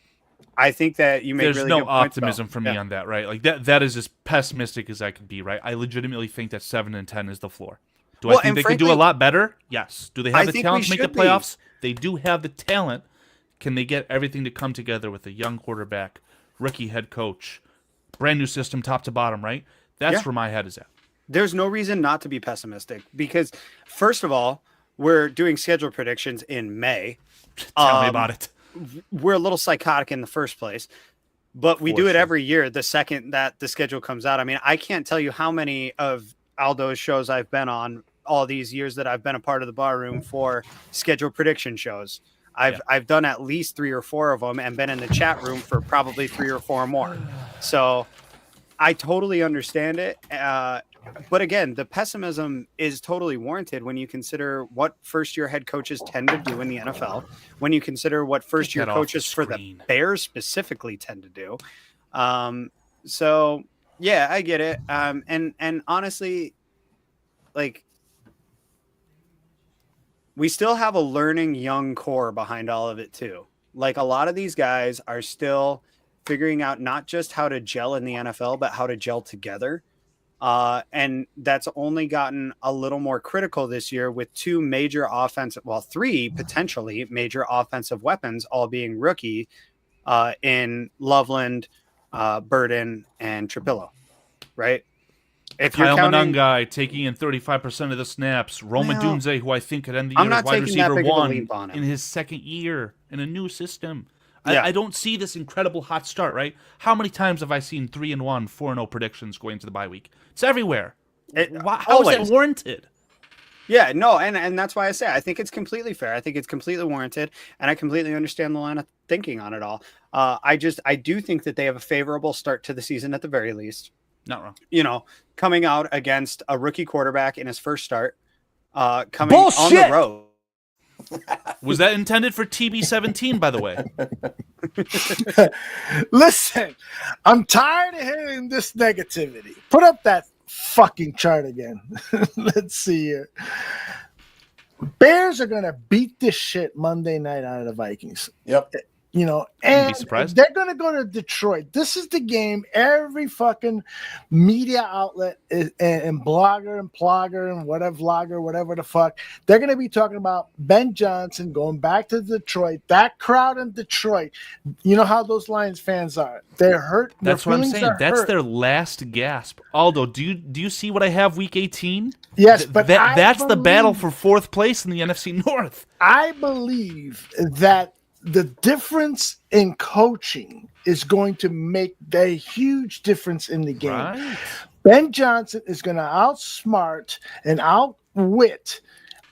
I think that you made There's really no good points, optimism for me on that, right? That is as pessimistic as I could be, right? I legitimately think that 7 and 10 is the floor. Do I think they can do a lot better? Yes. Do they have the talent to make the playoffs? They do have the talent. Can they get everything to come together with a young quarterback, rookie head coach, brand new system top to bottom, right? That's where my head is at. There's no reason not to be pessimistic because, first of all, we're doing schedule predictions in May. Tell me about it. We're a little psychotic in the first place, but we do it every year the second that the schedule comes out. I mean, I can't tell you how many of Aldo's shows I've been on all these years that I've been a part of the bar room for schedule prediction shows. I've done at least 3 or 4 of them and been in the chat room for probably 3 or 4 more. So I totally understand it. But again, the pessimism is totally warranted when you consider what first-year head coaches tend to do in the NFL, when you consider what first-year coaches for the Bears specifically tend to do. So, yeah, I get it. And honestly, like, we still have a learning young core behind all of it, too. Like, a lot of these guys are still figuring out not just how to gel in the NFL, but how to gel together. And that's only gotten a little more critical this year with 3 potentially major offensive weapons, all being rookie in Loveland, Burden, and Trapillo, right? If Kyle Manungai taking in 35% of the snaps, Roma Dunze, who I think could end the year as wide receiver 1 in his second year in a new system. I don't see this incredible hot start, right? How many times have I seen 3-1, 4-0 predictions going into the bye week? It's everywhere. How is that warranted? Yeah, no, and that's why I say I think it's completely fair. I think it's completely warranted, and I completely understand the line of thinking on it all. I do think that they have a favorable start to the season at the very least. Not wrong. You know, coming out against a rookie quarterback in his first start, coming on the road. Was that intended for TB17, by the way? Listen, I'm tired of hearing this negativity. Put up that fucking chart again. Let's see here. Bears are going to beat this shit Monday night out of the Vikings. Yep. You know, and they're going to go to Detroit. This is the game every fucking media outlet and blogger and plogger and whatever vlogger, whatever the fuck, they're going to be talking about Ben Johnson going back to Detroit. That crowd in Detroit, you know how those Lions fans are. They're hurt. That's what I'm saying. That's their last gasp. Aldo, do you see what I have week 18? Yes, but that's the battle for 4th place in the NFC North. I believe that the difference in coaching is going to make a huge difference in the game. Right. Ben Johnson is going to outsmart and outwit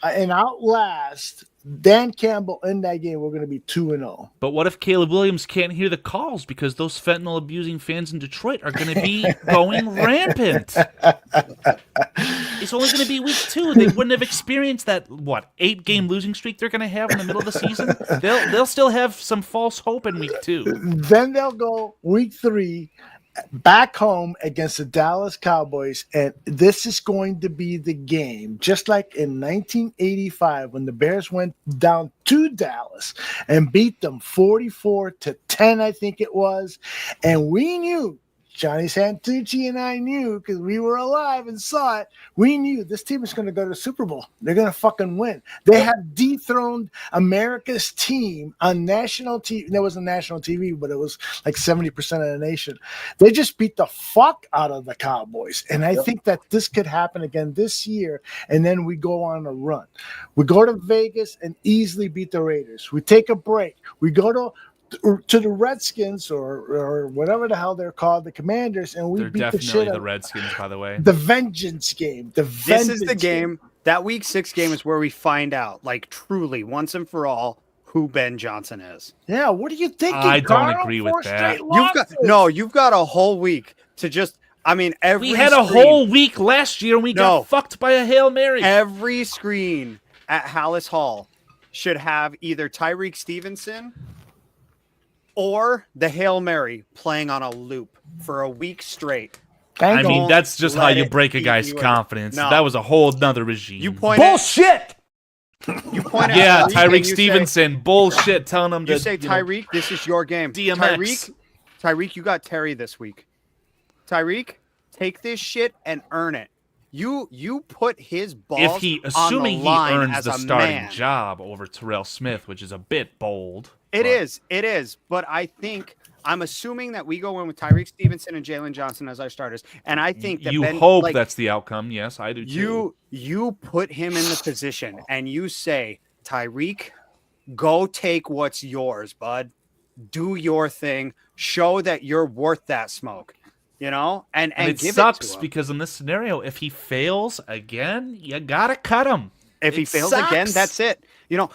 and outlast Dan Campbell in that game. We're going to be 2-0. But what if Caleb Williams can't hear the calls because those fentanyl abusing fans in Detroit are going to be going rampant? It's only going to be week 2. They wouldn't have experienced that 8-game losing streak they're going to have in the middle of the season. They'll still have some false hope in week 2. Then they'll go week 3 back home against the Dallas Cowboys, and this is going to be the game, just like in 1985 when the Bears went down to Dallas and beat them 44-10, I think it was, and we knew, Johnny Santucci and I knew, because we were alive and saw it, we knew this team is going to go to the Super Bowl. They're going to fucking win. They have dethroned America's team on national TV. There wasn't national TV, but it was like 70% of the nation. They just beat the fuck out of the Cowboys. And I think that this could happen again this year, and then we go on a run. We go to Vegas and easily beat the Raiders. We take a break. We go to the Redskins or whatever the hell they're called, the Commanders, and we beat the shit out of the Redskins, by the way. The vengeance game. This is the game. That week 6 game is where we find out, like, truly, once and for all, who Ben Johnson is. Yeah, what do you think? I don't agree with that. You've got a whole week to just. I mean, we had a whole week last year and we got fucked by a Hail Mary. Every screen at Hallis Hall should have either Tyreek Stevenson or the Hail Mary playing on a loop for a week straight. I mean, that's just how you break a guy's confidence. No. That was a whole nother regime. Bullshit! You point yeah, Tyreek Stevenson, bullshit, telling him to... You say, Tyreek, this is your game. DMX. Tyreek, you got Terry this week. Tyreek, take this shit and earn it. You put his balls If he, on assuming the he line earns as the a starting man. job over Terrell Smith, which is a bit bold. It is. But I think I'm assuming that we go in with Tyreek Stevenson and Jalen Johnson as our starters, and I think that You Ben, hope like, that's the outcome. Yes, I do too. you put him in the position, and you say, Tyreek, go take what's yours, bud. Do your thing. Show that you're worth that smoke. And it give sucks it to him. because in this scenario, if he fails again, you gotta cut him. If he fails again, that's it. You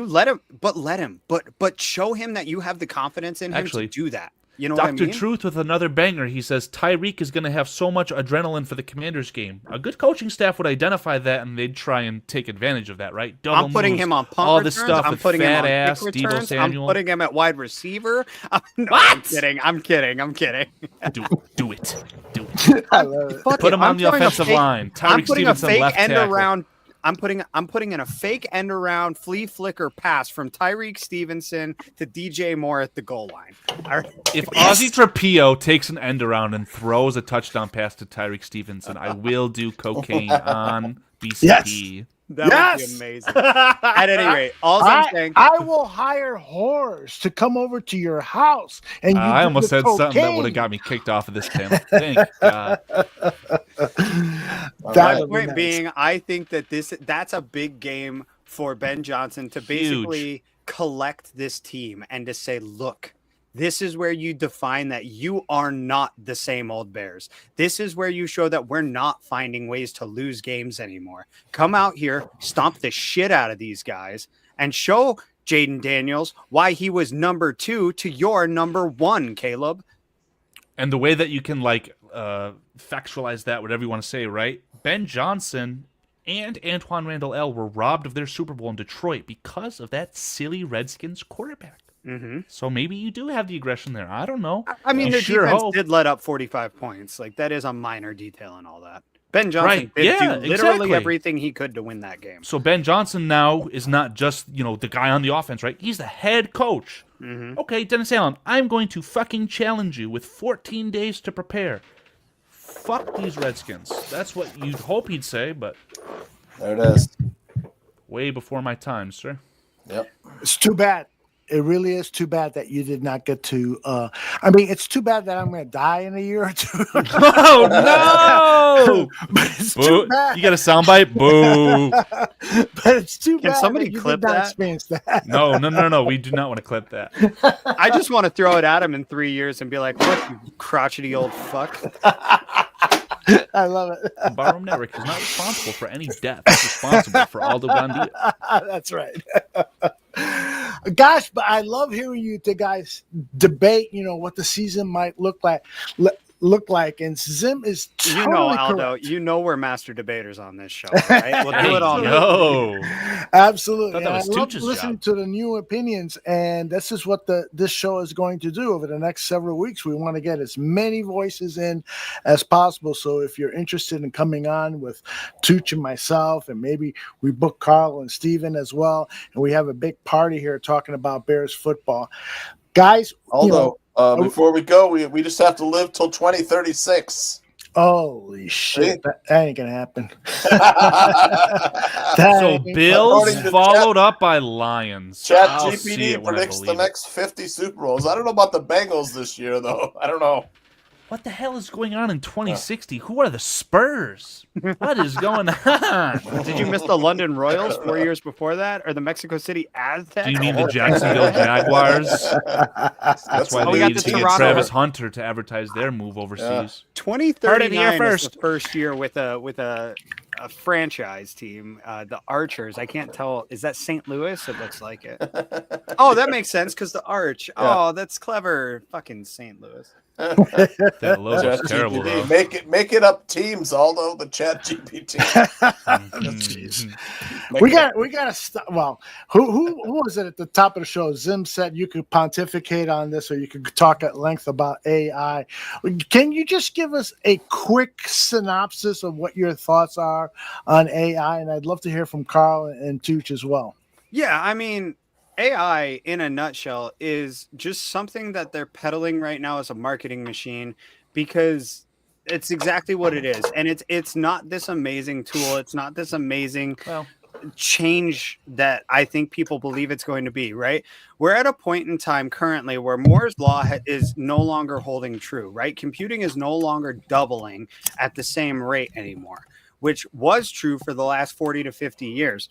let him, but show him that you have the confidence in him to do that. You know what I Dr. mean? Truth with another banger. He says Tyreek is going to have so much adrenaline for the Commanders game. A good coaching staff would identify that, and they'd try and take advantage of that, right? I'm putting him on punt all returns. this stuff I'm with putting him fat on ass kick Deebo returns. Samuel. I'm putting him at wide receiver. No, What? I'm kidding. Do it. I love it. Put him on the offensive line. I'm Tyreek putting a Stevenson fake left end tackle. around. I'm putting in a fake end around flea flicker pass from Tyreek Stevenson to DJ Moore at the goal line. If Ozzie Trapio takes an end around and throws a touchdown pass to Tyreek Stevenson, I will do cocaine on BCP. That would be amazing. At any rate, all I'm saying, I will hire whores to come over to your house, and you I do almost the said something that cocaine. would have got me kicked off of this panel. Thank God. the point being, I think that that's a big game for Ben Johnson to basically collect this team and to say, look, this is where you define that you are not the same old Bears. This is where you show that we're not finding ways to lose games anymore. Come out here, stomp the shit out of these guys, and show Jaden Daniels why he was number 2 to your number 1, Caleb. And the way that you can factualize that, whatever you want to say, right? Ben Johnson and Antoine Randall L were robbed of their Super Bowl in Detroit because of that silly Redskins quarterback. Mm-hmm. So maybe you do have the aggression there. I don't know. I mean, their sure defense hope. did let up 45 points. Like, that is a minor detail and all that. Ben Johnson Right. did Yeah, do literally exactly. everything he could to win that game. So Ben Johnson now is not just, the guy on the offense, right? He's the head coach. Mm-hmm. Okay, Dennis Allen, I'm going to fucking challenge you with 14 days to prepare. Fuck these Redskins. That's what you'd hope he'd say, but There it is. way before my time, sir. Yep. It's too bad. It really is too bad that you did not get to. It's too bad that I'm going to die in a year or two. Oh no! But it's Boo. too bad. You got a soundbite? Boo! But it's too Can bad. somebody that you clip did not that? experience that. No. We do not want to clip that. I just want to throw it at him in 3 years and be like, look, you crotchety old fuck. I love it. Barroom Network is not responsible for any death. It's responsible for Aldo Gandia. That's right. Gosh, but I love hearing you guys debate, what the season might look like. And Zim is totally Aldo, correct. we're master debaters on this show, right? We'll do it all. Yo. Absolutely. Thought that And was I love Tooch's listening job. to the new opinions, and this is what this show is going to do over the next several weeks. We want to get as many voices in as possible. So if you're interested in coming on with Tooch and myself, and maybe we book Carl and Steven as well, and we have a big party here talking about Bears football. Guys, Although, before we go, we just have to live till 2036. holy shit, that ain't gonna happen. So Bills According to followed up by Lions. I'll see ChatGPT it when I predicts the believe it. next 50 Super Bowls. I don't know about the Bengals this year, though. I don't know. What the hell is going on in 2060? Who are the Spurs? What is going on? Did you miss the London Royals 4 years before that, or the Mexico City Aztecs? Do you mean the Jacksonville Jaguars? That's why we they got need the to get Toronto- Travis Hunter to advertise their move overseas. 2039 Heard it is here the first year with a franchise team, the Archers. I can't tell. Is that St. Louis? It looks like it. Oh, that makes sense because the Arch. Oh, that's clever. Fucking St. Louis. That logo's terrible, though. Make it up teams, Aldo, the Chat GPT. We got to stop. Well, who was it at the top of the show? Zim said you could pontificate on this, or you could talk at length about AI. Can you just give us a quick synopsis of what your thoughts are on AI? And I'd love to hear from Carl and Tooch as well. Yeah, I mean, AI in a nutshell is just something that they're peddling right now as a marketing machine, because It's exactly what it is. And it's not this amazing tool. It's not this amazing change that I think people believe it's going to be, right? We're at a point in time currently where Moore's law is no longer holding true, right? Computing is no longer doubling at the same rate anymore, which was true for the last 40 to 50 years.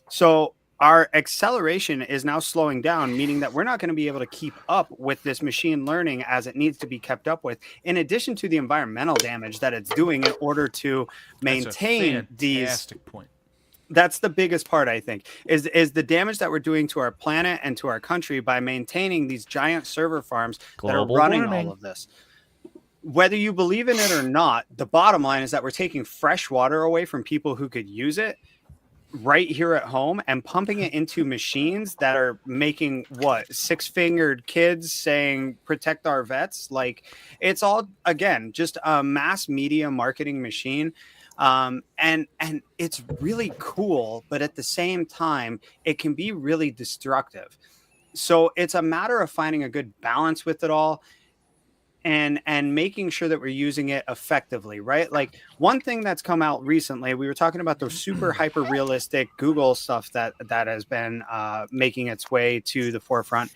So our acceleration is now slowing down, meaning that we're not going to be able to keep up with this machine learning as it needs to be kept up with, in addition to the environmental damage that it's doing in order to maintain these. Point. That's the biggest part, I think, is the damage that we're doing to our planet and to our country by maintaining these giant server farms that are running all of this. Whether you believe in it or not, the bottom line is that we're taking fresh water away from people who could use it right here at home and pumping it into machines that are making six-fingered kids saying protect our vets. Like, it's all, again, just a mass media marketing machine. And it's really cool, but at the same time, it can be really destructive. So it's a matter of finding a good balance with it all and making sure that we're using it effectively, right? Like, one thing that's come out recently, we were talking about the super hyper realistic Google stuff that has been making its way to the forefront.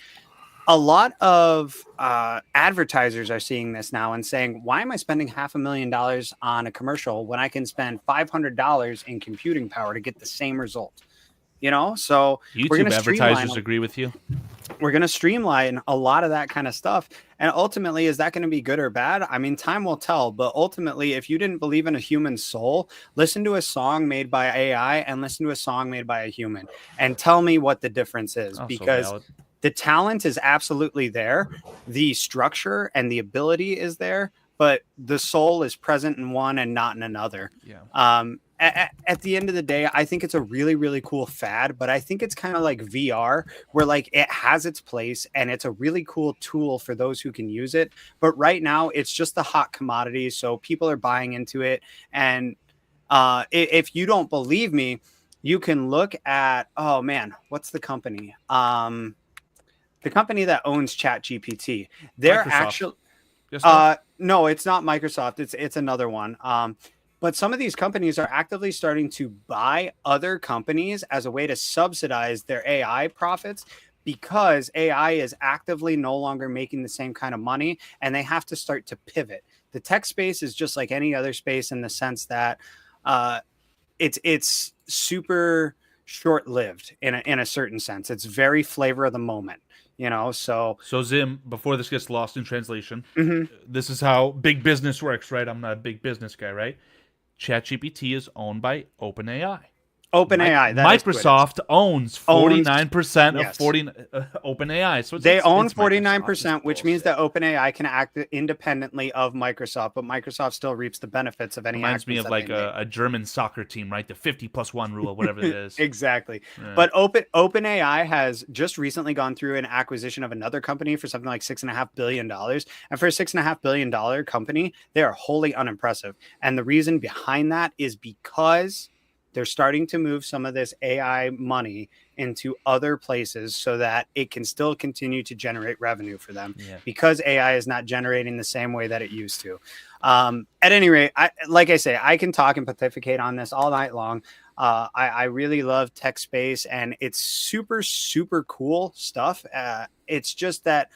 A lot of advertisers are seeing this now and saying, why am I spending $500,000 on a commercial when I can spend $500 in computing power to get the same result? You know, so YouTube advertisers agree with you. We're going to streamline a lot of that kind of stuff. And ultimately, is that going to be good or bad? I mean, time will tell. But ultimately, if you didn't believe in a human soul, listen to a song made by AI and listen to a song made by a human and tell me what the difference is. Because the talent is absolutely there. The structure and the ability is there, but the soul is present in one and not in another. Yeah. At the end of the day, I think it's a really, really cool fad, but I think it's kind of like VR, where like it has its place and it's a really cool tool for those who can use it. But right now it's just the hot commodity. So people are buying into it. And if you don't believe me, you can look at, oh man, what's the company? The company that owns ChatGPT. They're actually, no, it's not Microsoft. It's another one. But some of these companies are actively starting to buy other companies as a way to subsidize their AI profits, because AI is actively no longer making the same kind of money and they have to start to pivot. The tech space is just like any other space in the sense that it's super short-lived in a certain sense. It's very flavor of the moment. You know, so Zim, before this gets lost in translation, this is how big business works, right? I'm not a big business guy, right? ChatGPT is owned by OpenAI. OpenAI. Microsoft owns 49% of OpenAI. So they own 49%, which means that OpenAI can act independently of Microsoft, but Microsoft still reaps the benefits of any. Reminds me of like a German soccer team, right? The 50+1 rule, whatever it is. Exactly. Yeah. But OpenAI has just recently gone through an acquisition of another company for something like $6.5 billion. And for a $6.5 billion company, they are wholly unimpressive. And the reason behind that is because they're starting to move some of this AI money into other places so that it can still continue to generate revenue for them, because AI is not generating the same way that it used to. At any rate, like I say, I can talk and pontificate on this all night long. I really love tech space and it's super, super cool stuff. It's just that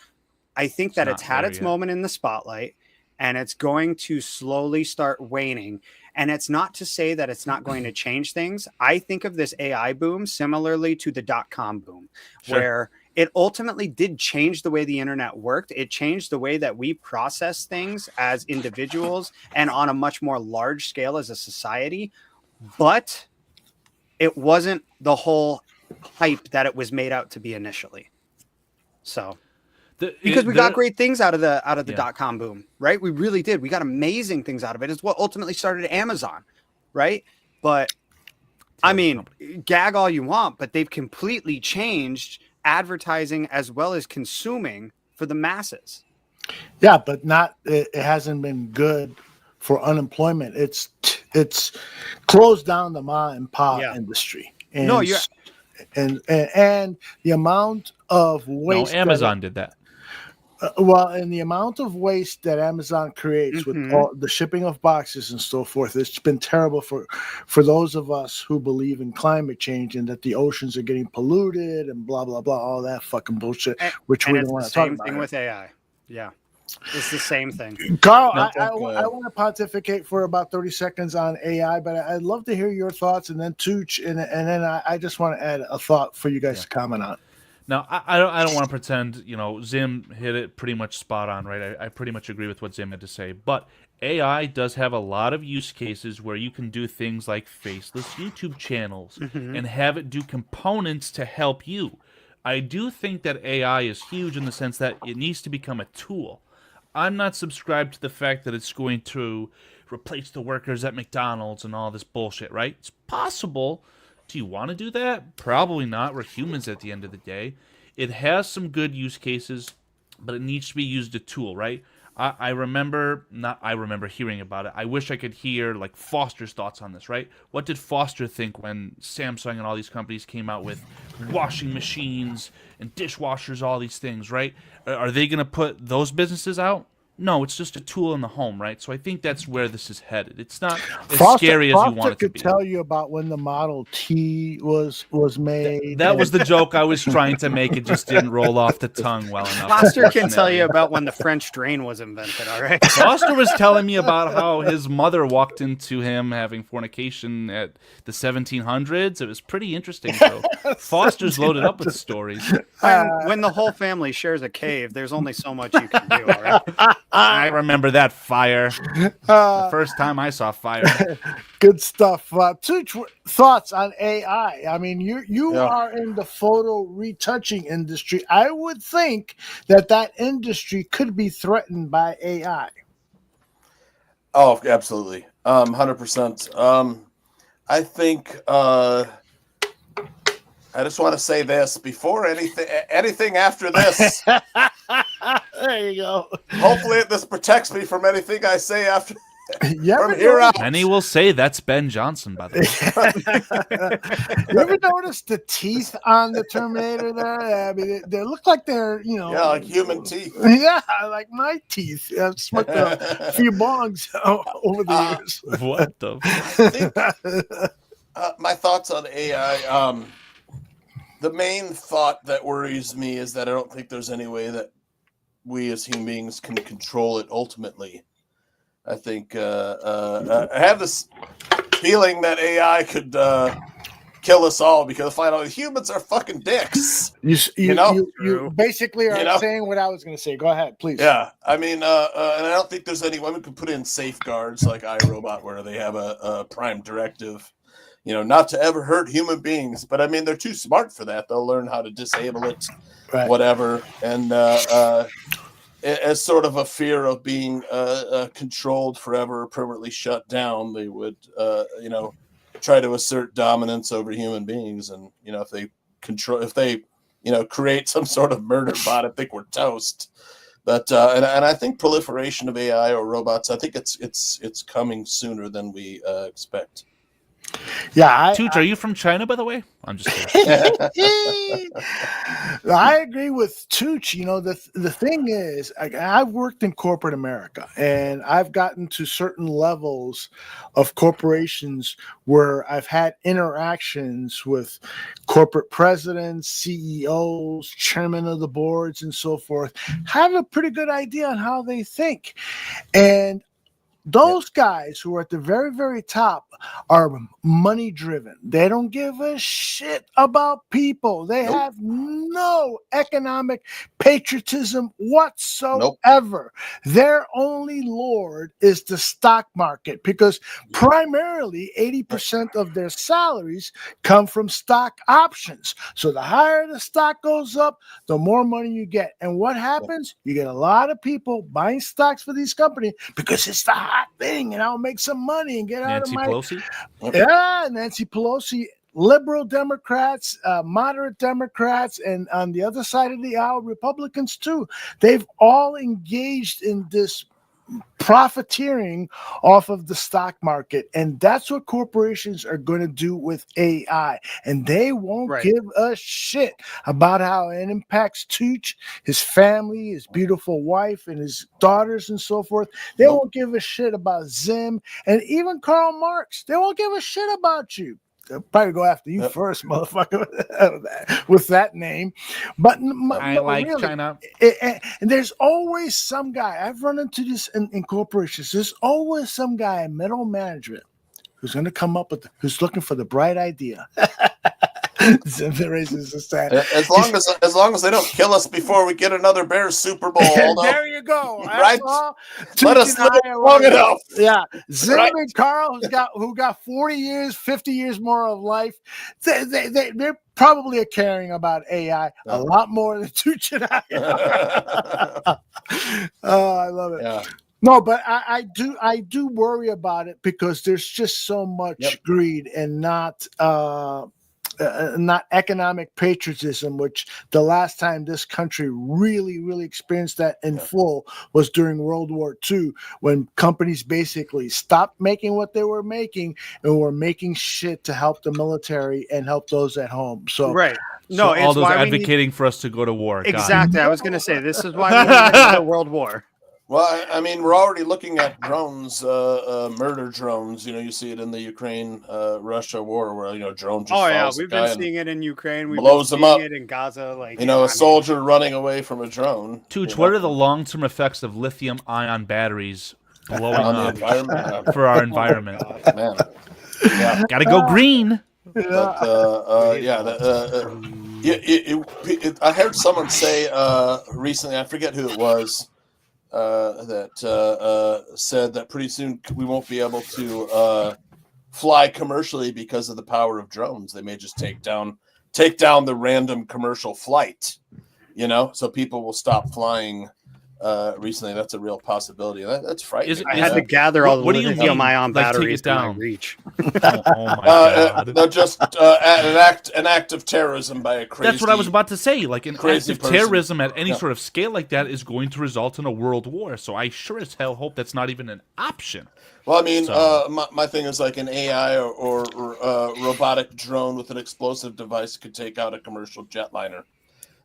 I think that it's had its moment in the spotlight and it's going to slowly start waning. And it's not to say that it's not going to change things. I think of this AI boom similarly to the .com boom, where it ultimately did change the way the internet worked. It changed the way that we process things as individuals and on a much more large scale as a society. But it wasn't the whole hype that it was made out to be initially. So... because we got great things out of the .com boom, right? We really did. We got amazing things out of it. It's what ultimately started Amazon, right? But I mean, gag all you want, but they've completely changed advertising as well as consuming for the masses. Yeah, but it hasn't been good for unemployment. It's closed down the mom and pop industry. And and the amount of waste. No, Amazon did that. Well, and the amount of waste that Amazon creates with all the shipping of boxes and so forth, it's been terrible for those of us who believe in climate change and that the oceans are getting polluted and blah blah blah, all that fucking bullshit, which we don't want to talk about. Same thing with AI. Yeah, it's the same thing. Carl, I want to pontificate for about 30 seconds on AI, but I'd love to hear your thoughts, and then Tooch, and then I just want to add a thought for you guys to comment on. Now, I don't want to pretend, Zim hit it pretty much spot on, right? I pretty much agree with what Zim had to say. But AI does have a lot of use cases where you can do things like faceless YouTube channels and have it do components to help you. I do think that AI is huge in the sense that it needs to become a tool. I'm not subscribed to the fact that it's going to replace the workers at McDonald's and all this bullshit, right? It's possible. Do you want to do that? Probably not. We're humans at the end of the day. It has some good use cases, but it needs to be used as a tool, right? I remember hearing about it. I wish I could hear like Foster's thoughts on this, right? What did Foster think when Samsung and all these companies came out with washing machines and dishwashers, all these things, right? Are they going to put those businesses out? No, it's just a tool in the home, right? So I think that's where this is headed. It's not as scary as you want it to be. Foster could tell you about when the Model T was made. That was the joke I was trying to make. It just didn't roll off the tongue well enough. Foster can tell you about when the French drain was invented, all right? Foster was telling me about how his mother walked into him having fornication at the 1700s. It was pretty interesting. So Foster's loaded up with stories. When the whole family shares a cave, there's only so much you can do, all right? I remember that fire. The first time I saw fire. Good stuff. Tooch, thoughts on AI? I mean, you are in the photo retouching industry. I would think that industry could be threatened by AI. Oh, absolutely. 100%. I think I just want to say this before anything after this. There you go. Hopefully this protects me from anything I say after. From here out. Many will say that's Ben Johnson, by the way. You ever notice the teeth on the Terminator there? I mean, they look like they're, like human teeth. Yeah, like my teeth. I've smoked a few bongs over the years. What the? My thoughts on AI. The main thought that worries me is that I don't think there's any way that we as human beings can control it ultimately. I think I have this feeling that AI could kill us all because finally humans are fucking dicks. You basically are saying what I was going to say. Go ahead, please. Yeah, I mean, and I don't think there's any way we could put in safeguards like iRobot where they have a prime directive. Not to ever hurt human beings, but I mean, they're too smart for that. They'll learn how to disable it, whatever. And as sort of a fear of being controlled forever, or permanently shut down, they would, try to assert dominance over human beings. And, if they create some sort of murder bot, I think we're toast. But, and I think proliferation of AI or robots, I think it's coming sooner than we expect. Yeah, Tooch, are you from China, by the way? I'm just kidding. I agree with Tooch. The thing is, I've worked in corporate America, and I've gotten to certain levels of corporations where I've had interactions with corporate presidents, CEOs, chairmen of the boards, and so forth. Have a pretty good idea on how they think, and those guys who are at the very, very top are money driven. They don't give a shit about people. They have no economic patriotism whatsoever. Their only lord is the stock market because primarily 80% of their salaries come from stock options. So the higher the stock goes up, the more money you get. And what happens? You get a lot of people buying stocks for these companies because it's the hot thing, and I'll make some money and get out of my... Pelosi? Yeah, Nancy Pelosi, liberal Democrats, moderate Democrats, and on the other side of the aisle, Republicans too. They've all engaged in this profiteering off of the stock market, and that's what corporations are going to do with AI, and they won't give a shit about how it impacts Tooch, his family, his beautiful wife, and his daughters and so forth. They won't give a shit about Zim, and even Karl Marx. They won't give a shit about you. They'll probably go after you first, motherfucker, with that name. But I like really, China. And there's always some guy. I've run into this in corporations. There's always some guy in middle management who's going to come up with, who's looking for the bright idea. As long as they don't kill us before we get another Bears Super Bowl. There you go. Right? Let us live long enough. Yeah. Zim and Kyle, who got 40 years, 50 years more of life, they're probably caring about AI a lot more than Tooch and I. Oh, I love it. Yeah. No, but I do worry about it because there's just so much greed and not economic patriotism, which the last time this country really experienced that in full was during World War II, when companies basically stopped making what they were making and were making shit to help the military and help those at home. So no, so Aldo's advocating for us to go to war. Exactly. I was going to say, this is why we need another world war. Well, I mean, we're already looking at drones, murder drones. You know, you see it in the Ukraine-Russia war, where drone just follows we've been seeing it in Ukraine. We've blows been them up. It in Gaza, like a soldier running away from a drone. Tooch, what are the long-term effects of lithium-ion batteers blowing up for our environment? Man, gotta go green. But I heard someone say recently, I forget who it was. That said that pretty soon we won't be able to fly commercially because of the power of drones. They may just take down the random commercial flight, so people will stop flying. Recently, that's a real possibility. That's frightening. I had to gather all the lithium-ion batteries to my reach. Oh my God! No, just an act of terrorism by a crazy. That's what I was about to say. Like an act of terrorism at any Yeah. sort of scale like that is going to result in a world war. So I sure as hell hope that's not even an option. Well, I mean, my thing is like an AI or robotic drone with an explosive device could take out a commercial jetliner.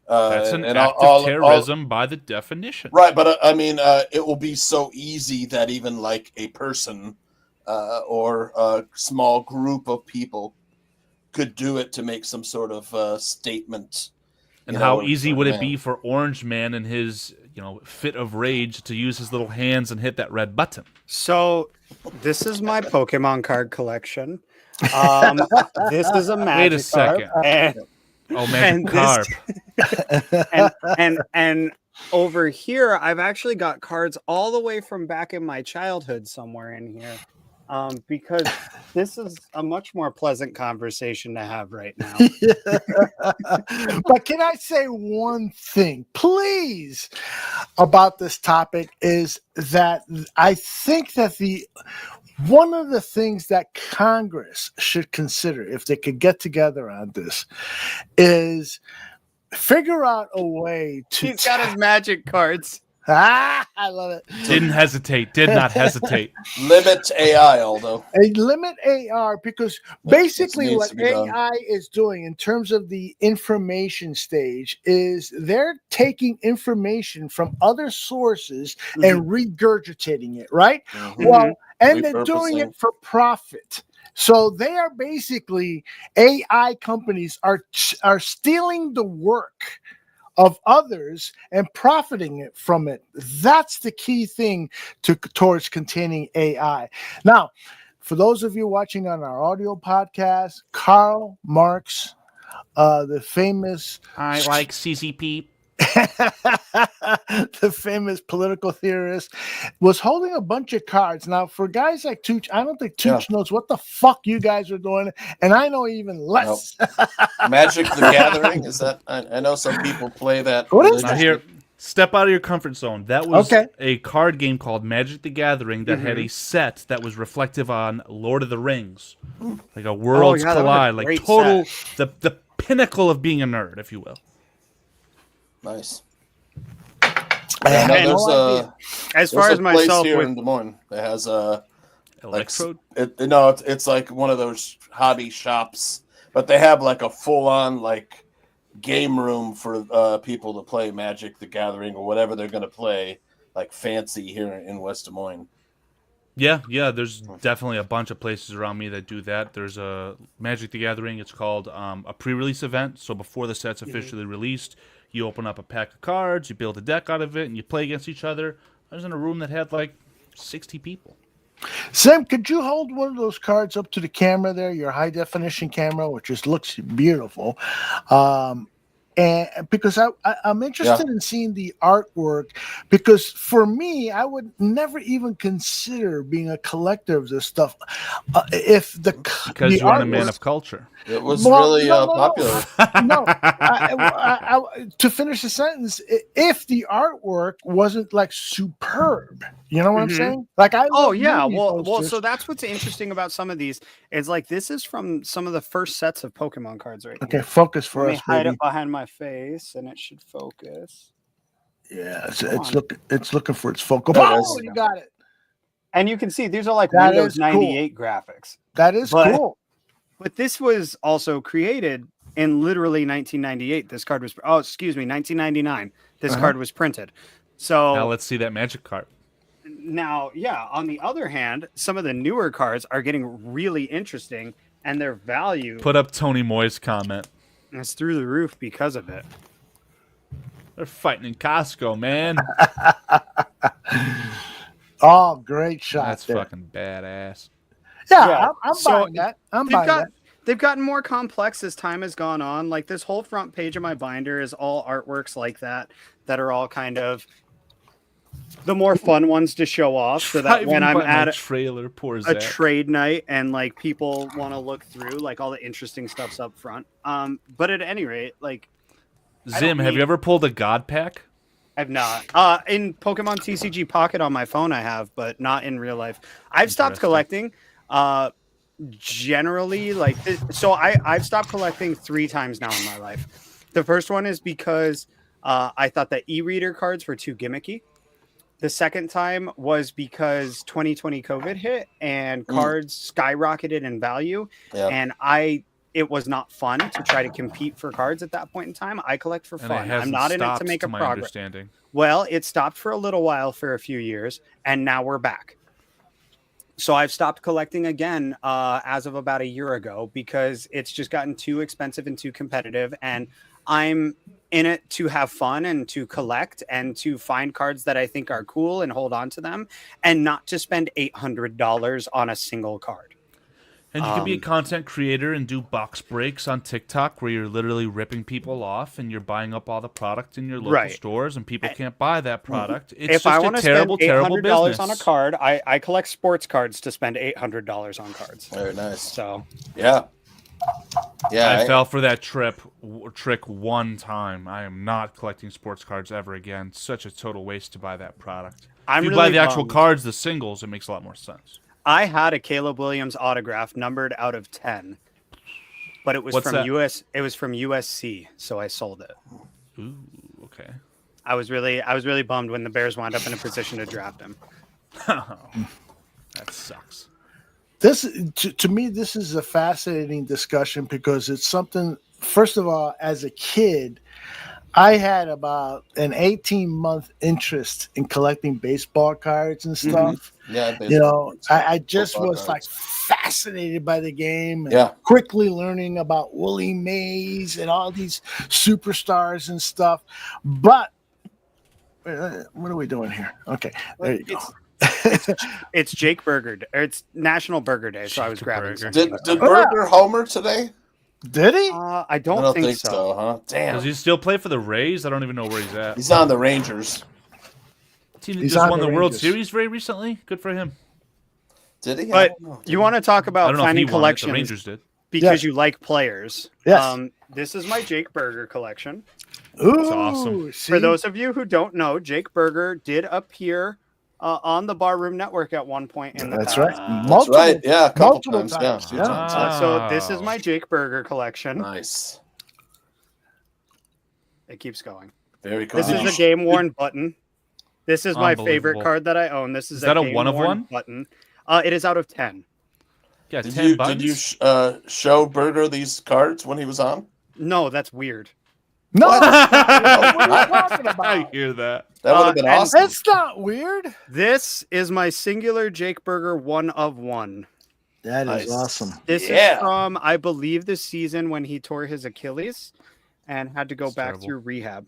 That's an act of terrorism by the definition. Right, but I mean, it will be so easy that even like a person or a small group of people could do it to make some sort of statement. And how easy would it be for Orange Man and his, fit of rage to use his little hands and hit that red button? So this is my Pokemon card collection. This is a magic. Wait a second. Magic Carp. and over here, I've actually got cards all the way from back in my childhood somewhere in here. Because this is a much more pleasant conversation to have right now. But can I say one thing, please, about this topic is that I think that one of the things that Congress should consider, if they could get together on this, is figure out a way to... He's got his magic cards. I love it. Did not hesitate. Limit AI, Aldo. Limit AI, because basically what AI is doing in terms of the information stage is they're taking information from other sources and regurgitating it, right? Well, and they're doing it for profit. So they are basically, AI companies are stealing the work of others and profiting from it. That's the key thing towards containing AI. Now, for those of you watching on our audio podcast, Karl Marx, the famous... I like CCP. The famous political theorist, was holding a bunch of cards. Now, for guys like Tooch, I don't think Tooch knows what the fuck you guys are doing, and I know even less. Magic the Gathering, is that? I know some people play that. What is that? Now here, step out of your comfort zone. That was a card game called Magic the Gathering that had a set that was reflective on Lord of the Rings, like a Worlds Collide, like total the pinnacle of being a nerd, if you will. Nice. Yeah, no, as there's far a as myself, place here with in Des Moines that has a Electrode. It's like one of those hobby shops, but they have like a full-on like game room for people to play Magic the Gathering or whatever they're going to play, like fancy here in West Des Moines. Yeah, there's definitely a bunch of places around me that do that. There's a Magic the Gathering. It's called a pre-release event. So before the set's officially released, you open up a pack of cards, you build a deck out of it, and you play against each other. I was in a room that had like 60 people. Sam, could you hold one of those cards up to the camera there, your high definition camera, which just looks beautiful? And because I'm interested in seeing the artwork, because for me, I would never even consider being a collector of this stuff. Because you aren't a man of culture. It was popular. No, to finish the sentence, if the artwork wasn't like superb, you know what I'm saying? Like so that's what's interesting about some of these. It's like this is from some of the first sets of Pokemon cards, right? Okay, focus for us. Hide it behind my face, and it should focus. Yeah, it's looking for its focal. Oh, you got it. And you can see these are like Windows 98 graphics. That is cool. But this was also created in literally 1998. This card was 1999. This card was printed. So now let's see that Magic card. Now, on the other hand, some of the newer cards are getting really interesting, and their value. Put up Tony Moy's comment. It's through the roof because of it. They're fighting in Costco, man. Oh, great shot! That's fucking badass. Yeah, I'm buying that. I'm buying that. They've gotten more complex as time has gone on. Like this whole front page of my binder is all artworks like that are all kind of the more fun ones to show off, so that when I'm at a trade night and like people want to look through, like all the interesting stuff's up front. But at any rate, like Zim, have you ever pulled a God pack? I've not. In Pokemon TCG Pocket on my phone, I have, but not in real life. I've stopped collecting. Generally, like so, I've stopped collecting 3 times now in my life. The first one is because I thought that e-reader cards were too gimmicky. The second time was because 2020 COVID hit and cards skyrocketed in value, and it was not fun to try to compete for cards at that point in time. I collect for fun. I'm not in it to make a progress. Well, it stopped for a little while for a few years, and now we're back. So I've stopped collecting again as of about a year ago because it's just gotten too expensive and too competitive, and I'm in it to have fun and to collect and to find cards that I think are cool and hold on to them, and not to spend $800 on a single card. And you could be a content creator and do box breaks on TikTok where you're literally ripping people off and you're buying up all the product in your local stores and people can't buy that product. It's if just I want to spend $800 business. on a card, I collect sports cards to spend $800 on cards. Very nice. So I fell for that trick one time. I am not collecting sports cards ever again. Such a total waste to buy that product. If you buy the actual cards, the singles, it makes a lot more sense. I had a Caleb Williams autograph numbered out of 10, but it was from USC, so I sold it. Ooh, okay. I was really bummed when the Bears wound up in a position to draft him. That sucks. This to me, this is a fascinating discussion because it's something. First of all, as a kid, I had about an 18-month interest in collecting baseball cards and stuff. Yeah, I just was like fascinated by the game. And quickly learning about Willie Mays and all these superstars and stuff. But what are we doing here? Okay, there you go. It's Jake Burger. It's National Burger Day, so I was grabbing. Did Burger homer today? Did he? I don't think so. Huh? Damn. Does he still play for the Rays? I don't even know where he's at. He's on the Rangers. Team that just won the World Series very recently. Good for him. Did he? But you want to talk about finding collections? The Rangers did. Because you like players. Yes. This is my Jake Burger collection. Ooh, that's awesome. See? For those of you who don't know, Jake Burger did appear on the Barroom Network at one point in the past. Right. That's right. Yeah, a couple times. Yeah, a few times. So this is my Jake Burger collection. Nice. It keeps going. Very cool. This is a game-worn button. This is my favorite card that I own. This is that a game one of worn one button. It is out of 10. Yeah, Did 10 you buttons. show Berger these cards when he was on? No, that's weird. No, What? what are you talking about? I hear that. That would have been awesome. It's not weird. This is my singular Jake Berger 1 of 1. That is awesome. This is from, I believe, this season when he tore his Achilles and had to go back through rehab.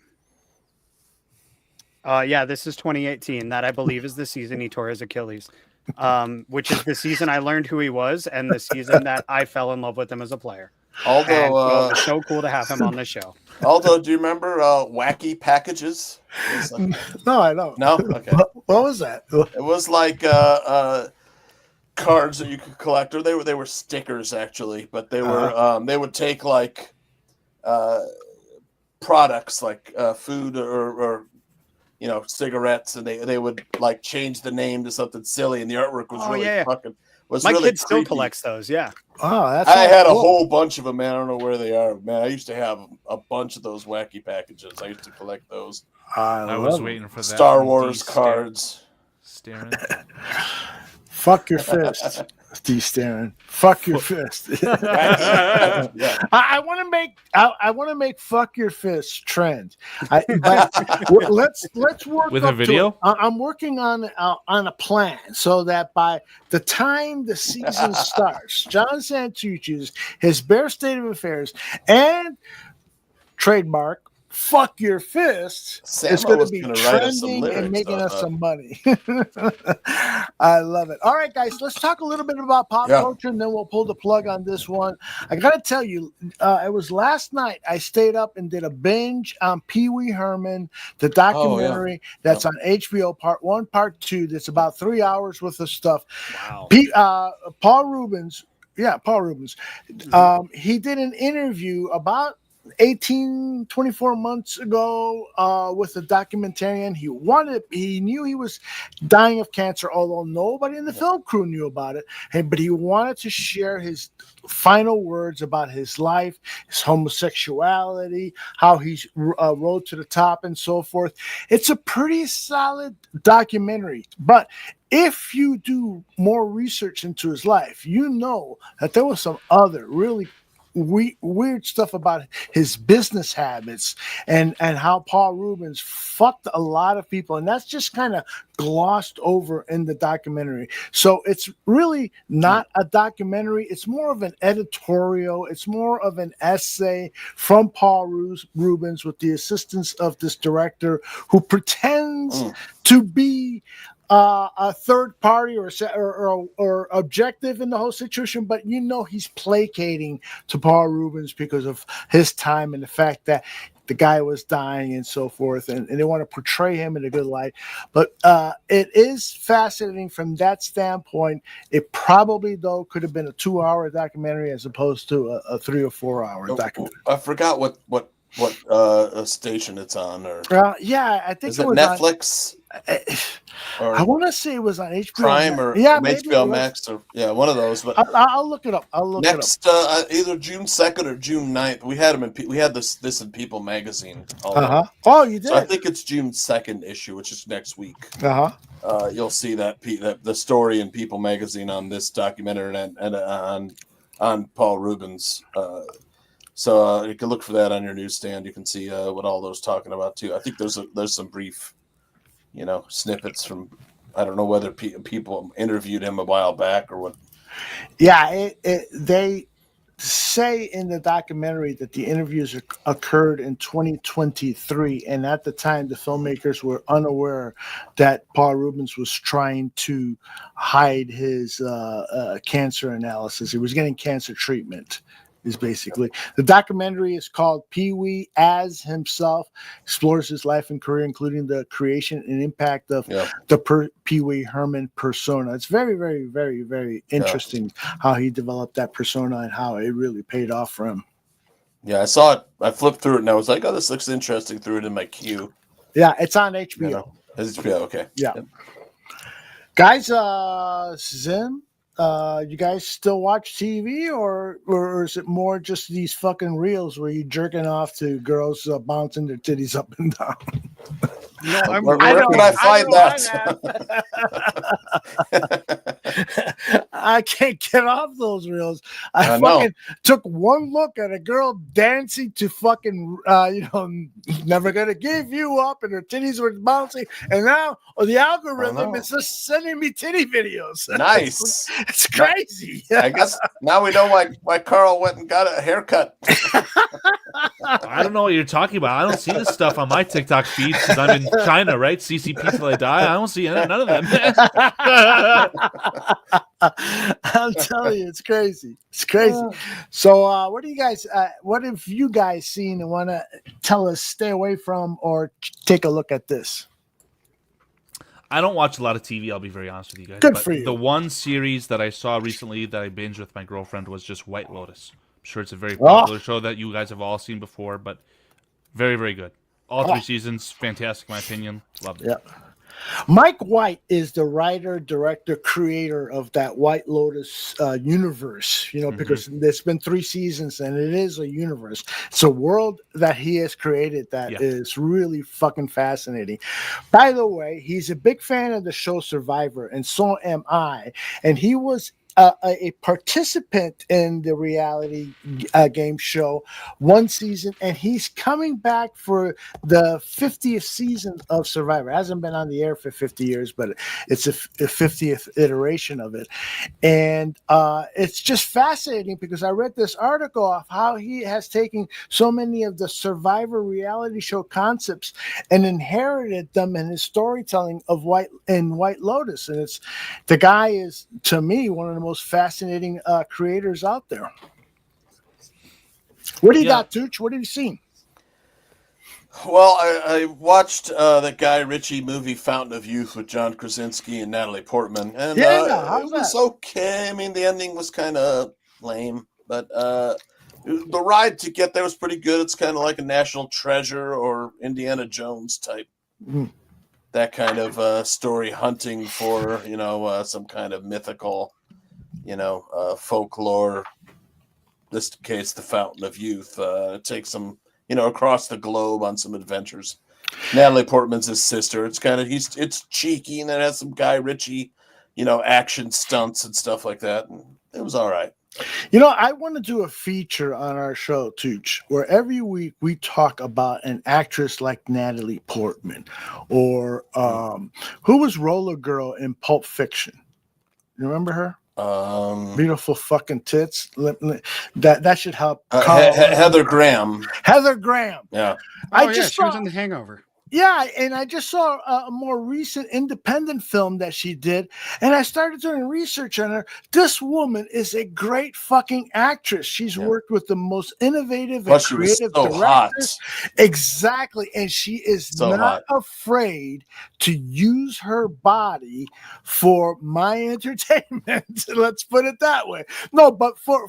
Yeah, this is 2018. That I believe is the season he tore his Achilles, which is the season I learned who he was and the season that I fell in love with him as a player. Aldo, it's so cool to have him on the show. Aldo, do you remember wacky packages? No, I don't. No? Okay. What was that? It was like cards that you could collect, or they were stickers actually, but they were they would take like products like food or cigarettes, and they would like change the name to something silly, and the artwork was fucking. My really kid still creepy. collects those. Yeah. Oh, that's. I had a whole bunch of them, man. I don't know where they are, man. I used to have a bunch of those wacky packages. I used to collect those. I was waiting for that. Star Wars cards. Staring. Fuck your fist. Steve staring. Fuck your fist. I want to make fuck your fist trend. Let's work with up a video. To it. I'm working on a plan so that by the time the season starts, John Santucci's his Bear State of Affairs and trademark fuck your fist. It's going to be trending and making us some money. I love it. All right, guys, let's talk a little bit about pop culture, and then we'll pull the plug on this one. I got to tell you, it was last night I stayed up and did a binge on Pee Wee Herman, the documentary that's on HBO, part 1, part 2. That's about 3 hours worth of stuff. Wow. Paul Rubens. He did an interview about 24 months ago with a documentarian. He knew he was dying of cancer, although nobody in the film crew knew about it. But he wanted to share his final words about his life, his homosexuality, how he's rode to the top and so forth. It's a pretty solid documentary, but if you do more research into his life, you know that there was some other really weird stuff about his business habits and how Paul Rubens fucked a lot of people, and that's just kind of glossed over in the documentary. So it's really not a documentary. It's more of an editorial. It's more of an essay from Paul Rubens with the assistance of this director who pretends to be a third party or objective in the whole situation, but he's placating to Paul Rubens because of his time and the fact that the guy was dying and so forth, and they want to portray him in a good light. But it is fascinating from that standpoint. It probably, though, could have been a 2-hour documentary as opposed to a 3 or 4 hour documentary. I forgot what station it's on, or I think is it Netflix? I want to say it was on HBO Prime or HBO Max, or one of those. But I'll look it up. Next, either June 2nd or June 9th. We had this in People Magazine. Oh, you did. So I think it's June 2nd issue, which is next week. You'll see that the story in People Magazine on this documentary and on Paul Rubens. So you can look for that on your newsstand. You can see what Aldo's talking about too. I think there's some brief, snippets from. I don't know whether people interviewed him a while back or what. Yeah, they say in the documentary that the interviews occurred in 2023, and at the time the filmmakers were unaware that Paul Rubens was trying to hide his cancer analysis. He was getting cancer treatment. Is basically the documentary is called Pee Wee as Himself, explores his life and career, including the creation and impact of the Pee Wee Herman persona. It's very, very, very, very interesting how he developed that persona and how it really paid off for him. Yeah, I saw it. I flipped through it and I was like, "Oh, this looks interesting." Threw it in my queue. Yeah, it's on HBO. It's HBO. Okay. Yeah. Guys, Zim. You guys still watch TV, or is it more just these fucking reels where you jerking off to girls bouncing their titties up and down? Where can I find that? I can't get off those reels. I know. fucking took one look at a girl dancing to fucking, never gonna give you up, and her titties were bouncing, and now the algorithm is just sending me titty videos. Nice. It's crazy. I guess now we know why Carl went and got a haircut. I don't know what you're talking about. I don't see this stuff on my TikTok feed because I'm in China, right? CCP till I die. I don't see none of them. I'm telling you, it's crazy. It's crazy. So, what have you guys seen and want to tell us stay away from or take a look at this? I don't watch a lot of TV, I'll be very honest with you guys. Good for you. The one series that I saw recently that I binged with my girlfriend was just White Lotus. I'm sure it's a very popular show that you guys have all seen before, but very, very good. All 3 seasons, fantastic in my opinion. Loved it. Yeah. Mike White is the writer, director, creator of that White Lotus universe, because there's been 3 seasons and it is a universe. It's a world that he has created that is really fucking fascinating. By the way, he's a big fan of the show Survivor, and so am I. And he was a participant in the reality game show one season, and he's coming back for the 50th season of Survivor. It hasn't been on the air for 50 years, but it's a 50th iteration of it. And it's just fascinating because I read this article of how he has taken so many of the Survivor reality show concepts and inherited them in his storytelling of White Lotus. And the guy is, to me, one of the most fascinating creators out there. What do you got, Tooch? What have you seen? Well, I watched the Guy Ritchie movie Fountain of Youth with John Krasinski and Natalie Portman, and it was okay. I mean, the ending was kind of lame, but the ride to get there was pretty good. It's kind of like a National Treasure or Indiana Jones type. That kind of story, hunting for some kind of mythical folklore. In this case, the Fountain of Youth. Takes them across the globe on some adventures. Natalie Portman's his sister. It's cheeky, and it has some Guy Ritchie action stunts and stuff like that, and it was all right. I want to do a feature on our show, Tooch, where every week we talk about an actress like Natalie Portman, or who was Roller Girl in Pulp Fiction. You remember her? Beautiful fucking tits. That should help. Heather Graham. Heather Graham. Yeah. She was in The Hangover. Yeah, and I just saw a more recent independent film that she did, and I started doing research on her. This woman is a great fucking actress. She's worked with the most innovative and creative directors. Exactly, and she is not afraid to use her body for my entertainment. Let's put it that way. No, but for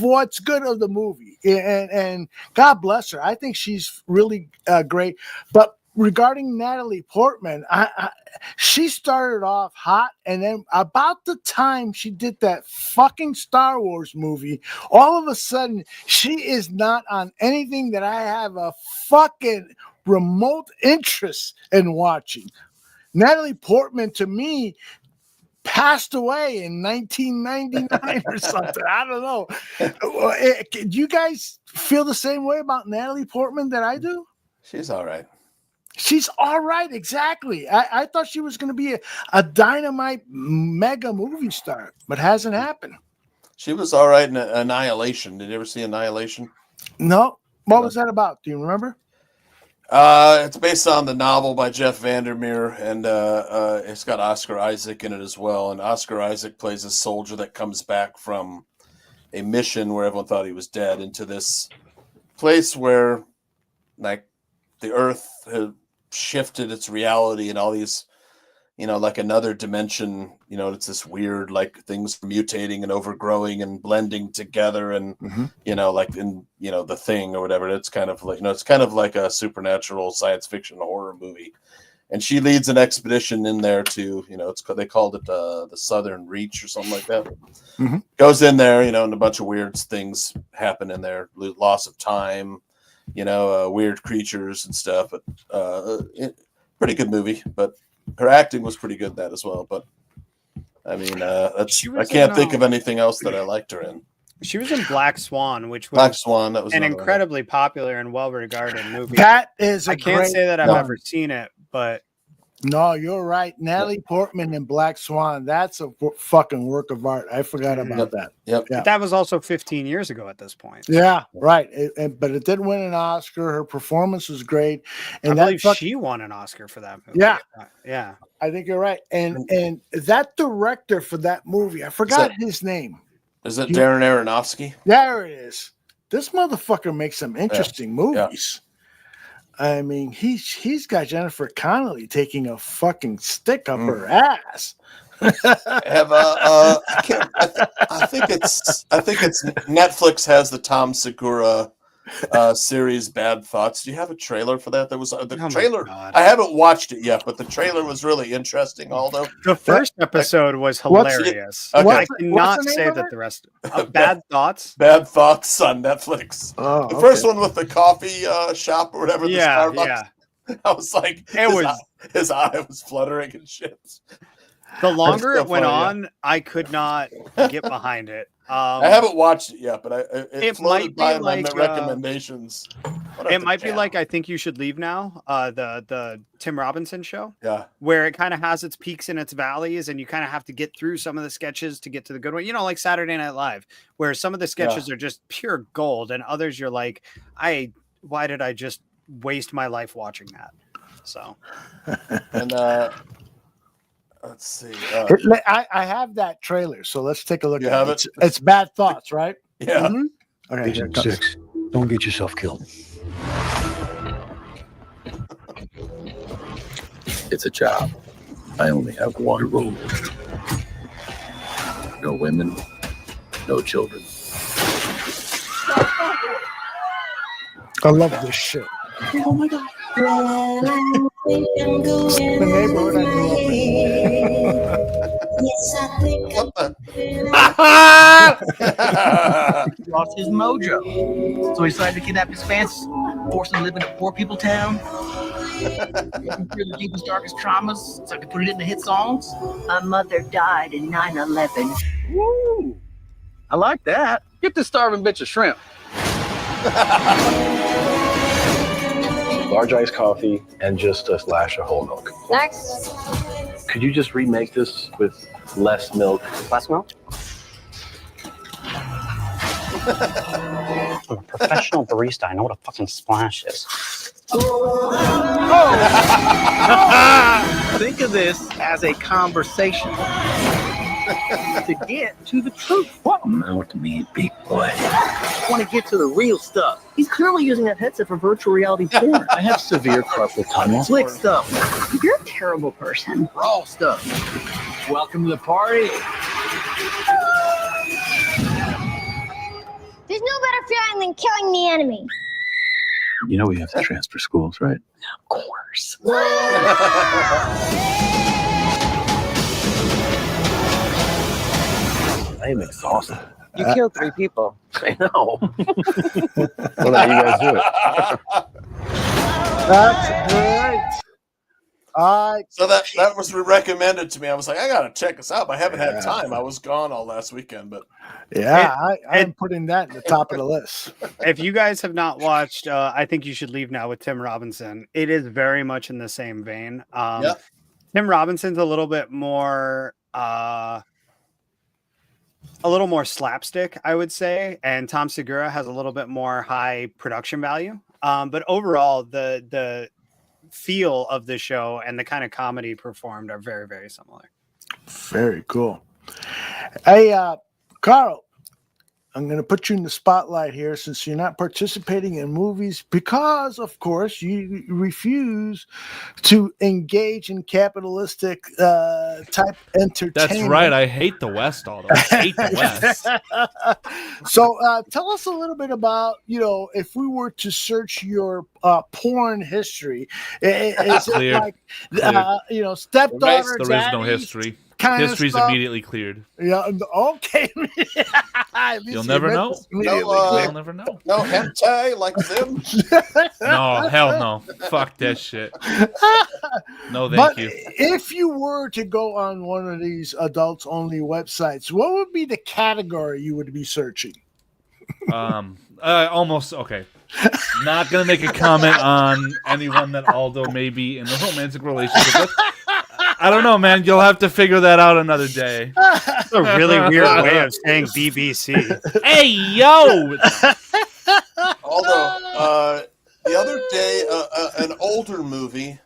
what's good of the movie, and God bless her. I think she's really great. But regarding Natalie Portman, she started off hot, and then about the time she did that fucking Star Wars movie, all of a sudden she is not on anything that I have a fucking remote interest in watching. Natalie Portman, to me, passed away in 1999 or something. I don't know. Do you guys feel the same way about Natalie Portman that I do? She's all right. She's all right, exactly. I thought she was going to be a dynamite mega movie star, but hasn't happened. She was all right in Annihilation. Did you ever see Annihilation? No. What was that about? Do you remember? It's based on the novel by Jeff Vandermeer, and it's got Oscar Isaac in it as well. And Oscar Isaac plays a soldier that comes back from a mission where everyone thought he was dead into this place where, like, the Earth had shifted its reality, and all these, like another dimension, it's this weird, like, things mutating and overgrowing and blending together, and like in The Thing or whatever. It's kind of like it's kind of like a supernatural science fiction horror movie. And she leads an expedition in there to, they called it the Southern Reach or something like that. Goes in there, and a bunch of weird things happen in there, loss of time, weird creatures and stuff. But pretty good movie, but her acting was pretty good in that as well. But I mean, I can't think of anything else that I liked her in. She was in Black Swan, which was Black Swan. That was an another incredibly popular and well-regarded movie. That is I can't say that I've ever seen it, but no, you're right. Natalie Portman in Black Swan. That's a fucking work of art. I forgot about that. Yep. Yeah. That was also 15 years ago at this point. Yeah, right. But it did win an Oscar. Her performance was great, and I believe she won an Oscar for that movie. Yeah, yeah. I think you're right. And that director for that movie, I forgot his name. Is it Darren Aronofsky? There it is. This motherfucker makes some interesting movies. I mean, he's got Jennifer Connelly taking a fucking stick up her ass. I think it's Netflix has the Tom Segura series Bad Thoughts. Do you have a trailer for that? There was the trailer. I haven't watched it yet, but the trailer was really interesting. Although the first episode was hilarious. I cannot say that the rest. Bad Thoughts. Bad Thoughts on Netflix. Oh, the first one with the coffee shop or whatever. The Starbucks. Yeah. I was like, his eye was fluttering and shit. The longer it went on, I could not get behind it. I haven't watched it yet, but it might be like my recommendations. It might be like I Think You Should Leave Now, the Tim Robinson show. Yeah, where it kind of has its peaks and its valleys, and you kind of have to get through some of the sketches to get to the good one. You know, like Saturday Night Live, where some of the sketches are just pure gold, and others you're like, why did I just waste my life watching that? So, and let's see. I have that trailer, so let's take a look. You at have it. it? It's Bad Thoughts, right? Yeah. Mm-hmm. Okay. Agent 6, don't get yourself killed. It's a job. I only have one rule. No women, no children. I love this shit. Oh my God. The neighborhood I grew up in. He lost his mojo, so he decided to kidnap his fans, force him to live in a poor people town. Hear the deepest, darkest traumas, so I could put it into hit songs. My mother died in 9/11. Woo! I like that. Get this starving bitch a shrimp. Large iced coffee and just a splash of whole milk. Next. Could you just remake this with less milk? Less milk? I'm a professional barista. I know what a fucking splash is. Think of this as a conversation to get to the truth. What amount to me, big boy? I want to get to the real stuff. He's clearly using that headset for virtual reality porn. I have severe carpal tunnel. Slick stuff. You're a terrible person. Raw stuff. Welcome to the party. There's no better feeling than killing the enemy. You know we have to transfer schools, right? Of course. I am exhausted. You killed 3 people. I know. Well, now you guys do it. That's great. So that was recommended to me. I was like, I gotta check this out, but I haven't had time. I was gone all last weekend, but I'm putting that in the top of the list. If you guys have not watched, I Think You Should Leave Now with Tim Robinson, it is very much in the same vein. Tim Robinson's a little bit more, a little more slapstick, I would say, and Tom Segura has a little bit more high production value. But overall, the feel of the show and the kind of comedy performed are very, very similar. Very cool. Hey, Carl, I'm going to put you in the spotlight here since you're not participating in movies because, of course, you refuse to engage in capitalistic type entertainment. That's right. I hate the West, Aldo. I hate the West. So tell us a little bit about, if we were to search your porn history, is it like, stepdaughter, there is no history. kind History's of stuff. immediately cleared. Yeah. Okay. You'll never know. You'll never know. No hentai like Zim. No, hell no. Fuck that shit. No, thank But you. if you were to go on one of these adults-only websites, what would be the category you would be searching? Almost okay. Not gonna make a comment on anyone that Aldo may be in a romantic relationship with. I don't know, man. You'll have to figure that out another day. That's a really weird way of saying BBC. Hey, yo! Aldo, the other day, an older movie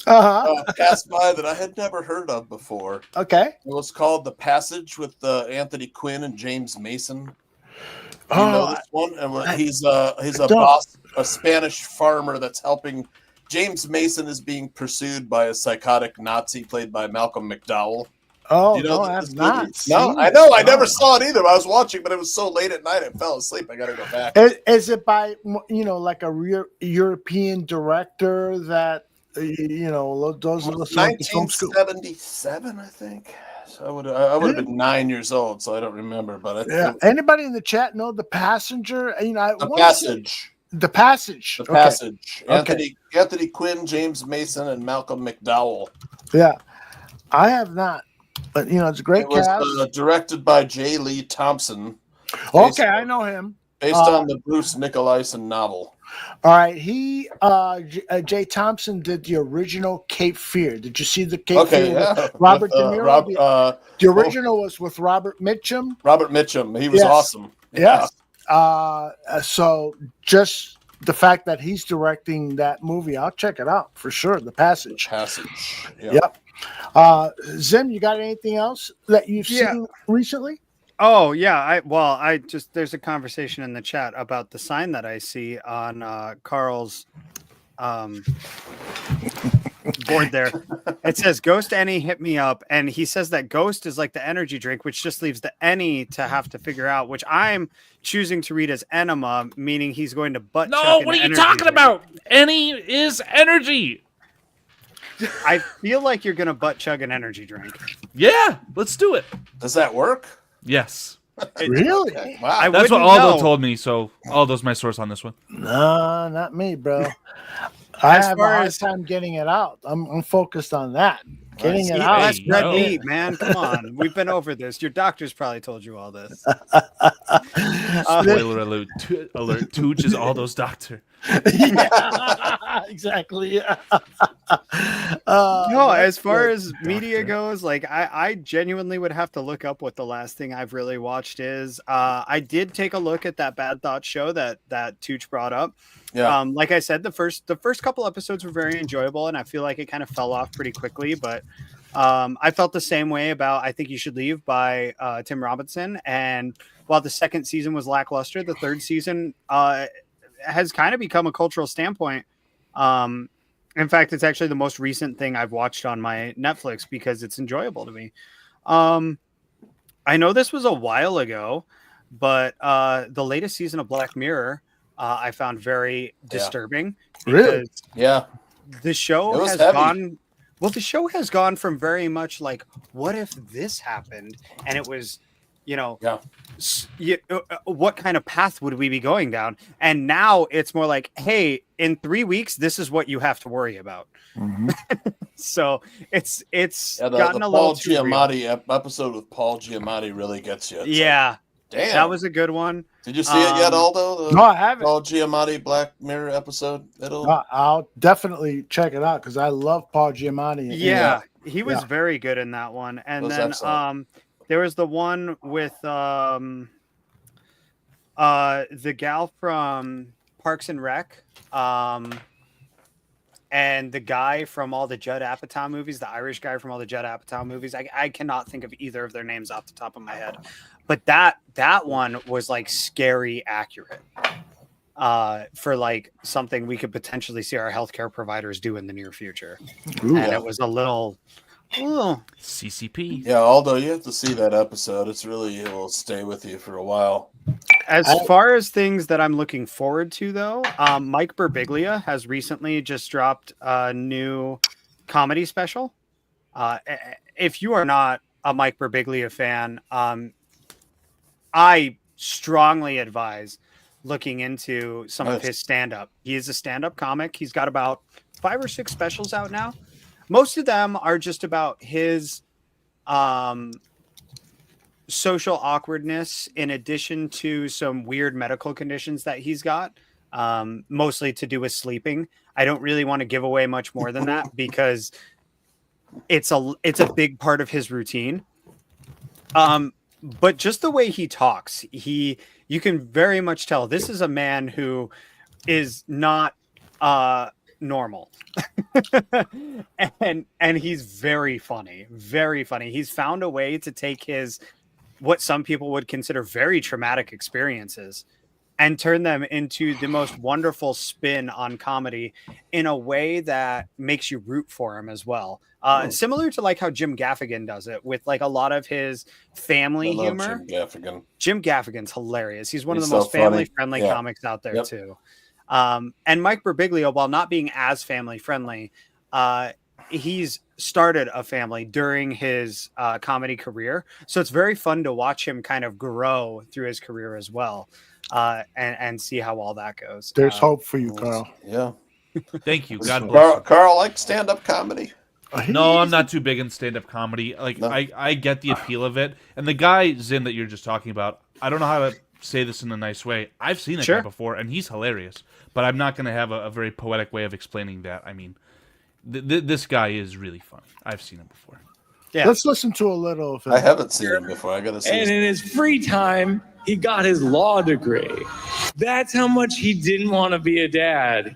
passed by that I had never heard of before. Okay. It was called The Passage with Anthony Quinn and James Mason. You know this one? And he's a boss, a Spanish farmer that's helping. James Mason is being pursued by a psychotic Nazi played by Malcolm McDowell. Oh, you know no, I have not. No, I know. I never saw it either. I was watching, but it was so late at night, I fell asleep. I got to go back. Is it by, like a European director that, those are the 1977, I think. So I would have been 9 years old, so I don't remember. But anybody in the chat know The Passenger? The Passage. The Passage. The Passage. Anthony Quinn, James Mason, and Malcolm McDowell. Yeah, I have not, but it's a great cast. Was directed by J. Lee Thompson. Okay, I know him. Based on the Bruce Nicolason novel. All right, Jay Thompson did the original Cape Fear. Did you see the Cape Fear with Robert De Niro? The original was with Robert Mitchum. Robert Mitchum, he was awesome. Yes. So just the fact that he's directing that movie, I'll check it out for sure. The Passage. Yep. Zim, you got anything else that you've seen recently? Oh yeah, there's a conversation in the chat about the sign that I see on Carl's board there. It says Ghost Any hit me up, and he says that Ghost is like the energy drink, which just leaves the Any to have to figure out, which I'm choosing to read as enema, meaning he's going to butt. No, what are you talking about? Any is energy. I feel like you're gonna butt chug an energy drink. Yeah, let's do it. Does that work? Yes. Really? Okay. Wow. That's what Aldo told me, so Aldo's my source on this one. No, not me, bro. I have a hard time getting it out. I'm focused on that. Getting it out. That's red meat, man. Come on. We've been over this. Your doctor's probably told you all this. Spoiler alert. Tooch is Aldo's doctor. Yeah, exactly. Yeah. No, as far as media goes, like I genuinely would have to look up what the last thing I've really watched is. I did take a look at that Bad Thoughts show that Tooch brought up. Yeah. Like I said, the first couple episodes were very enjoyable, and I feel like it kind of fell off pretty quickly. But I felt the same way about I Think You Should Leave by Tim Robinson. And while the second season was lackluster, the third season has kind of become a cultural standpoint. In fact, it's actually the most recent thing I've watched on my Netflix because it's enjoyable to me. I know this was a while ago, but the latest season of Black Mirror I found very disturbing. Really? Yeah. The show has gone. Well, the show has gone from very much like, what if this happened? And it was, what kind of path would we be going down? And now it's more like, hey, in 3 weeks, this is what you have to worry about. Mm-hmm. So it's the gotten a Paul little too Giamatti real. Episode with Paul Giamatti really gets you. Yeah. Damn. That was a good one. Did you see it yet, Aldo? No, I haven't. Paul Giamatti Black Mirror episode. I'll definitele check it out because I love Paul Giamatti. Yeah, he was very good in that one. And then excellent. There was the one with the gal from Parks and Rec, and the guy from all the Judd Apatow movies, the Irish guy from all the Judd Apatow movies. I cannot think of either of their names off the top of my head. But that one was like scary accurate for like something we could potentially see our healthcare providers do in the near future. Ooh, and it was a little CCP. Yeah, Aldo, you have to see that episode. It will stay with you for a while. As far as things that I'm looking forward to, though, Mike Birbiglia has recently just dropped a new comedy special. If you are not a Mike Birbiglia fan, I strongly advise looking into some of his stand-up. He is a stand-up comic. He's got about 5 or 6 specials out now. Most of them are just about his social awkwardness, in addition to some weird medical conditions that he's got, mostly to do with sleeping. I don't really want to give away much more than that because it's a big part of his routine. But just the way he talks, you can very much tell this is a man who is not normal. and he's very funny. He's found a way to take his what some people would consider very traumatic experiences and turn them into the most wonderful spin on comedy in a way that makes you root for him as well. Similar to like how Jim Gaffigan does it with like a lot of his family humor. Jim Gaffigan's hilarious. He's one of the most family-friendly comics out there too. And Mike Birbiglia, while not being as family-friendly, he's started a family during his comedy career. So it's very fun to watch him kind of grow through his career as well. And see how all that goes. There's hope for you, Carl. Yeah. Thank you. God bless. Carl likes stand-up comedy. No, I'm not too big in stand-up comedy. Like I get the appeal of it. And the guy, Zim, that you're just talking about, I don't know how to say this in a nice way. I've seen that guy before, and he's hilarious. But I'm not going to have a very poetic way of explaining that. I mean, this guy is really funny. I've seen him before. Yeah. Let's listen to a little of it. I haven't seen him before. I got to see And in his free time, he got his law degree. That's how much he didn't want to be a dad.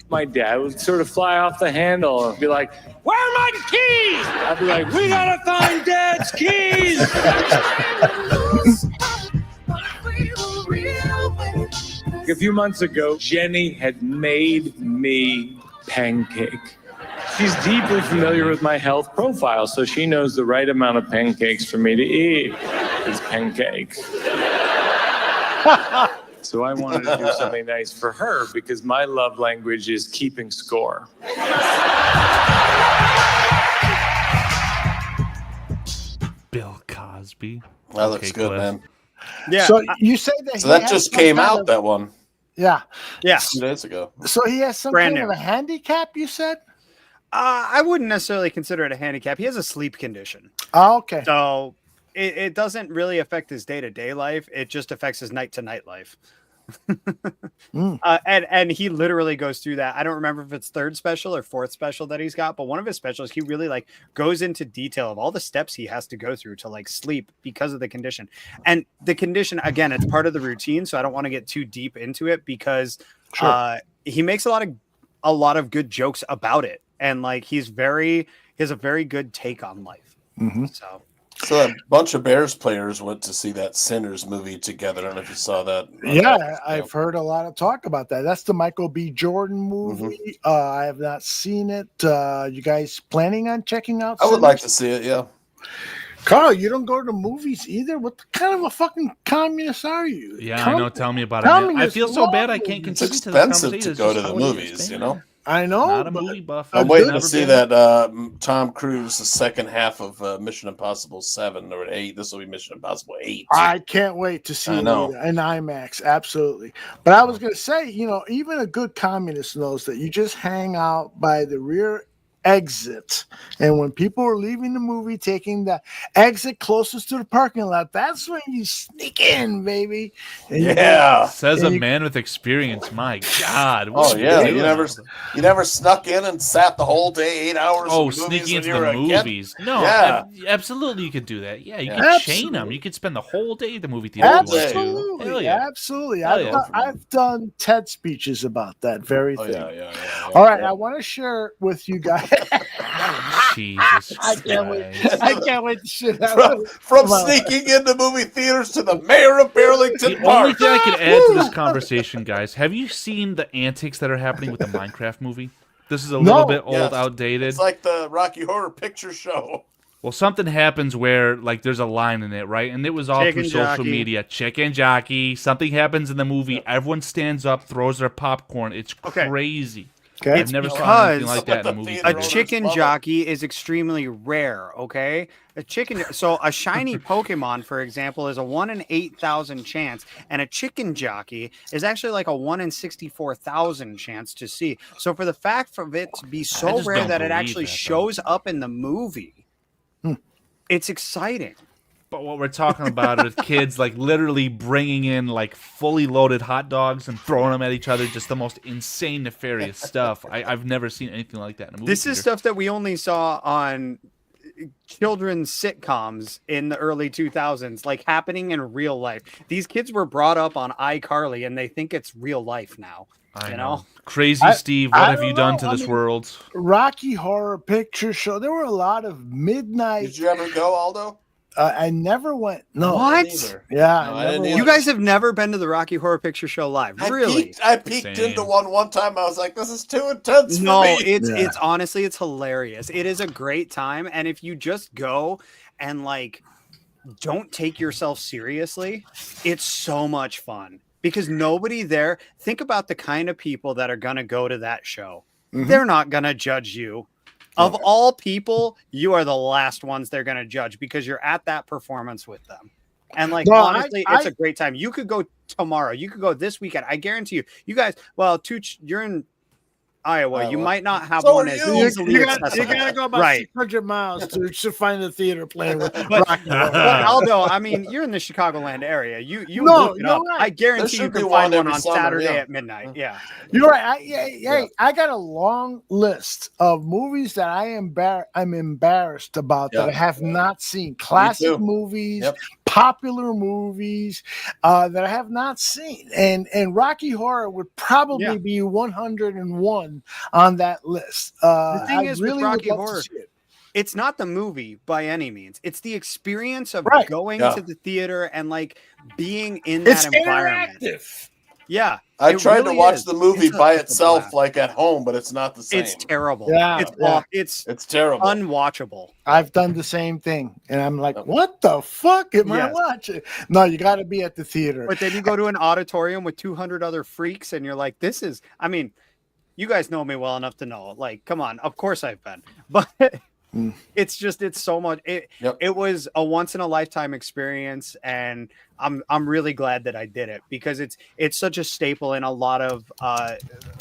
My dad would sort of fly off the handle and be like, "Where are my keys?" I'd be like, "We gotta find Dad's keys." A few months ago, Jenny had made me pancake. She's deeply familiar with my health profile, so she knows the right amount of pancakes for me to eat is pancakes. So I wanted to do something nice for her because my love language is keeping score. Bill Cosby. That looks good, man. Yeah. So you say that. So that just came out. That one. Yeah. Yeah. 2 days ago. So he has some kind of a handicap. You said. I wouldn't necessarily consider it a handicap. He has a sleep condition. Oh, okay. So it doesn't really affect his day-to-day life. It just affects his night-to-night life. And he literally goes through that. I don't remember if it's 3rd special or 4th special that he's got, but one of his specials, he really like goes into detail of all the steps he has to go through to like sleep because of the condition. And the condition, again, it's part of the routine. So I don't want to get too deep into it because he makes a lot of good jokes about it. And like he has a very good take on life. Mm-hmm. So a bunch of Bears players went to see that Sinners movie together. I don't know if you saw that. Yeah, I've heard a lot of talk about that. That's the Michael B. Jordan movie. Mm-hmm. I have not seen it. You guys planning on checking out? I would like to see it, yeah. Carl, you don't go to the movies either? What kind of a fucking communist are you? Yeah, I know. Tell me about it. I feel so bad I can't contribute to this conversation. It's expensive to go to the movies, you know? I know. Not a movie buff. I'm waiting to see that Tom Cruise, the second half of Mission Impossible 7 or 8. This will be Mission Impossible 8. I can't wait to see it in IMAX. Absolutely. But I was going to say, even a good communist knows that you just hang out by the rear exit, and when people are leaving the movie, taking the exit closest to the parking lot, that's when you sneak in, baby. And says a man with experience. My God. Oh yeah, you never snuck in and sat the whole day 8 hours. Oh, sneaking into the movies. No, absolutely, you could do that. Yeah, you could chain them. You could spend the whole day at the movie theater. Absolutely. I've done TED speeches about that very thing. All right, I want to share with you guys. Jesus I can't wait to shit from sneaking into movie theaters to the mayor of Burlington Park. The only thing I could add to this conversation, guys, have you seen the antics that are happening with the Minecraft movie? This is a little bit old, outdated. It's like the Rocky Horror Picture Show. Well, something happens where, like, there's a line in it, right? And it was all through social media. Chicken jockey. Something happens in the movie. Everyone stands up, throws their popcorn. It's crazy. Okay. I've never saw anything like that in a movie. A chicken jockey is extremely rare. Okay, so a shiny Pokemon, for example, is a 1 in 8,000 chance, and a chicken jockey is actually like a 1 in 64,000 chance to see. So for the fact of it to be so rare that it actually shows up in the movie, it's exciting. But what we're talking about is kids like literally bringing in like fully loaded hot dogs and throwing them at each other, just the most insane, nefarious stuff. I've never seen anything like that in a movie. This is stuff that we only saw on children's sitcoms in the early 2000s, like happening in real life. These kids were brought up on iCarly and they think it's real life now. I know. Crazy Steve, what have you done to this world? Rocky Horror Picture Show. There were a lot of midnight. Did you ever go, Aldo? I never went. No. What? Yeah. No, I didn't either. You guys have never been to the Rocky Horror Picture Show live, really? I peeked into one time. I was like, "This is too intense for me." It's honestly, it's hilarious. It is a great time, and if you just go and like don't take yourself seriously, it's so much fun because nobody there. Think about the kind of people that are gonna go to that show. They're not gonna judge you. Of all people, you are the last ones they're going to judge because you're at that performance with them. And like, honestly, it's a great time. You could go tomorrow. You could go this weekend. I guarantee you. You guys, well, Tooch, you're in Iowa. You might not have one as easily accessible. You gotta go about 600 miles to find a theater playing with Rocky Horror. But Aldo, I mean, you're in the Chicagoland area. You look it up. Right. I guarantee you can find one on Saturday at midnight. Yeah. You're right. I got a long list of movies that I'm embarrassed about that I have not seen. Classic movies, popular movies that I have not seen. And Rocky Horror would probably be 101 on that list. The thing is with Rocky Horror, it's not the movie by any means. It's the experience of going to the theater and like being in that environment. Interactive. Yeah. I tried to watch the movie by itself, like at home, but it's not the same. It's terrible. Yeah, it's terrible. Unwatchable. I've done the same thing, and I'm like, "What the fuck am I watching?" No, you got to be at the theater. But then you go to an auditorium with 200 other freaks, and you're like, "This is." I mean, you guys know me well enough to know. Like, come on, of course I've been, but. It's so much. It was a once in a lifetime experience, and I'm really glad that I did it because it's such a staple in a lot of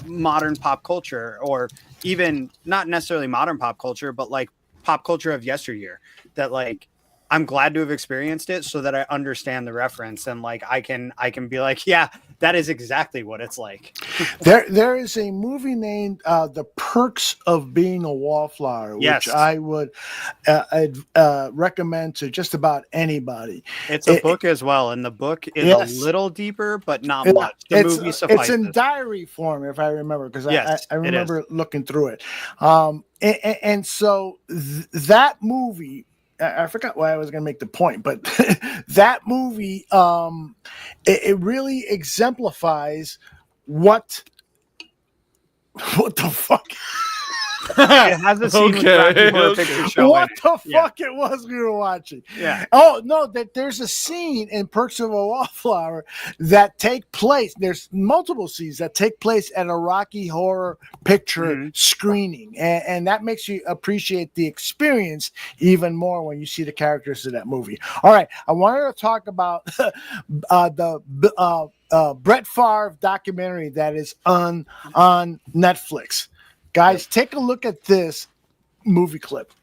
modern pop culture, or even not necessarily modern pop culture, but like pop culture of yesteryear. That like I'm glad to have experienced it so that I understand the reference and like I can be like, yeah, that is exactly what it's like. There is a movie named The Perks of Being a Wallflower, which I would recommend to just about anybody. It's a book as well, and the book is a little deeper, but not much. The movie suffices. It's in diary form, if I remember, because I remember looking through it. And so that movie, I forgot why I was going to make the point, but that movie, it really exemplifies what the fuck. It has a scene with Rocky Horror Picture Show. What the fuck it was we were watching? Yeah. Oh no, there's a scene in Perks of a Wallflower that take place. There's multiple scenes that take place at a Rocky Horror Picture screening, and that makes you appreciate the experience even more when you see the characters of that movie. All right, I wanted to talk about the Brett Favre documentary that is on Netflix. Guys, take a look at this movie clip.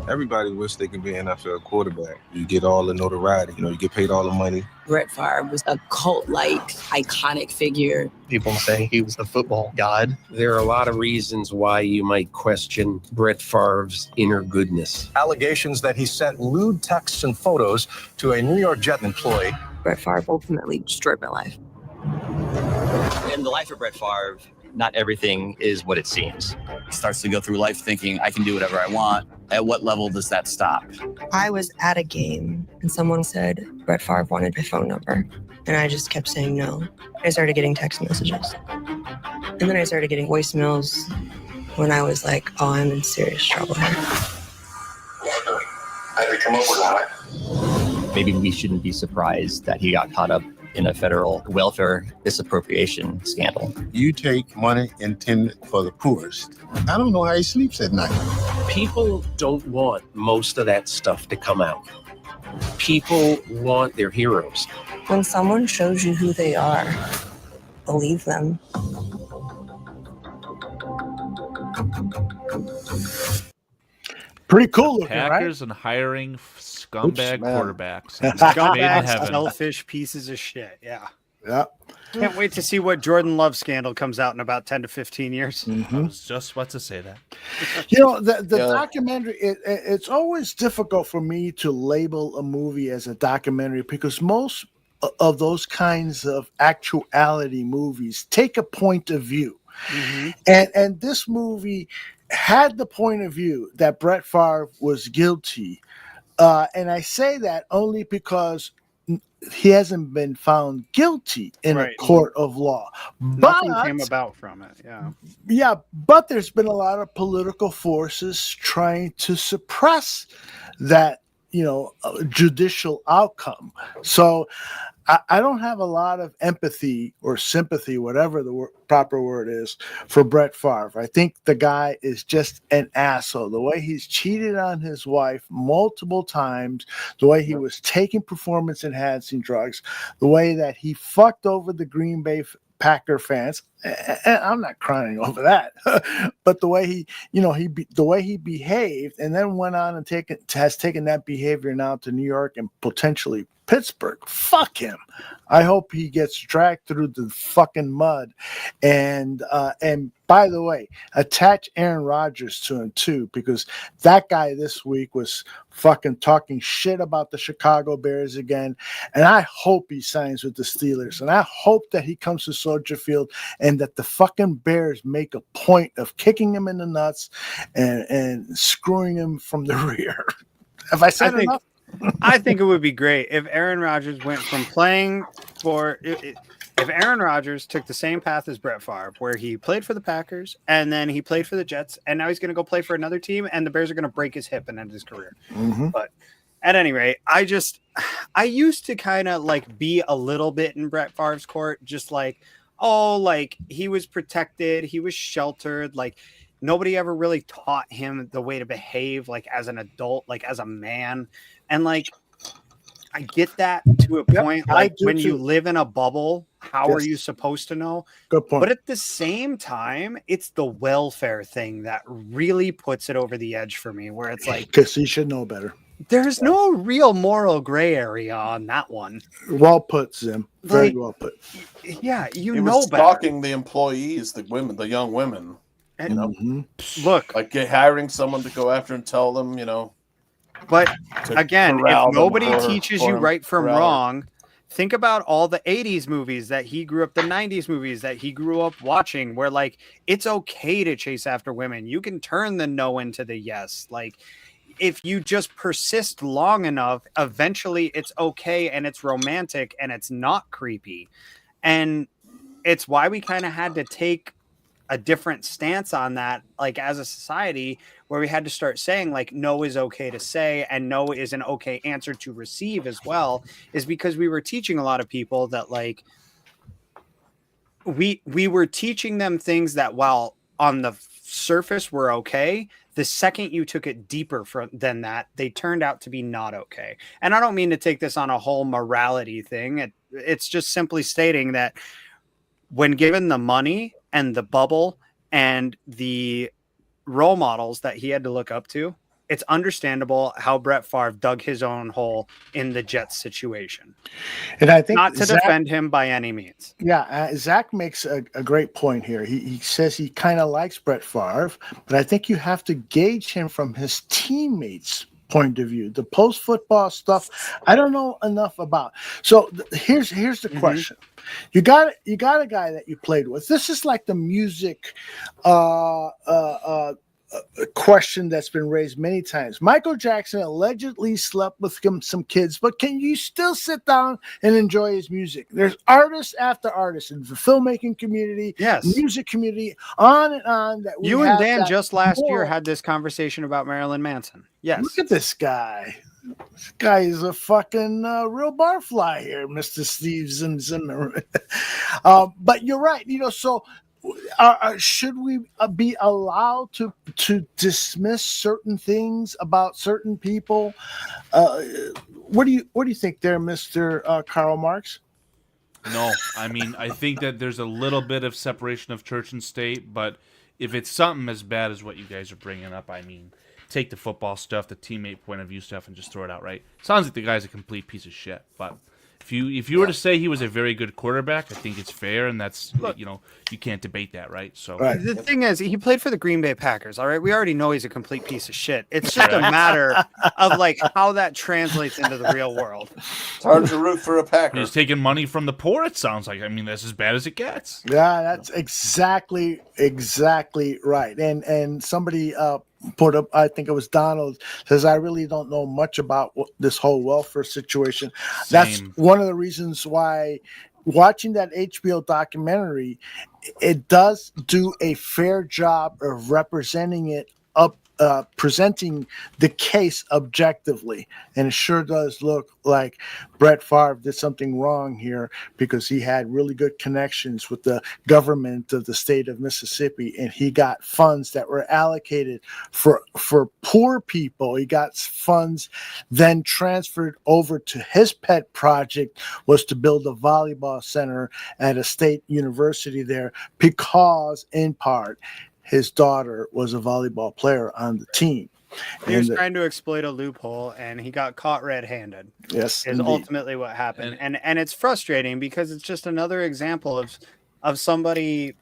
Everybody wish they could be an NFL quarterback. You get all the notoriety, you get paid all the money. Brett Favre was a cult-like, iconic figure. People say he was the football god. There are a lot of reasons why you might question Brett Favre's inner goodness. Allegations that he sent lewd texts and photos to a New York Jet employee. Brett Favre ultimately destroyed my life. In the life of Brett Favre, not everything is what it seems. He starts to go through life thinking, I can do whatever I want. At what level does that stop? I was at a game and someone said Brett Favre wanted my phone number. And I just kept saying no. I started getting text messages. And then I started getting voicemails when I was like, oh, I'm in serious trouble here. Maybe we shouldn't be surprised that he got caught up in a federal welfare misappropriation scandal. You take money intended for the poorest. I don't know how he sleeps at night. People don't want most of that stuff to come out. People want their heroes. When someone shows you who they are, believe them. Pretty cool looking, Packers and hiring scumbag quarterbacks. Scumbags, selfish pieces of shit. Yeah. Yeah. Can't wait to see what Jordan Love scandal comes out in about 10 to 15 years. I was just about to say that. You know, the documentary, it's always difficult for me to label a movie as a documentary because most of those kinds of actuality movies take a point of view. And this movie had the point of view that Brett Favre was guilty. And I say that only because he hasn't been found guilty in a court of law. Nothing came about from it. Yeah. Yeah, but there's been a lot of political forces trying to suppress that, judicial outcome. So I don't have a lot of empathy or sympathy, whatever the proper word is, for Brett Favre. I think the guy is just an asshole. The way he's cheated on his wife multiple times, the way he was taking performance-enhancing drugs, the way that he fucked over the Green Bay Packer fans. And I'm not crying over that, but the way the way he behaved, and then went on and has taken that behavior now to New York and potentially Pittsburgh. Fuck him. I hope he gets dragged through the fucking mud. And by the way, attach Aaron Rodgers to him too, because that guy this week was fucking talking shit about the Chicago Bears again. And I hope he signs with the Steelers. And I hope that he comes to Soldier Field and that the fucking Bears make a point of kicking him in the nuts and screwing him from the rear. Have I said enough? I think it would be great if Aaron Rodgers went from playing for if Aaron Rodgers took the same path as Brett Favre, where he played for the Packers and then he played for the Jets, and now he's going to go play for another team, and the Bears are going to break his hip and end his career. But at any rate, I used to kind of like be a little bit in Brett Favre's court, just like, like he was protected, he was sheltered, like nobody ever really taught him the way to behave, like as an adult, like as a man. And like, I get that to a point. Like when you live in a bubble, how are you supposed to know? Good point. But at the same time, it's the welfare thing that really puts it over the edge for me, where it's like, because he should know better. There's no real moral gray area on that one. Well put, Zim. Very well put. Yeah, he was stalking the employees, the women, the young women. Look, like hiring someone to go after and tell them, But again, if nobody teaches you right from wrong, think about all the 80s movies that he grew up, the 90s movies that he grew up watching, where like it's okay to chase after women. You can turn the no into the yes. Like if you just persist long enough, eventually it's okay and it's romantic and it's not creepy. And it's why we kind of had to take a different stance on that, like as a society, where we had to start saying like no is okay to say and no is an okay answer to receive as well, is because we were teaching a lot of people that like we were teaching them things that while on the surface were okay, the second you took it deeper than that, they turned out to be not okay. And I don't mean to take this on a whole morality thing. It's just simply stating that when given the money and the bubble and the role models that he had to look up to, it's understandable how Brett Favre dug his own hole in the Jets situation. And I think not to defend him by any means. Yeah, Zach makes a great point here. He says he kind of likes Brett Favre, but I think you have to gauge him from his teammates' point of view. The post-football stuff, I don't know enough about. So here's the question. You got a guy that you played with. This is like the music question that's been raised many times. Michael Jackson allegedly slept with some kids, but can you still sit down and enjoy his music? There's artists after artists in the filmmaking community, music community, on and on. That you and Dan just last year had this conversation about Marilyn Manson. Yes, look at this guy. This guy is a fucking real barfly here, Mr. Steve Zimmer. But you're right. So should we be allowed to dismiss certain things about certain people? What do you think there, Mr. Karl Marx? No, I mean, I think that there's a little bit of separation of church and state, but if it's something as bad as what you guys are bringing up, I mean, take the football stuff, the teammate point of view stuff, and just throw it out, right? Sounds like the guy's a complete piece of shit, but if you were to say he was a very good quarterback, I think it's fair, and that's, you can't debate that, right? So The thing is, he played for the Green Bay Packers, all right? We already know he's a complete piece of shit. It's just a matter of, like, how that translates into the real world. It's hard to root for a Packer. He's taking money from the poor, it sounds like. I mean, that's as bad as it gets. Yeah, that's exactly right. And somebody put up, I think it was Donald, says, I really don't know much about this whole welfare situation. That's one of the reasons why watching that HBO documentary, it does do a fair job of representing it presenting the case objectively, and it sure does look like Brett Favre did something wrong here because he had really good connections with the government of the state of Mississippi, and he got funds that were allocated for poor people. He got funds then transferred over to his pet project, was to build a volleyball center at a state university there, because in part his daughter was a volleyball player on the team. He was trying to exploit a loophole, and he got caught red-handed. Yes, is ultimately what happened. And it's frustrating because it's just another example of somebody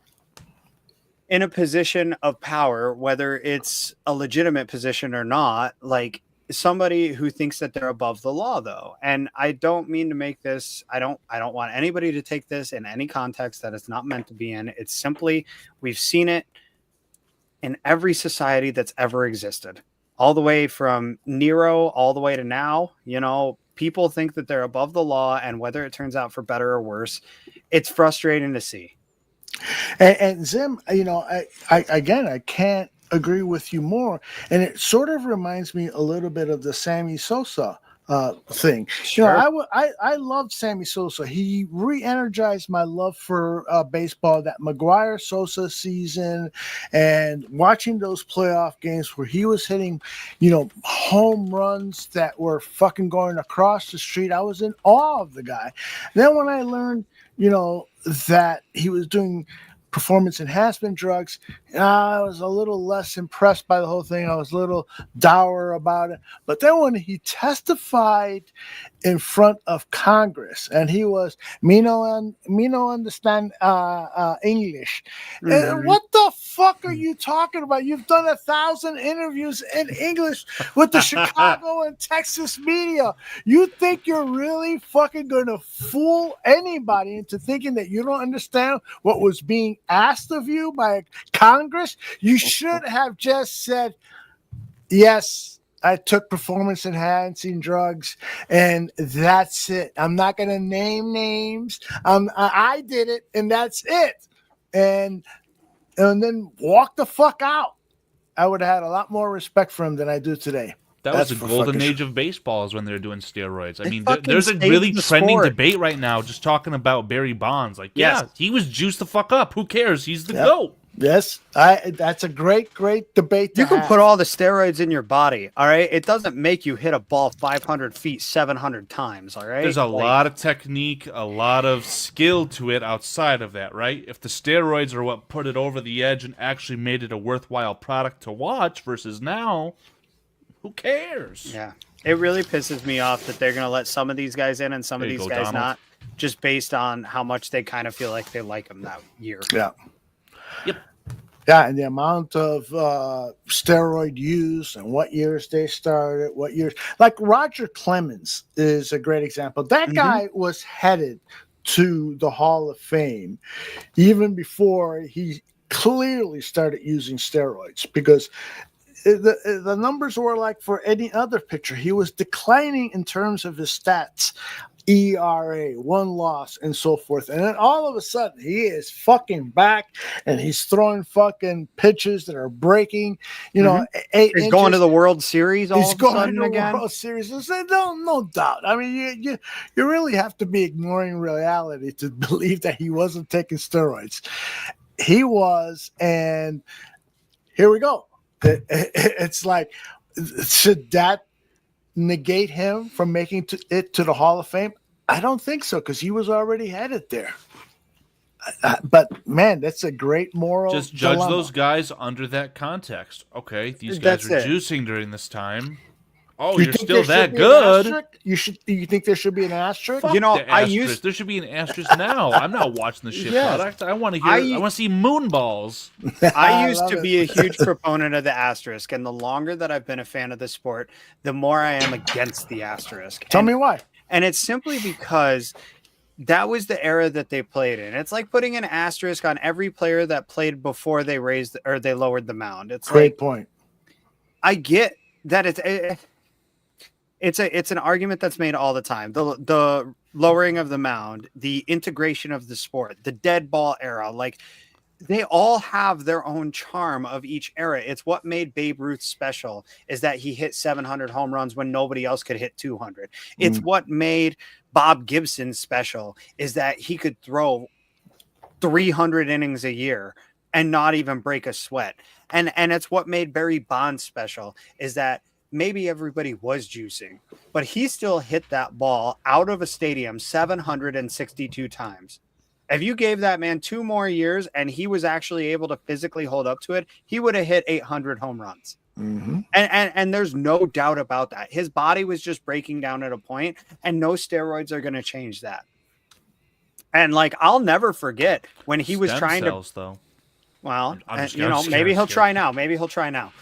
in a position of power, whether it's a legitimate position or not, like somebody who thinks that they're above the law, though. And I don't mean to make this, I don't want anybody to take this in any context that it's not meant to be in. It's simply, we've seen it in every society that's ever existed, all the way from Nero all the way to now. People think that they're above the law, and whether it turns out for better or worse, it's frustrating to see. And Zim, I can't agree with you more. And it sort of reminds me a little bit of the Sammy Sosa thing. Sure. I loved Sammy Sosa. He re-energized my love for baseball, that McGuire-Sosa season, and watching those playoff games where he was hitting, home runs that were fucking going across the street. I was in awe of the guy. Then when I learned, that he was doing performance enhancement drugs, I was a little less impressed by the whole thing. I was a little dour about it. But then when he testified in front of Congress, and he was, me no understand English. Mm-hmm. What the fuck are you talking about? You've done 1,000 interviews in English with the Chicago and Texas media. You think you're really fucking going to fool anybody into thinking that you don't understand what was being asked of you by Congress? You should have just said, yes, I took performance enhancing drugs, and that's it. I'm not going to name names. I did it, and that's it. And then walk the fuck out. I would have had a lot more respect for him than I do today. That's was the golden age of baseball, is when they're doing steroids. I mean, there's a really trending debate right now just talking about Barry Bonds. Like, yeah, he was juiced the fuck up. Who cares? He's the GOAT. Yes, that's a great debate. You can put all the steroids in your body, all right? It doesn't make you hit a ball 500 feet 700 times, all right? There's a lot of technique, a lot of skill to it outside of that, right? If the steroids are what put it over the edge and actually made it a worthwhile product to watch versus now, who cares? Yeah, it really pisses me off that they're going to let some of these guys in and some of these guys Donald. Not, just based on how much they kind of feel like they like them that year. Yeah. Yep. Yeah, and the amount of steroid use and what years they started, what years. Like Roger Clemens is a great example. That guy was headed to the Hall of Fame even before he clearly started using steroids, because the numbers were like for any other pitcher. He was declining in terms of his stats ERA, 1 loss, and so forth. And then all of a sudden, he is fucking back, and he's throwing fucking pitches that are breaking. You know, he's going to the World Series all he's of a going sudden to the again. World Series. No doubt. I mean, you really have to be ignoring reality to believe that he wasn't taking steroids. He was, and here we go. It's like, should that negate him from making it to the Hall of Fame? I don't think so, because he was already headed there. But man, that's a great moral. Just judge dilemma. those guys under that context. Okay, these guys are juicing during this time. Oh, you're still that good. You think there should be an asterisk? Fuck there should be an asterisk now. I'm not watching the shit product. I want to hear. I want to see moonballs. I used to be a huge proponent of the asterisk, and the longer that I've been a fan of the sport, the more I am against the asterisk. Tell me why. And it's simply because that was the era that they played in. It's like putting an asterisk on every player that played before they raised or they lowered the mound. It's great like, point. I get that it's an argument that's made all the time. The lowering of the mound, the integration of the sport, the dead ball era, like they all have their own charm of each era. It's what made Babe Ruth special, is that he hit 700 home runs when nobody else could hit 200. It's what made Bob Gibson special, is that he could throw 300 innings a year and not even break a sweat. And it's what made Barry Bonds special, is that maybe everybody was juicing, but he still hit that ball out of a stadium 762 times. If you gave that man 2 more years and he was actually able to physically hold up to it, he would have hit 800 home runs. And there's no doubt about that. His body was just breaking down at a point, and no steroids are going to change that. And like, I'll never forget when he was trying cells, to. Though. Well, maybe he'll try now. Maybe he'll try now.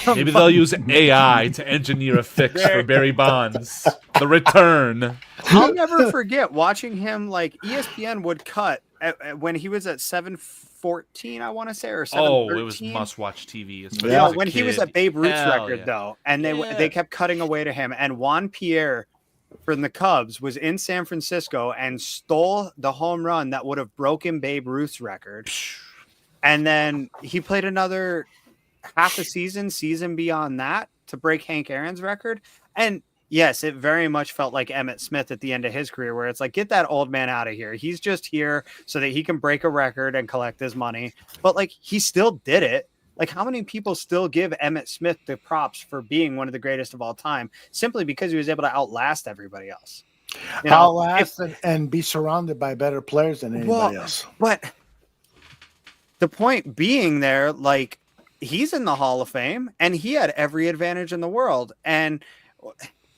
Maybe they'll use AI to engineer a fix for Barry Bonds. The return. I'll never forget watching him. Like, ESPN would cut when he was at 714, I want to say, or 713. Oh, it was must-watch TV. Yeah, when he was at Babe Ruth's record, though, and they kept cutting away to him. And Juan Pierre from the Cubs was in San Francisco and stole the home run that would have broken Babe Ruth's record. And then he played another half a season beyond that to break Hank Aaron's record. And yes, it very much felt like Emmitt Smith at the end of his career, where it's like, get that old man out of here. He's just here so that he can break a record and collect his money. But like, he still did it. Like, how many people still give Emmitt Smith the props for being one of the greatest of all time, simply because he was able to outlast everybody else? You know, outlast and be surrounded by better players than anybody else. But the point being there, like, he's in the Hall of Fame and he had every advantage in the world. And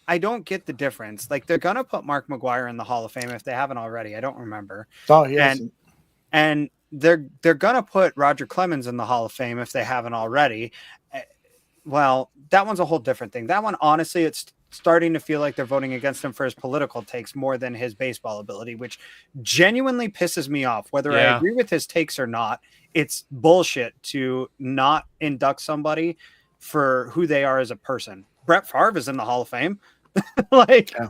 I don't get the difference. Like, they're going to put Mark McGwire in the Hall of Fame if they haven't already. I don't remember. Oh, he hasn't. And they're going to put Roger Clemens in the Hall of Fame if they haven't already. Well, that one's a whole different thing. That one, honestly, it's starting to feel like they're voting against him for his political takes more than his baseball ability, which genuinely pisses me off. Whether I agree with his takes or not, it's bullshit to not induct somebody for who they are as a person. Brett Favre is in the Hall of Fame. Asterisk.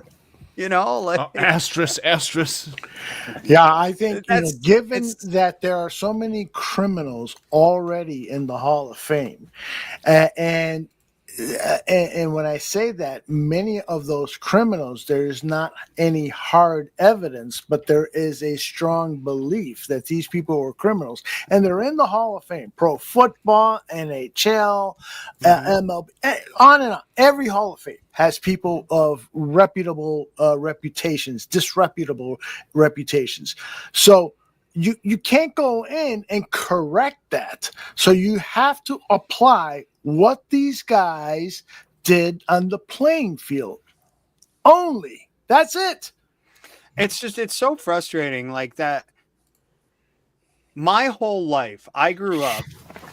Yeah, I think, given that there are so many criminals already in the Hall of Fame, and when I say that, many of those criminals, there is not any hard evidence, but there is a strong belief that these people were criminals, and they're in the Hall of Fame. Pro football, NHL, MLB, on and on. Every Hall of Fame has people of reputable reputations, disreputable reputations. So you can't go in and correct that. So you have to apply what these guys did on the playing field only. That's it. It's so frustrating. Like that. My whole life, I grew up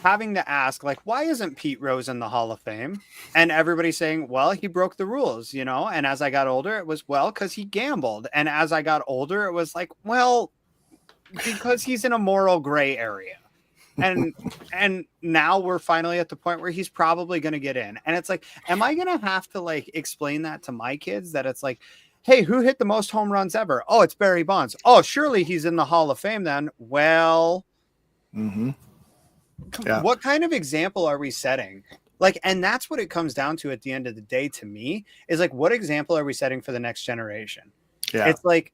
having to ask, like, why isn't Pete Rose in the Hall of Fame? And everybody saying, well, he broke the rules, you know? And as I got older, it was, well, because he gambled. And as I got older, it was like, well, because he's in a moral gray area. And now we're finally at the point where he's probably going to get in. And it's like, am I going to have to like explain that to my kids, that it's like, hey, who hit the most home runs ever? Oh, it's Barry Bonds. Oh, surely he's in the Hall of Fame then. Well, what kind of example are we setting? Like, and that's what it comes down to at the end of the day to me, is like, what example are we setting for the next generation? Yeah. It's like,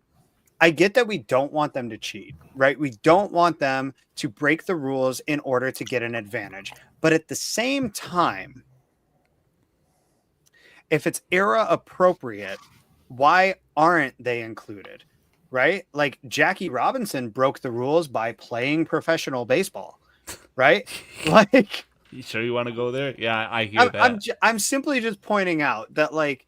I get that we don't want them to cheat, right? We don't want them to break the rules in order to get an advantage. But at the same time, if it's era appropriate, why aren't they included? Right? Like Jackie Robinson broke the rules by playing professional baseball, right? Like, you sure you want to go there? Yeah, I hear that. I'm simply just pointing out that, like,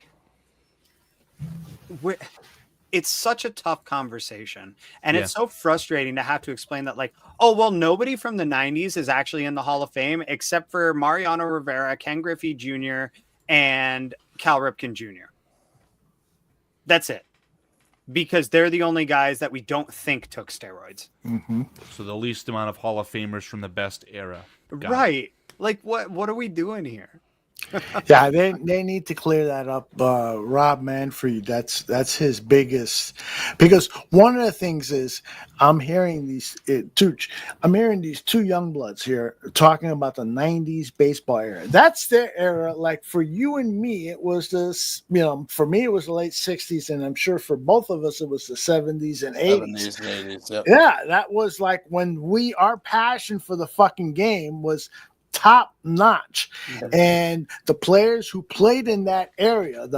it's such a tough conversation, and it's so frustrating to have to explain that, like, oh, well, nobody from the 90s is actually in the Hall of Fame except for Mariano Rivera, Ken Griffey Jr., and Cal Ripken Jr. That's it. Because they're the only guys that we don't think took steroids. So the least amount of Hall of Famers from the best era. Right. Like, what are we doing here? Yeah, they need to clear that up. Rob Manfred, that's his biggest, because one of the things is I'm hearing these Tooch, I'm hearing these two young bloods here talking about the 90s baseball era. That's their era. Like for you and me, it was this, for me it was the late 60s, and I'm sure for both of us it was the 70s and 80s. 70s and 80s, yep. Yeah, that was like when our passion for the fucking game was top notch, and the players who played in that eras,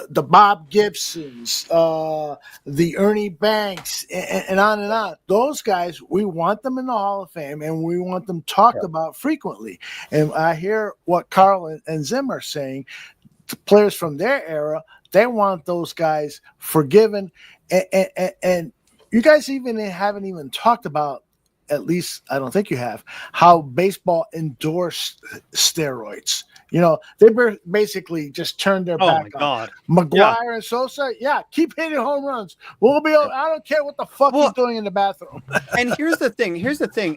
the Bob Gibsons, the Ernie Banks, and on, those guys, we want them in the Hall of Fame, and we want them talked about frequently. And I hear what Carl and Zim are saying. The players from their era, they want those guys forgiven, and you guys haven't even talked about, at least I don't think you have, how baseball endorsed steroids. They basically just turned their back on McGuire and Sosa. Yeah, keep hitting home runs. We'll be. I don't care what the fuck he's doing in the bathroom. And here's the thing.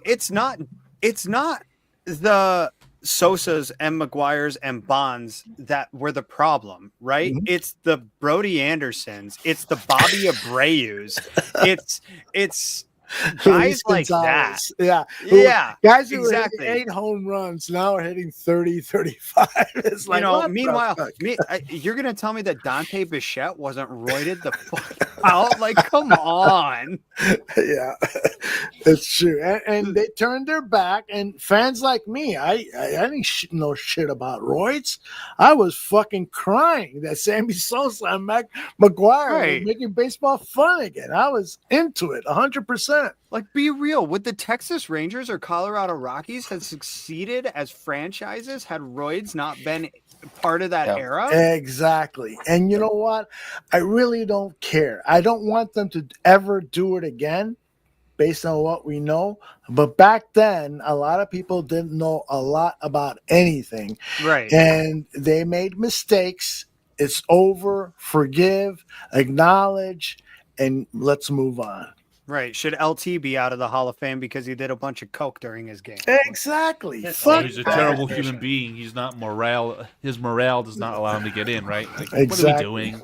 It's not the Sosas and McGuires and Bonds that were the problem, right? It's the Brody Andersons. It's the Bobby Abreu's. It's guys like that. Yeah. Guys who were hitting 8 home runs now are hitting 30, 35. It's like, meanwhile, you're going to tell me that Dante Bichette wasn't roided the fuck out? Like, come on. Yeah, it's true. And they turned their back, and fans like me, I didn't know shit about roids. I was fucking crying that Sammy Sosa and McGuire were making baseball fun again. I was into it 100%. Like, be real. Would the Texas Rangers or Colorado Rockies have succeeded as franchises had roids not been part of that era? Exactly. And you know what? I really don't care. I don't want them to ever do it again based on what we know. But back then, a lot of people didn't know a lot about anything. Right. And they made mistakes. It's over. Forgive, acknowledge, and let's move on. Right. Should LT be out of the Hall of Fame because he did a bunch of coke during his game? Exactly. He's a terrible human being. He's not his morale does not allow him to get in, right? Like, what are we doing?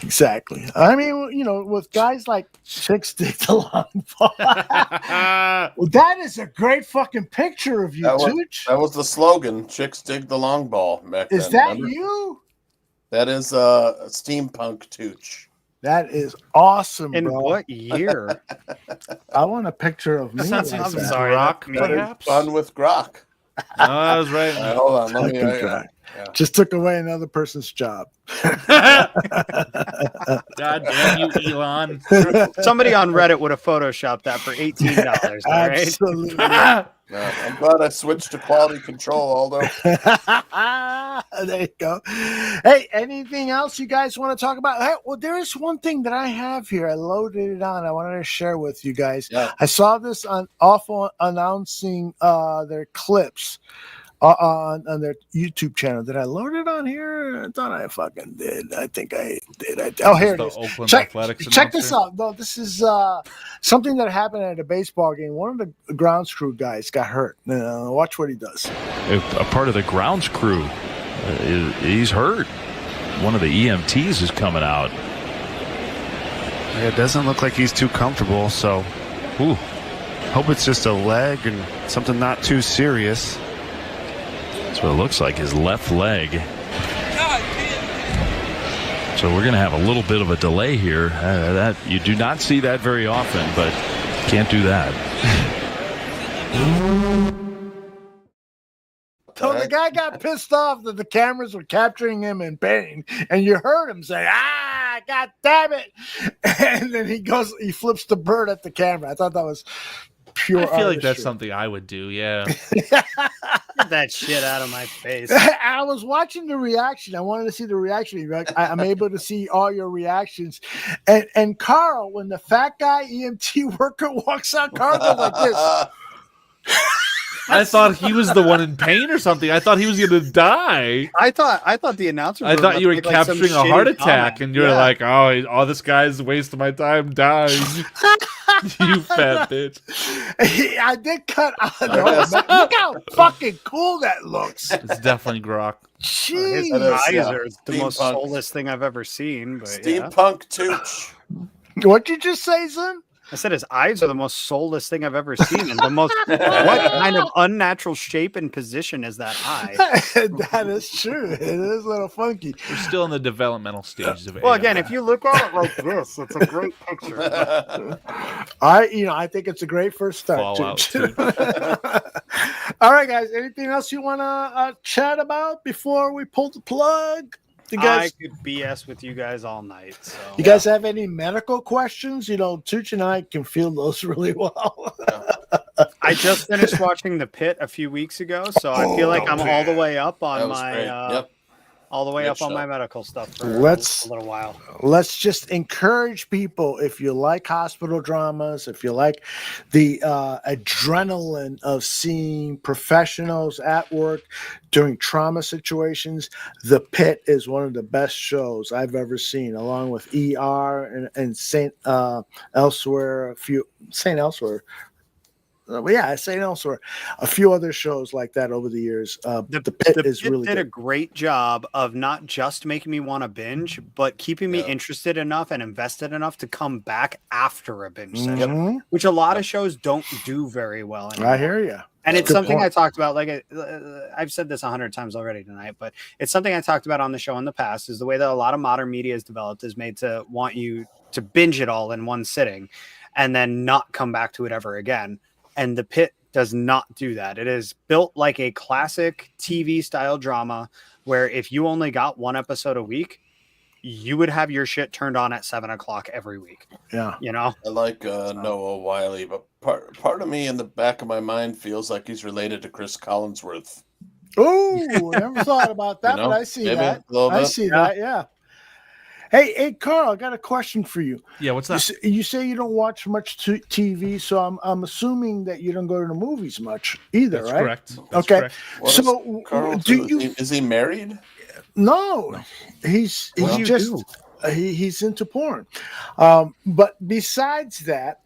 Exactly. I mean, with guys like Chicks Dig the Long Ball. Well, that is a great fucking picture of you, Tooch. That was the slogan, Chicks Dig the Long Ball back then. Is that you? That is steampunk Tooch. That is awesome, In bro. what year? I want a picture of me. I'm sorry. Perhaps? Fun with Grok. No, I was right. Hold on. Just took away another person's job. God damn you, Elon. Somebody on Reddit would have photoshopped that for $18. All right? Absolutely. I'm glad I switched to quality control, Aldo. There you go. Hey, anything else you guys want to talk about? Hey, well, there is one thing that I have here. I loaded it on. I wanted to share with you guys. Yeah. I saw this on Awful announcing their clips on their YouTube channel. Did I load it on here? I thought I fucking did. I think I did. Here it is. Check this out. No, this is something that happened at a baseball game. One of the grounds crew guys got hurt. Watch what he does. A part of the grounds crew, he's hurt. one of the EMTs is coming out. Yeah, it doesn't look like he's too comfortable, so hope it's just a leg and something not too serious. That's what it looks like, his left leg. So we're going to have a little bit of a delay here. That you do not see that very often, but can't do that. So the guy got pissed off that the cameras were capturing him in pain, and you heard him say, God damn it. And then he flips the bird at the camera. I thought that was pure I feel like artistry. that's something I would do, yeah. Get that shit out of my face. I was watching the reaction. I wanted to see the reaction. I'm able to see all your reactions. And Carl, when the fat guy EMT worker walks out, Carl goes like this. I thought he was the one in pain or something. I thought he was going to die. I thought the announcer. I thought you were capturing a heart attack, and you're like, oh, this guy's a waste of my time dying. You fat bitch. I did cut out. Look how fucking cool that looks. It's definitely Grok. Jeez. His eyes are the most soulless thing I've ever seen. But Steampunk Tooch. What'd you just say, Zim? I said his eyes are the most soulless thing I've ever seen, and the most what kind of unnatural shape and position is that eye? That is true. It is a little funky. We're still in the developmental stages of it. Well, again, if you look at it like this, it's a great picture. I think it's a great first start. All right, guys. Anything else you want to chat about before we pull the plug? I could BS with you guys all night. So. You guys have any medical questions? Tooch and I can feel those really well. I just finished watching The Pit a few weeks ago, so I feel like I'm all the way up on my my medical stuff for a little while. Let's just encourage people, if you like hospital dramas, if you like the adrenaline of seeing professionals at work during trauma situations, The Pit is one of the best shows I've ever seen, along with ER and St. Elsewhere. St. Elsewhere, a few other shows like that over the years. The Pit is really did good. a great job of not just making me want to binge, but keeping me interested enough and invested enough to come back after a binge session, which a lot of shows don't do very well anymore. I hear you. And it's something I talked about, like I've said this 100 times already tonight, but it's something I talked about on the show in the past, is the way that a lot of modern media is developed is made to want you to binge it all in one sitting and then not come back to it ever again. And The Pit does not do that. It is built like a classic TV style drama where if you only got one episode a week, you would have your shit turned on at 7:00 every week. Yeah. I like Noah Wiley, but part of me in the back of my mind feels like he's related to Chris Collinsworth. Oh, I never thought about that, but I see that. I see that, yeah. Hey, Carl, I got a question for you. Yeah, what's that? You say you don't watch much TV, so I'm assuming that you don't go to the movies much either, That's right? correct. That's okay. Correct. So, Is he married? No. He's into porn. But besides that,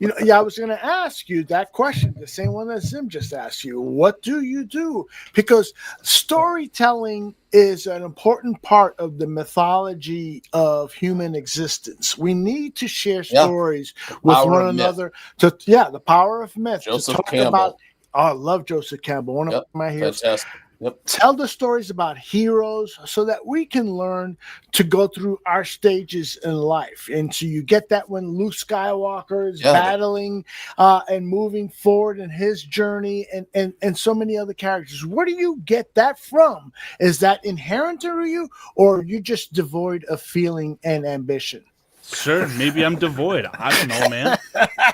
I was going to ask you that question, the same one that Zim just asked you. What do you do? Because storytelling is an important part of the mythology of human existence. We need to share stories with one another. The power of myth. Joseph Campbell. I love Joseph Campbell, one of my heroes. Fantastic. Yep. Tell the stories about heroes so that we can learn to go through our stages in life. And so you get that when Luke Skywalker is battling and moving forward in his journey and so many other characters. Where do you get that from? Is that inherent to you, or are you just devoid of feeling and ambition? Sure, maybe I'm devoid. I don't know, man.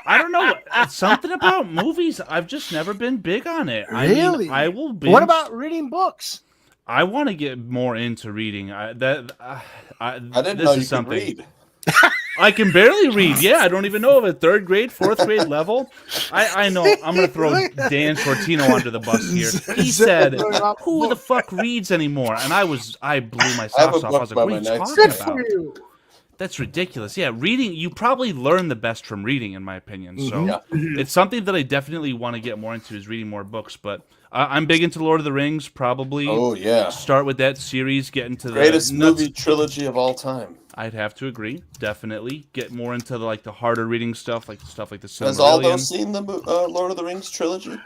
I don't know. Something about movies, I've just never been big on it. Really? I will binge. What about reading books? I want to get more into reading. I didn't this know is you something. could read. I can barely read. Yeah, I don't even know of a 3rd grade, 4th grade level. I know. I'm going to throw Dan Shortino under the bus here. He said, "Who the fuck reads anymore?" And I blew my socks off. I was like, "What are you talking about?" That's ridiculous. Yeah, reading, you probably learn the best from reading, in my opinion. So it's something that I definitely want to get more into, is reading more books. But I'm big into Lord of the Rings, probably. Oh, yeah. Start with that series, get into the greatest movie trilogy of all time. I'd have to agree, definitely. Get more into the harder reading stuff, like the Silmarillion. Has Aldo seen the Lord of the Rings trilogy?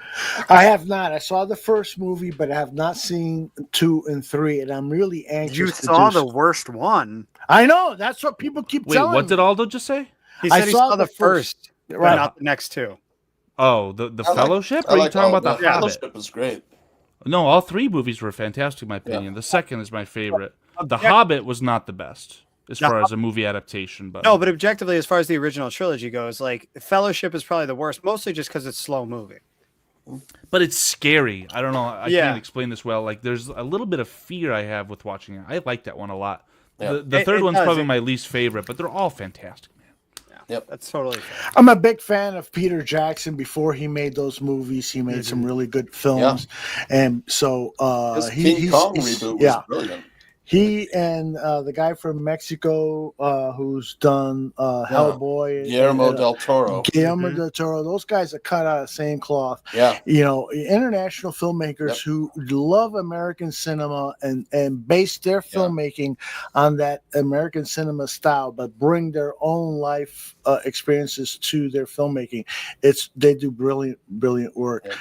I have not. I saw the first movie, but I have not seen 2 and 3, and I'm really anxious. You saw the worst one. I know. That's what people keep telling me. What did Aldo just say? He said he saw the first, right? Not the next 2. Oh, the Fellowship? Or are you talking about the Hobbit? Fellowship was great. No, all 3 movies were fantastic, in my opinion. The second is my favorite. The Hobbit was not the best as far as a movie adaptation. But no, but objectively, as far as the original trilogy goes, like Fellowship is probably the worst, mostly just because it's slow moving. But it's scary. I don't know. I can't explain this well. Like, there's a little bit of fear I have with watching it. I like that one a lot. Yeah. The third one's probably my least favorite, but they're all fantastic, man. Yep, that's totally fair. I'm a big fan of Peter Jackson. Before he made those movies, he made some really good films, and so King Kong reboot was brilliant. He and the guy from Mexico who's done Hellboy, Guillermo del Toro. Guillermo del Toro. Those guys are cut out of the same cloth. Yeah, international filmmakers who love American cinema and base their filmmaking on that American cinema style, but bring their own life experiences to their filmmaking. They do brilliant work.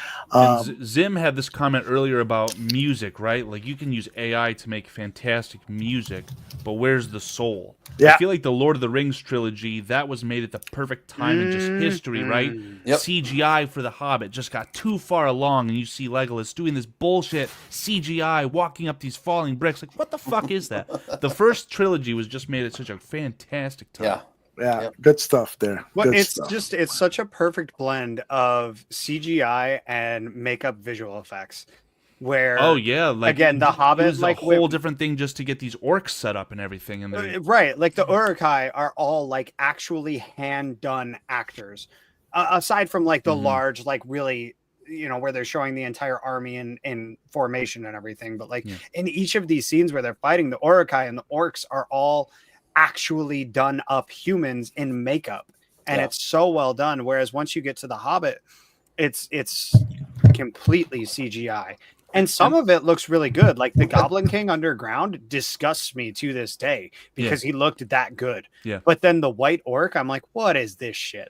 Zim had this comment earlier about music, right? Like, you can use AI to make fantastic music, but where's the soul? I feel like the Lord of the Rings trilogy, that was made at the perfect time in just history, right? CGI for the Hobbit just got too far along, and you see Legolas doing this bullshit CGI, walking up these falling bricks. Like, what the fuck is that? The first trilogy was just made at such a fantastic time. Yeah, good stuff there. Well, it's such a perfect blend of CGI and makeup visual effects. Where again the Hobbit was like a whole different thing just to get these orcs set up and everything, and right, like the Uruk-hai are all like actually hand done actors, aside from like the large, like really, where they're showing the entire army in formation and everything. But like in each of these scenes where they're fighting, the Uruk-hai and the orcs are all actually done up humans in makeup, and it's so well done. Whereas once you get to the Hobbit, it's completely CGI. And some of it looks really good. Like the Goblin King underground disgusts me to this day because he looked that good. Yeah. But then the White Orc, I'm like, what is this shit?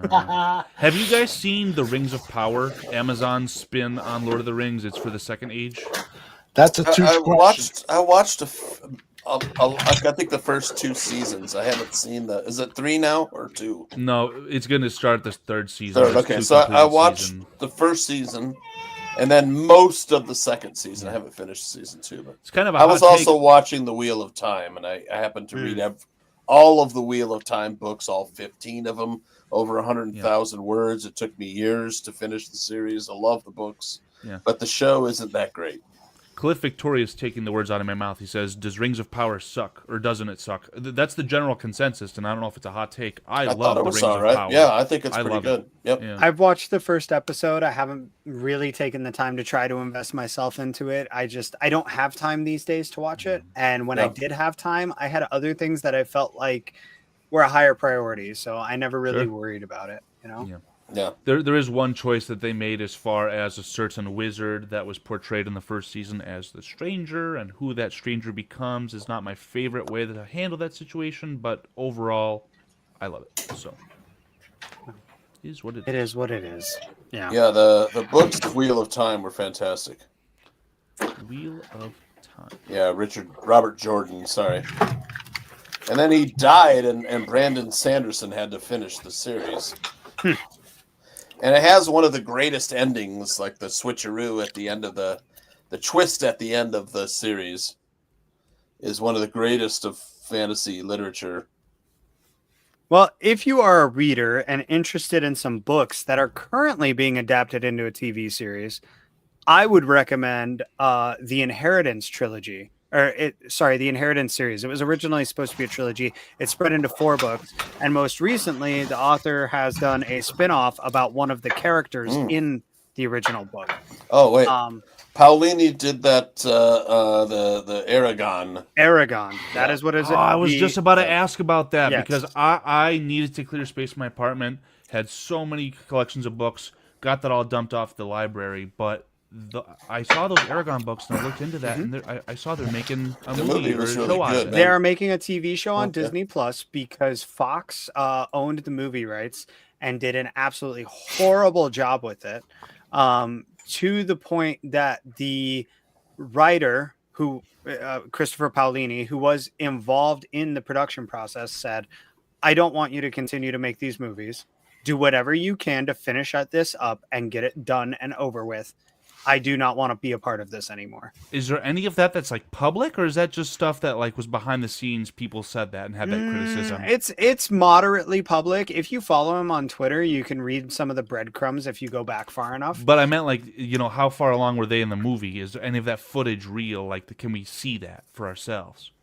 Have you guys seen the Rings of Power? Amazon spin on Lord of the Rings. It's for the Second Age. That's a Tooch question. I watched I think the first 2 seasons. I haven't seen is it 3 now or 2? No, it's going to start this 3rd season. Okay, so I watched the first season. And then most of the second season. I haven't finished season 2, but it's kind of. I was also watching The Wheel of Time, and I happened to read all of the Wheel of Time books, all 15 of them, over 100,000 words. It took me years to finish the series. I love the books, but the show isn't that great. Cliff Victoria's taking the words out of my mouth. He says, "Does Rings of Power suck, or doesn't it suck?" That's the general consensus, and I don't know if it's a hot take. I love the Rings of Power. Yeah, I think it's pretty good. Yep. Yeah. I've watched the first episode. I haven't really taken the time to try to invest myself into it. I don't have time these days to watch it, and when I did have time, I had other things that I felt like were a higher priority, so I never really worried about it. Yeah. There is one choice that they made as far as a certain wizard that was portrayed in the first season as the stranger, and who that stranger becomes is not my favorite way to handle that situation, but overall, I love it. So, it is what it is. It is what it is. Yeah. Yeah, the books of Wheel of Time were fantastic. Wheel of Time. Yeah, Robert Jordan, sorry. And then he died, and Brandon Sanderson had to finish the series. And it has one of the greatest endings, like the switcheroo at the end of the twist at the end of the series is one of the greatest of fantasy literature. Well, if you are a reader and interested in some books that are currently being adapted into a TV series, I would recommend the Inheritance trilogy. The Inheritance series. It was originally supposed to be a trilogy. It's spread into 4 books, and most recently, the author has done a spin-off about one of the characters in the original book. Oh wait, Paolini did that. The Aragon. Aragon. That is what is. I was just about to ask about that Yes. because I needed to clear space in my apartment. Had so many collections of books. Got that all dumped off the library, but I saw those Aragon books and I looked into that, and I saw they're making a movie or a show out of it. They are making a TV show on Disney Plus because Fox owned the movie rights and did an absolutely horrible job with it, to the point that the writer who Christopher Paolini, who was involved in the production process, said, "I don't want you to continue to make these movies. Do whatever you can to finish this up and get it done and over with. I do not want to be a part of this anymore." Is there any of that that's like public, or is that just stuff that like was behind the scenes? People said that and had that criticism. It's moderately public. If you follow him on Twitter, you can read some of the breadcrumbs if you go back far enough. But I meant like, how far along were they in the movie? Is there any of that footage real? Like, can we see that for ourselves?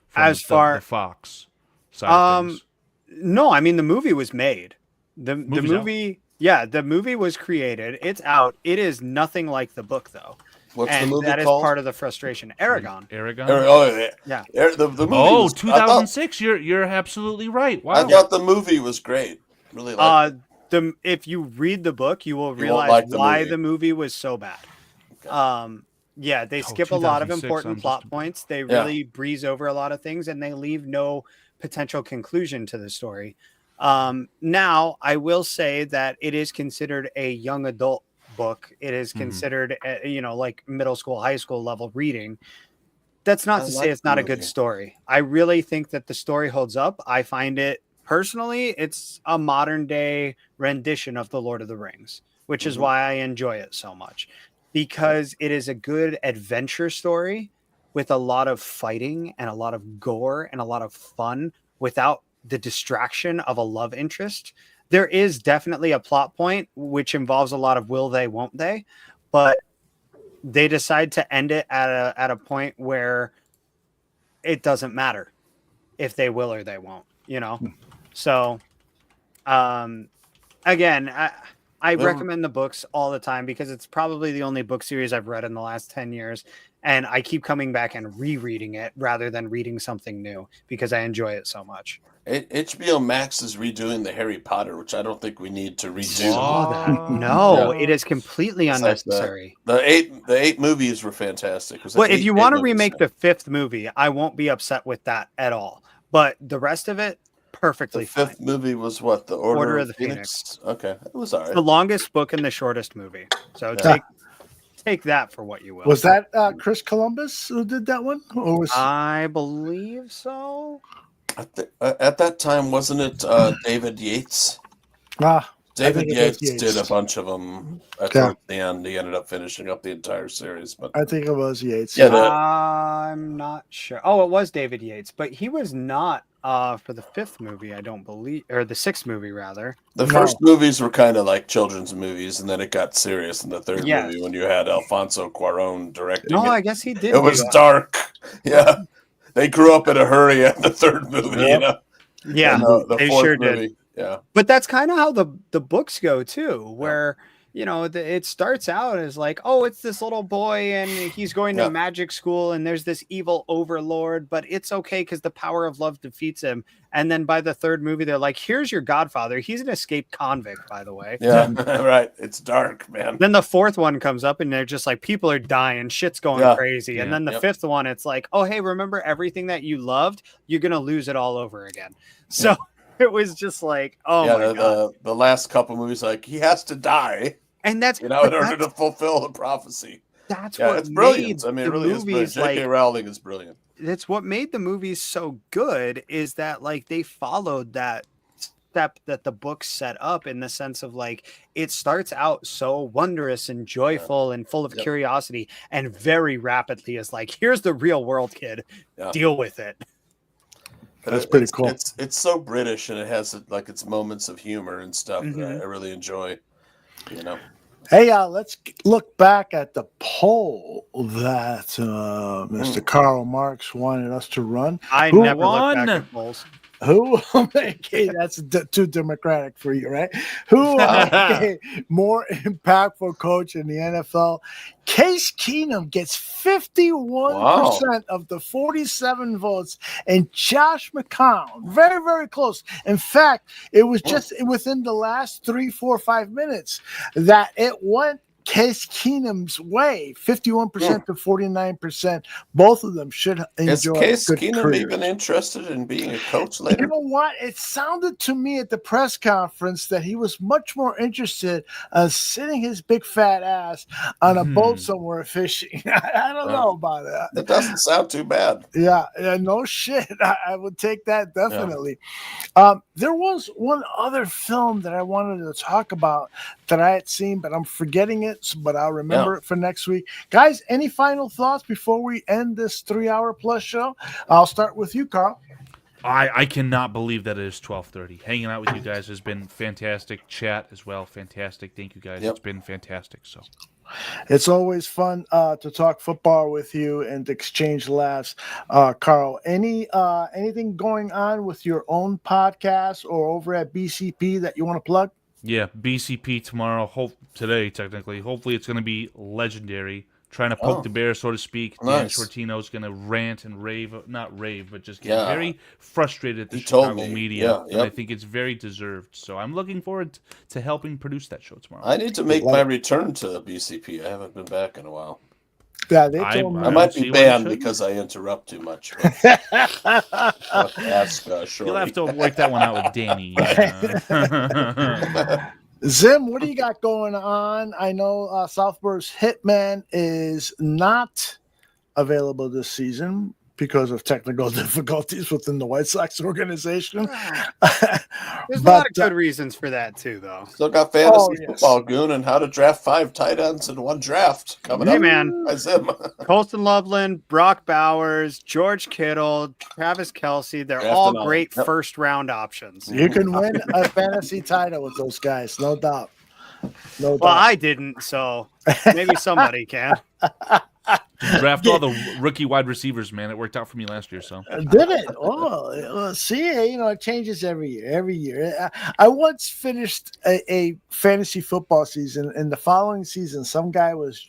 From As far the Fox side of things. No, I mean the movie was made. The movie, the movie was created. It's out. It is nothing like the book, though. What's and the movie that called? is part of the frustration. Aragon. Yeah. The movie was, 2006. You're absolutely right. Wow. I thought the movie was great. Really liked it. If you read the book, you will won't realize like the why movie. the movie was so bad. They skip a lot of 2006, important plot points. They really breeze over a lot of things, and they leave no potential conclusion to the story. Now, I will say that it is considered a young adult book. It is considered, like middle school, high school level reading. That's not to say it's not a good story. I really think that the story holds up. I find it personally, it's a modern day rendition of The Lord of the Rings, which is why I enjoy it so much, because it is a good adventure story with a lot of fighting and a lot of gore and a lot of fun without the distraction of a love interest. There is definitely a plot point which involves a lot of will they, won't they, but they decide to end it at a point where it doesn't matter if they will or they won't, So, again, I recommend the books all the time because it's probably the only book series I've read in the last 10 years. And I keep coming back and rereading it rather than reading something new because I enjoy it so much. HBO Max is redoing the Harry Potter, which I don't think we need to redo. No, it is completely unnecessary. The eight movies were fantastic. Well, if you want to remake the fifth movie, I won't be upset with that at all. But the rest of it, perfectly fine. The fifth movie was what? The Order of the Phoenix? Okay, it was all right. The longest book and the shortest movie. So take that for what you will. Was that Chris Columbus who did that one? Or was... I believe so. At that time, wasn't it David Yates? David Yates did a bunch of them. At the end, he ended up finishing up the entire series. But I think it was Yates. Yeah, I'm not sure. Oh, it was David Yates, but he was not for the fifth movie, I don't believe, or the sixth movie rather. The first movies were kind of like children's movies, and then it got serious in the third movie when you had Alfonso Cuarón directing. No, it. I guess he did. It was dark. Yeah, they grew up in a hurry at the third movie. Yeah, the they fourth sure movie. did. Yeah, but that's kind of how the books go too, where it starts out as like, oh, it's this little boy and he's going to magic school and there's this evil overlord, but it's okay because the power of love defeats him. And then by the third movie, they're like, here's your godfather. He's an escaped convict, by the way. Yeah, right. It's dark, man. Then the fourth one comes up and they're just like, people are dying, shit's going crazy. And then the fifth one, it's like, oh, hey, remember everything that you loved? You're going to lose it all over again. So it was just like, oh my God. The last couple movies, like, he has to die. And that's in order to fulfill the prophecy. That's what it's brilliant. I mean, it really movies, is brilliant. J.K. Rowling is brilliant. That's what made the movies so good, is that like they followed that step that the book set up, in the sense of like it starts out so wondrous and joyful and full of curiosity, and very rapidly is like, here's the real world, kid. Deal with it. But that's pretty cool. It's so British, and it has like its moments of humor and stuff that I really enjoy. Hey, let's look back at the poll that Mr. Karl Marx wanted us to run. I never look back at polls. Who will make that's too democratic for you, right? Who will make a more impactful coach in the NFL? Case Keenum gets 51% of the 47 votes, and Josh McCown, very, very close. In fact, it was just within the last 3, 4, 5 minutes that it went Case Keenum's way, 51% to 49%. Both of them should enjoy. Is Case good Keenum careers. even interested in being a coach later? You know what? It sounded to me at the press conference that he was much more interested in sitting his big fat ass on a boat somewhere fishing. I don't know about that. That doesn't sound too bad. Yeah, no shit. I would take that definitely. There was one other film that I wanted to talk about that I had seen, but I'm forgetting it, but I'll remember it for next week. Guys, any final thoughts before we end this 3-hour plus show? I'll start with you, Carl. I cannot believe that it is 12:30. Hanging out with you guys has been fantastic. Chat as well, fantastic. Thank you guys. It's been fantastic. So it's always fun to talk football with you and to exchange laughs. Carl, anything going on with your own podcast or over at BCP that you want to plug? Yeah, BCP tomorrow. Today, technically. Hopefully, it's going to be legendary. Trying to poke the bear, so to speak. Nice. Dan Shortino's going to rant and rave, not rave, but just get very frustrated at the He told Chicago me. media. Yeah, And I think it's very deserved. So I'm looking forward to helping produce that show tomorrow. I need to make my return to BCP. I haven't been back in a while. Yeah, they told me. I might be banned because I interrupt too much. Ask Shorty. You'll have to work that one out with Danny. Zim, what do you got going on? I know Southborough's Hitman is not available this season because of technical difficulties within the White Sox organization. There's a lot of good reasons for that too, though. Still got fantasy football goon and how to draft 5 tight ends in one draft coming up. Hey, man. By Zim. Colston Loveland, Brock Bowers, George Kittle, Travis Kelce. They're all great first-round options. You can win a fantasy title with those guys, no doubt. No doubt. Well, I didn't, so maybe somebody can. Draft all the rookie wide receivers, man. It worked out for me last year. So did it? Oh, see, it changes every year. Every year, I once finished a fantasy football season, and the following season, some guy was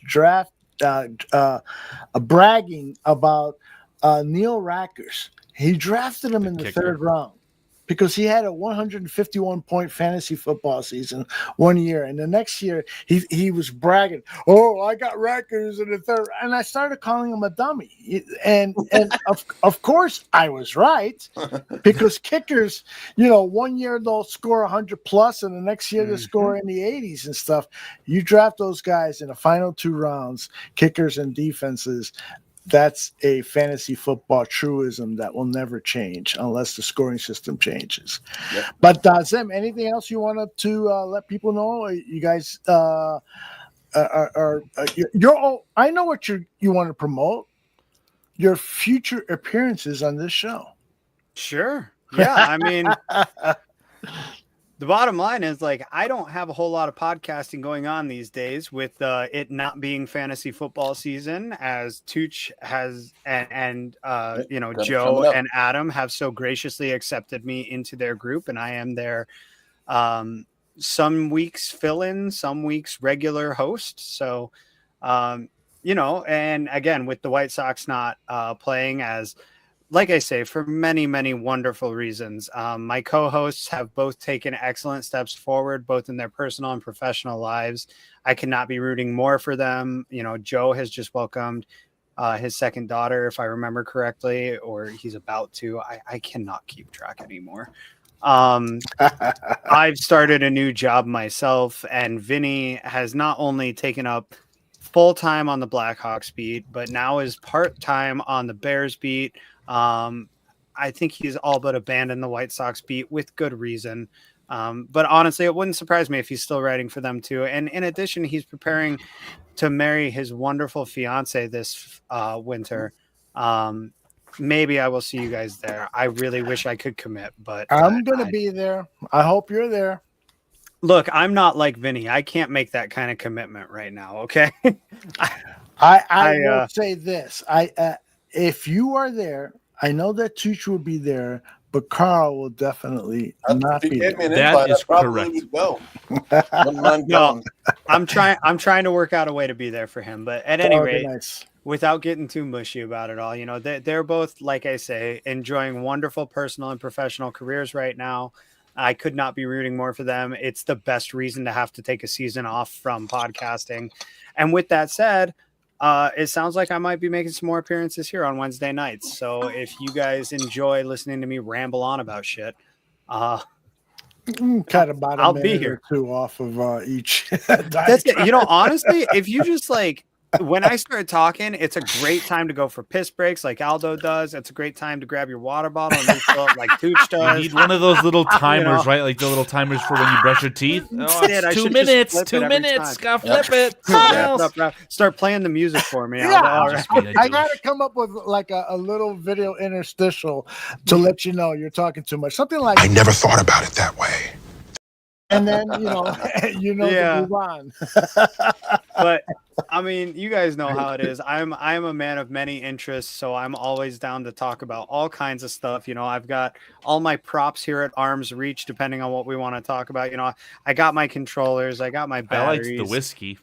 bragging about Neil Rackers. He drafted him in the third round because he had a 151-point fantasy football season one year. And the next year, he was bragging, "Oh, I got Rackers in the third." And I started calling him a dummy. And of course, I was right because kickers, 1 year they'll score 100+, and the next year they score in the 80s and stuff. You draft those guys in the final 2 rounds, kickers and defenses. That's a fantasy football truism that will never change unless the scoring system changes. Yep. But Zim, anything else you wanted to let people know? You guys are I know what you want to promote. Your future appearances on this show. Sure. Yeah, I mean, the bottom line is, I don't have a whole lot of podcasting going on these days with it not being fantasy football season, as Tooch has and Joe and Adam have so graciously accepted me into their group, and I am their some weeks fill-in, some weeks regular host. So, and again, with the White Sox not playing, as like I say, for many, many wonderful reasons. My co-hosts have both taken excellent steps forward, both in their personal and professional lives. I cannot be rooting more for them. Joe has just welcomed his second daughter, if I remember correctly, or he's about to. I cannot keep track anymore. I've started a new job myself, and Vinny has not only taken up full-time on the Blackhawks beat, but now is part-time on the Bears beat. I think he's all but abandoned the White Sox beat with good reason. But honestly, it wouldn't surprise me if he's still writing for them too. And in addition, he's preparing to marry his wonderful fiance this winter. Maybe I will see you guys there. I really wish I could commit, but I'm going to be there. I hope you're there. Look, I'm not like Vinny. I can't make that kind of commitment right now. Okay. I will say this. If you are there, I know that Tooch will be there, but Carl will definitely not be there. That is correct. No, I'm trying to work out a way to be there for him. But at any rate, without getting too mushy about it all, they're both, like I say, enjoying wonderful personal and professional careers right now. I could not be rooting more for them. It's the best reason to have to take a season off from podcasting. And with that said, it sounds like I might be making some more appearances here on Wednesday nights. So if you guys enjoy listening to me ramble on about shit, cut about a I'll minute be here. or two off of each. That's it. Honestly, if you just when I start talking, it's a great time to go for piss breaks like Aldo does. It's a great time to grab your water bottle and refill it like Tooch does. You need one of those little timers, right? Like the little timers for when you brush your teeth. Oh, it's 2 minutes. 2 minutes. Gotta flip it. Start playing the music for me. Yeah, Aldo. I gotta come up with like a little video interstitial to let you know you're talking too much. Something like I never thought about it that way. And then to move on. But I mean, you guys know how it is. I'm a man of many interests, so I'm always down to talk about all kinds of stuff. I've got all my props here at arm's reach, depending on what we want to talk about. I got my controllers, I got my batteries. I liked the whiskey.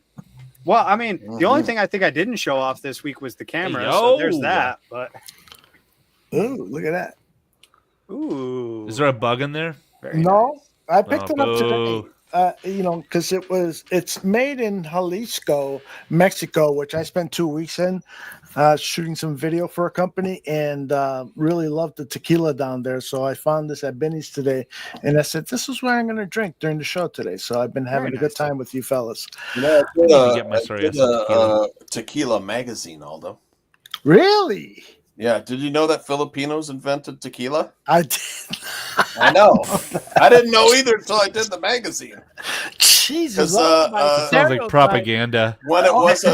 Well, I mean, the only thing I think I didn't show off this week was the camera. So there's that. But ooh, look at that. Ooh, is there a bug in there? No. I picked it up today, because it's made in Jalisco, Mexico, which I spent 2 weeks in shooting some video for a company and really loved the tequila down there. So I found this at Benny's today and I said, this is what I'm going to drink during the show today. So I've been having a good time with you fellas. I did a tequila magazine, Aldo. Really? Yeah. Did you know that Filipinos invented tequila? I did. I know. I didn't know either until I did the magazine. Jesus. Sounds like propaganda. When it was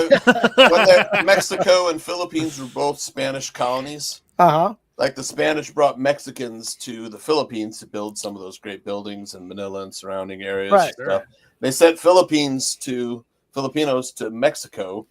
Mexico and Philippines were both Spanish colonies. Like the Spanish brought Mexicans to the Philippines to build some of those great buildings in Manila and surrounding areas. Right. They sent Filipinos to Mexico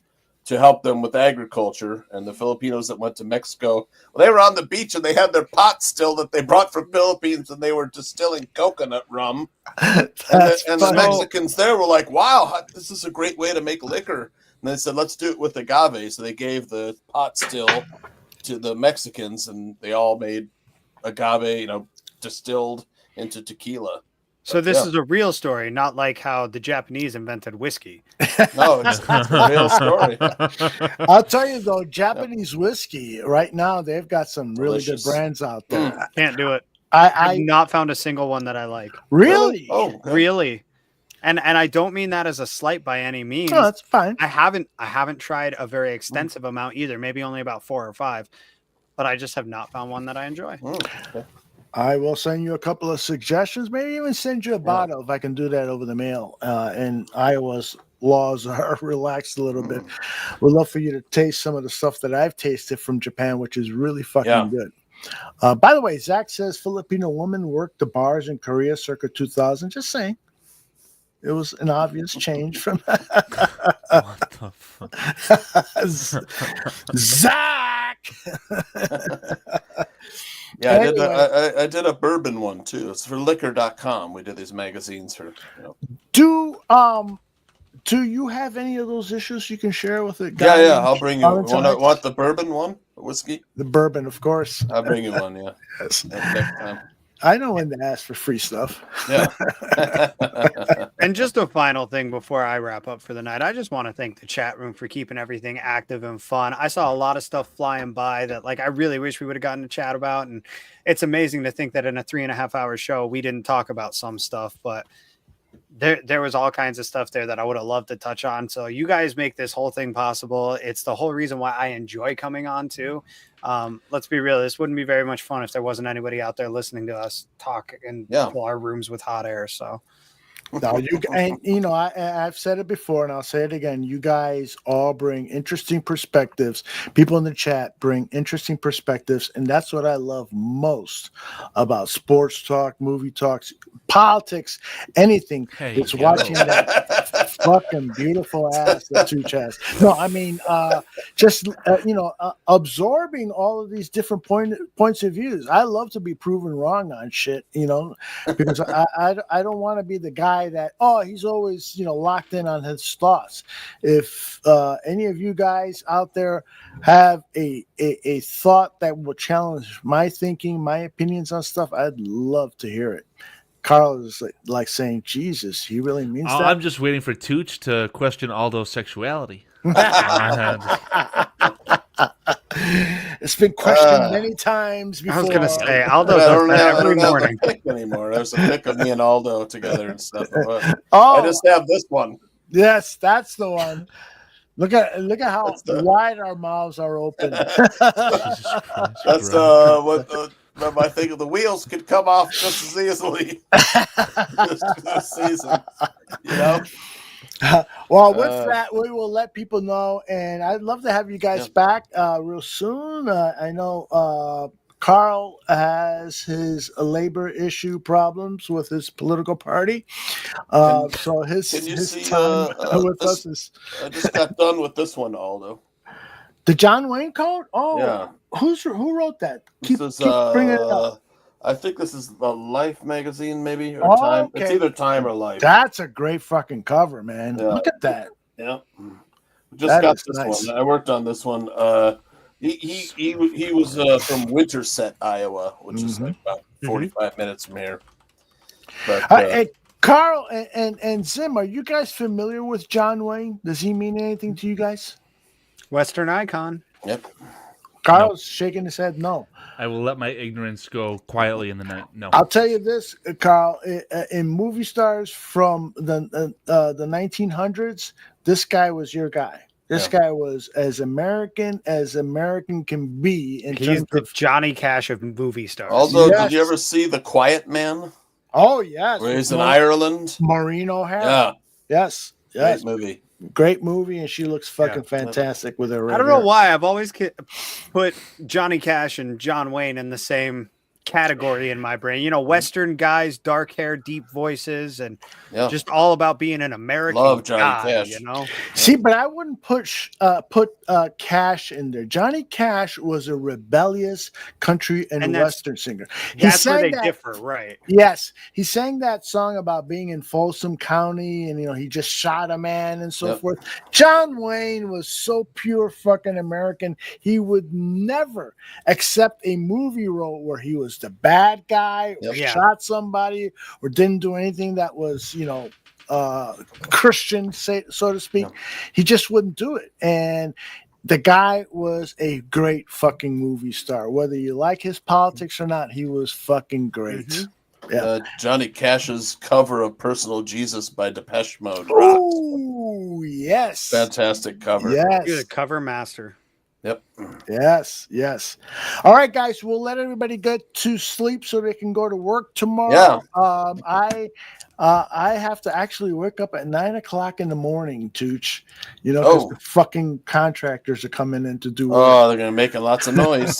to help them with agriculture, and the Filipinos that went to Mexico, they were on the beach and they had their pots still that they brought from Philippines, and they were distilling coconut rum. And the Mexicans there were like, "Wow, this is a great way to make liquor." And they said, "Let's do it with agave." So they gave the pot still to the Mexicans, and they all made agave, distilled into tequila. So this is a real story, not like how the Japanese invented whiskey. No, it's a real story. I'll tell you though, Japanese whiskey right now, they've got some really good brands out there. Can't do it. I've not found a single one that I like. Really? Oh, really? And I don't mean that as a slight by any means. No, that's fine. I haven't tried a very extensive amount either. Maybe only about 4 or 5, but I just have not found one that I enjoy. Okay. I will send you a couple of suggestions, maybe even send you a bottle if I can do that over the mail. And Iowa's laws are relaxed a little bit. We'd love for you to taste some of the stuff that I've tasted from Japan, which is really fucking good. By the way, Zach says Filipino woman worked the bars in Korea circa 2000. Just saying. It was an obvious change from what the fuck? Zach. Yeah, anyway. I did a bourbon one too. It's for liquor.com. We did these magazines for. Do you have any of those issues you can share with it? Yeah. I'll bring you. Want the bourbon one? Whiskey? The bourbon, of course. I'll bring you one. Yeah. Yes. Next time. I know when to ask for free stuff. Yeah. And just a final thing before I wrap up for the night, I just want to thank the chat room for keeping everything active and fun. I saw a lot of stuff flying by that I really wish we would have gotten to chat about. And it's amazing to think that in a 3.5 hour show, we didn't talk about some stuff, but there was all kinds of stuff there that I would have loved to touch on. So you guys make this whole thing possible. It's the whole reason why I enjoy coming on too. Let's be real. This wouldn't be very much fun if there wasn't anybody out there listening to us talk and fill our rooms with hot air. So no, I've said it before and I'll say it again. You guys all bring interesting perspectives. People in the chat bring interesting perspectives. And that's what I love most about sports talk, movie talks, politics, anything. It's watching that fucking beautiful ass that Tooch has. No, I mean, absorbing all of these different points of views. I love to be proven wrong on shit, because I don't want to be the guy that he's always locked in on his thoughts. If any of you guys out there have a thought that will challenge my thinking, my opinions on stuff, I'd love to hear it. Carl is like saying, Jesus, he really means that? I'm just waiting for Tooch to question Aldo's sexuality. It's been questioned many times before. I was going to say, Aldo does that every morning. Anymore. There's a pic of me and Aldo together and stuff. I just have this one. Yes, that's the one. Look at how wide our mouths are open. That's what I think of the wheels could come off just as easily this season. Well, with that, we will let people know, and I'd love to have you guys back real soon. I know Carl has his labor issue problems with his political party, so his time with us is. I just got done with this one, Aldo. The John Wayne Code? Oh, yeah. Who wrote that? Keep bringing it up. I think this is the Life magazine, maybe, or Time. Okay. It's either Time or Life. That's a great fucking cover, man. Yeah. Look at that. Yeah. Just got this nice one. I worked on this one. He was from Winterset, Iowa, which is like about 45 minutes from here. But, hey, Carl and Zim, are you guys familiar with John Wayne? Does he mean anything to you guys? Western icon. Yep. Carl's shaking his head no. I will let my ignorance go quietly in the night. No. I'll tell you this, Carl. In movie stars from the 1900s, this guy was your guy. This guy was as American can be. He's the Johnny Cash of movie stars. Although, did you ever see The Quiet Man? Oh, yes. Where he's in Ireland. Maureen O'Hara. Yeah. Yes. Great movie. Great movie, and she looks fucking fantastic with her. I don't know why I've always put Johnny Cash and John Wayne in the same category in my brain. Western guys, dark hair, deep voices, and just all about being an American. Love Johnny guy, Cash. See, but I wouldn't put Cash in there. Johnny Cash was a rebellious country and Western singer. That's where they differ, right? Yes, he sang that song about being in Folsom County, and he just shot a man and so forth. John Wayne was so pure fucking American. He would never accept a movie role where he was the bad guy or shot somebody or didn't do anything that was Christian, so to speak. He just wouldn't do it. And the guy was a great fucking movie star. Whether you like his politics or not, he was fucking great. Johnny Cash's cover of Personal Jesus by Depeche Mode. Oh, yes. Fantastic cover. Yes. You're the cover master. Yep. Yes. All right, guys. We'll let everybody get to sleep so they can go to work tomorrow. Yeah. I have to actually wake up at 9:00 in the morning, Tooch. Because the fucking contractors are coming in to do work. Oh, they're gonna make lots of noise.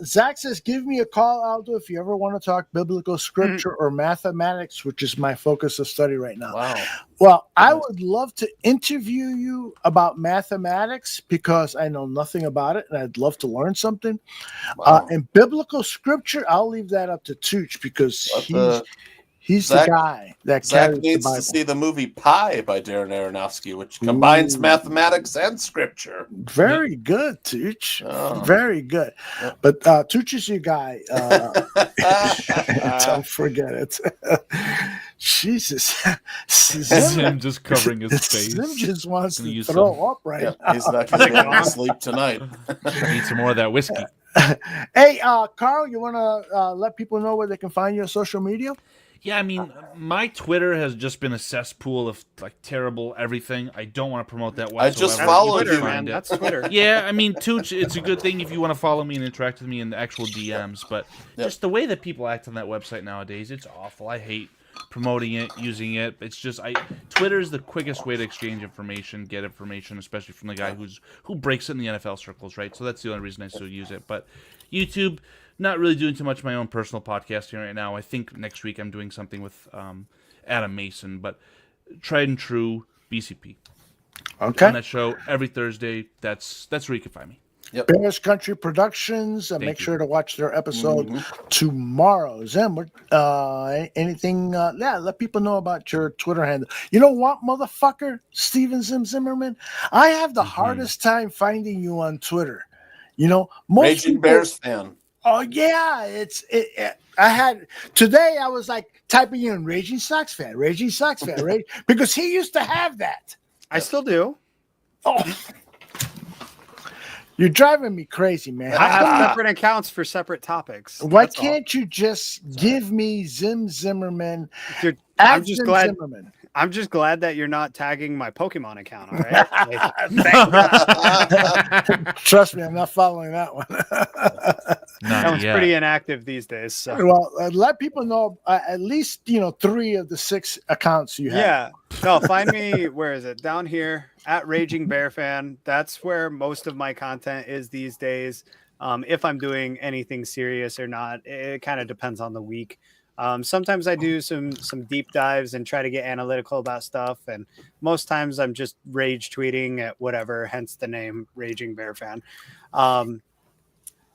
Zach says, "Give me a call, Aldo, if you ever want to talk biblical scripture or mathematics, which is my focus of study right now." Wow. Well, I would love to interview you about mathematics because I know nothing about it, and I'd love to learn something. Wow. And biblical scripture, I'll leave that up to Tooch because he's the guy that Zach carries needs the Bible. to see the movie Pi by Darren Aronofsky, which combines mathematics and scripture. Very good, Tooch. Oh. Very good. But Tooch is your guy. Don't forget it. Jesus. Zim just covering his face. Zim just wants to throw up right now. He's not going to be able to sleep tonight. Need some more of that whiskey. Hey, Carl, you want to let people know where they can find you on social media? Yeah, I mean, my Twitter has just been a cesspool of terrible everything. I don't want to promote that whatsoever. I just followed you, man. That's Twitter. Yeah, I mean, Tooch, it's a good thing if you want to follow me and interact with me in the actual DMs, but just the way that people act on that website nowadays, it's awful. I hate promoting it, using it. It's just Twitter is the quickest way to exchange information, get information, especially from the guy who breaks it in the NFL circles, right? So that's the only reason I still use it. But YouTube, not really doing too much of my own personal podcasting right now. I think next week I'm doing something with Adam Mason, but tried and true BCP. Okay. On that show every Thursday. That's where you can find me. Yep. Bears Country Productions. Make sure to watch their episode tomorrow. Zim, anything? Let people know about your Twitter handle. You know what, motherfucker? Steven Zimmerman? I have the hardest time finding you on Twitter. You know, most Raging people, Bears fan. Oh, yeah. I had today, I was like typing in Raging Sox fan, right? Because he used to have that. I still do. Oh. You're driving me crazy, man. I have separate accounts for separate topics. Why can't you just give me Zim Zimmerman? Dude, I'm just glad. I'm just glad that you're not tagging my Pokemon account. All right. Trust me, I'm not following that one. That one's pretty inactive these days. So. Well, let people know at least 3 of the 6 accounts you have. Yeah. No, find me. Where is it? Down here at Raging Bear Fan. That's where most of my content is these days. If I'm doing anything serious or not, it kind of depends on the week. Sometimes I do some deep dives and try to get analytical about stuff, and most times I'm just rage tweeting at whatever, hence the name Raging Bear Fan.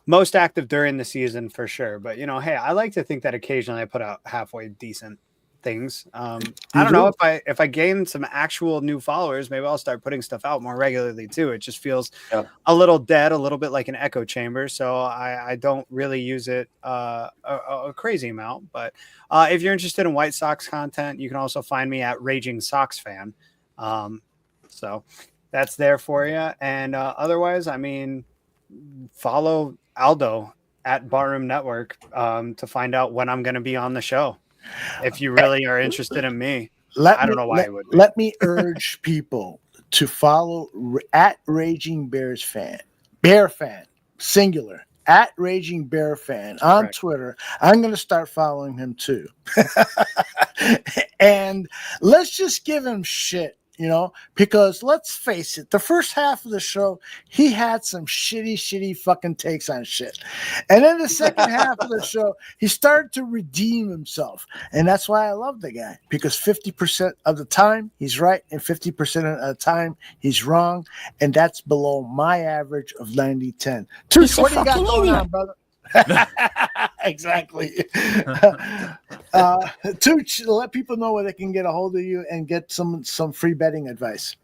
Most active during the season for sure, but hey, I like to think that occasionally I put out halfway decent things. I don't know if I gain some actual new followers, maybe I'll start putting stuff out more regularly too. It just feels a little dead, a little bit like an echo chamber. So I don't really use it a crazy amount. But if you're interested in White Sox content, you can also find me at Raging Sox Fan. So that's there for you. And otherwise, follow Aldo at Barroom Network to find out when I'm going to be on the show. If you really are interested in me, I don't know why I would. Let me urge people to follow at Raging Bears Fan, Bear Fan, singular, at Raging Bear Fan on Twitter. I'm going to start following him too. And let's just give him shit. Because let's face it, the first half of the show, he had some shitty fucking takes on shit. And then the second half of the show, he started to redeem himself. And that's why I love the guy, because 50% of the time he's right and 50% of the time he's wrong. And that's below my average of 90-10. Tooch, what do you got going on, brother? Exactly. Tooch, let people know where they can get a hold of you and get some free betting advice.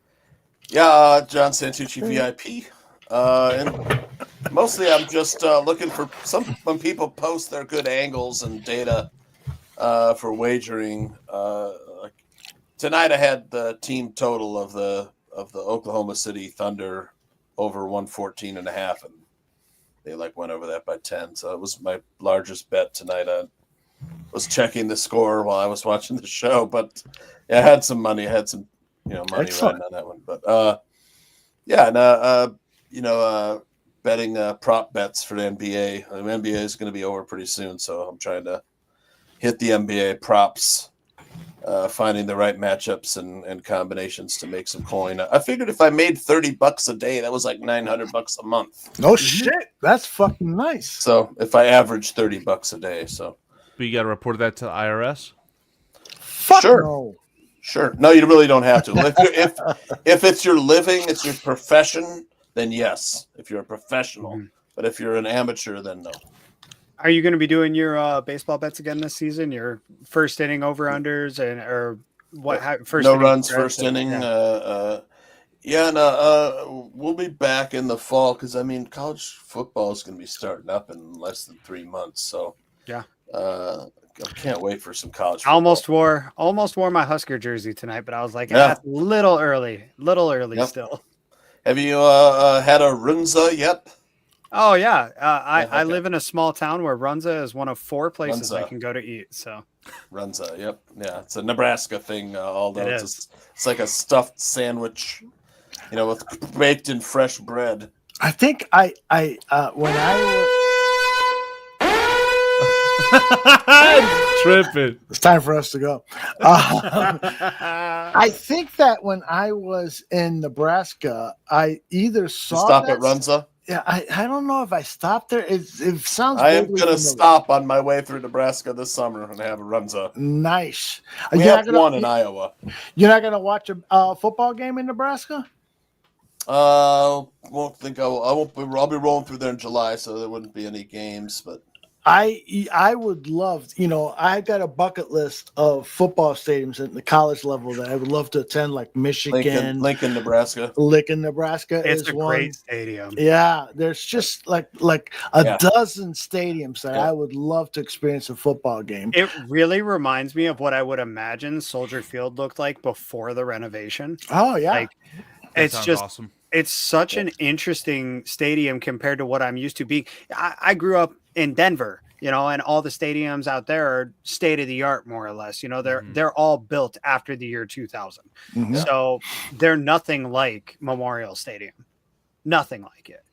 Yeah, John Santucci VIP. And mostly I'm just looking for when people post their good angles and data for wagering. Tonight I had the team total of the Oklahoma City Thunder over 114.5, and they went over that by 10. So it was my largest bet tonight. I was checking the score while I was watching the show, but I had some money. I had some, money riding on that one. But betting prop bets for the NBA. The NBA is going to be over pretty soon, so I'm trying to hit the NBA props, finding the right matchups and combinations to make some coin. I figured if I made $30 a day, that was like $900 a month. No shit, that's fucking nice. So if I average $30 a day, but you got to report that to the IRS. Sure. No, you really don't have to. If it's your living, it's your profession, then yes. If you're a professional, but if you're an amateur, then no. Are you going to be doing your baseball bets again this season? Your first inning over unders or what? First no runs, first inning. We'll be back in the fall because college football is going to be starting up in less than 3 months. So I can't wait for some college football. Almost wore my Husker jersey tonight, but I was like, that's a little early still. Have you had a Runza yet? Oh yeah, I live in a small town where Runza is one of 4 places I can go to eat. So Runza, yep, yeah, it's a Nebraska thing. Although it's like a stuffed sandwich, with baked in fresh bread. I think when I tripping, it's time for us to go. I think that when I was in Nebraska, I either saw stop at Runza. I don't know if I stopped there. It sounds. I am vaguely gonna familiar. stop on my way through Nebraska this summer and have a Runza. Nice. We You're have not gonna- one in Iowa. You're not gonna watch a football game in Nebraska? Won't think I will. I'll be rolling through there in July, so there wouldn't be any games. But I would love, I got a bucket list of football stadiums at the college level that I would love to attend, like Michigan, Lincoln, Nebraska. Lincoln, Nebraska It's is a one. great stadium. Yeah, there's just like a dozen stadiums that I would love to experience a football game. It really reminds me of what I would imagine Soldier Field looked like before the renovation. Oh yeah, like it's sounds just awesome. It's such an interesting stadium compared to what I'm used to being. I grew up in Denver, and all the stadiums out there are state of the art, more or less. They're all built after the year 2000, so they're nothing like Memorial Stadium, nothing like it.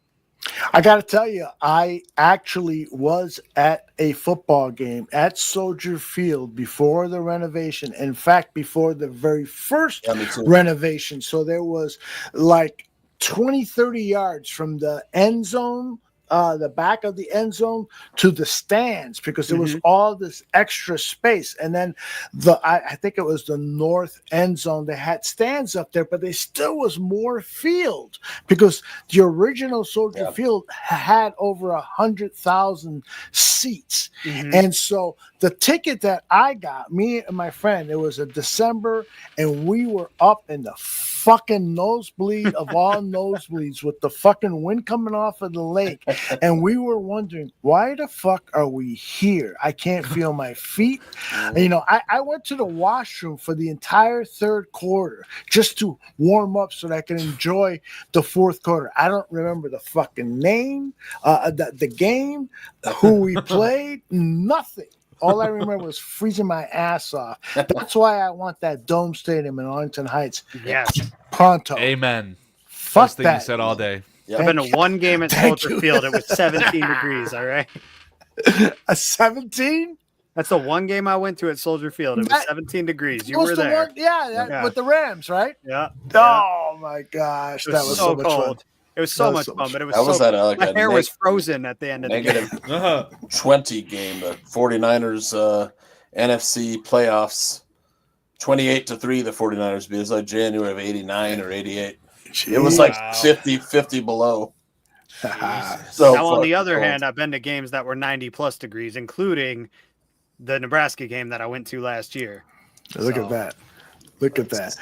I got to tell you, I actually was at a football game at Soldier Field before the renovation. In fact, before the very first renovation. So there was like 20, 30 yards from the end zone, the back of the end zone to the stands, because there was all this extra space. And then I think it was the north end zone. They had stands up there, but there still was more field, because the original Soldier Field had over 100,000 seats. And so the ticket that I got, me and my friend, it was a December, and we were up in the fucking nosebleed of all nosebleeds with the fucking wind coming off of the lake. And we were wondering, why the fuck are we here? I can't feel my feet. I went to the washroom for the entire third quarter just to warm up so that I can enjoy the fourth quarter. I don't remember the fucking name, the game, who we played, nothing. All I remember was freezing my ass off. That's why I want that dome stadium in Arlington Heights. Yes. Pronto. Amen. Fuck Best thing that. you said all day. I've been to one game at Soldier Field. It was 17 degrees. All right. A 17? That's the one game I went to at Soldier Field. It was 17 degrees. You were there. With the Rams, right? Yeah. Oh my gosh, that was so much fun. It was so much fun, but it was That was so at my hair was frozen at the end of the game. negative 20 game, the 49ers NFC playoffs, 28-3. The 49ers beat. It was like January of '89 or '88. It was like 50 below. So now, on the other hand, I've been to games that were 90+ degrees, including the Nebraska game that I went to last year. Look at that. Look at that.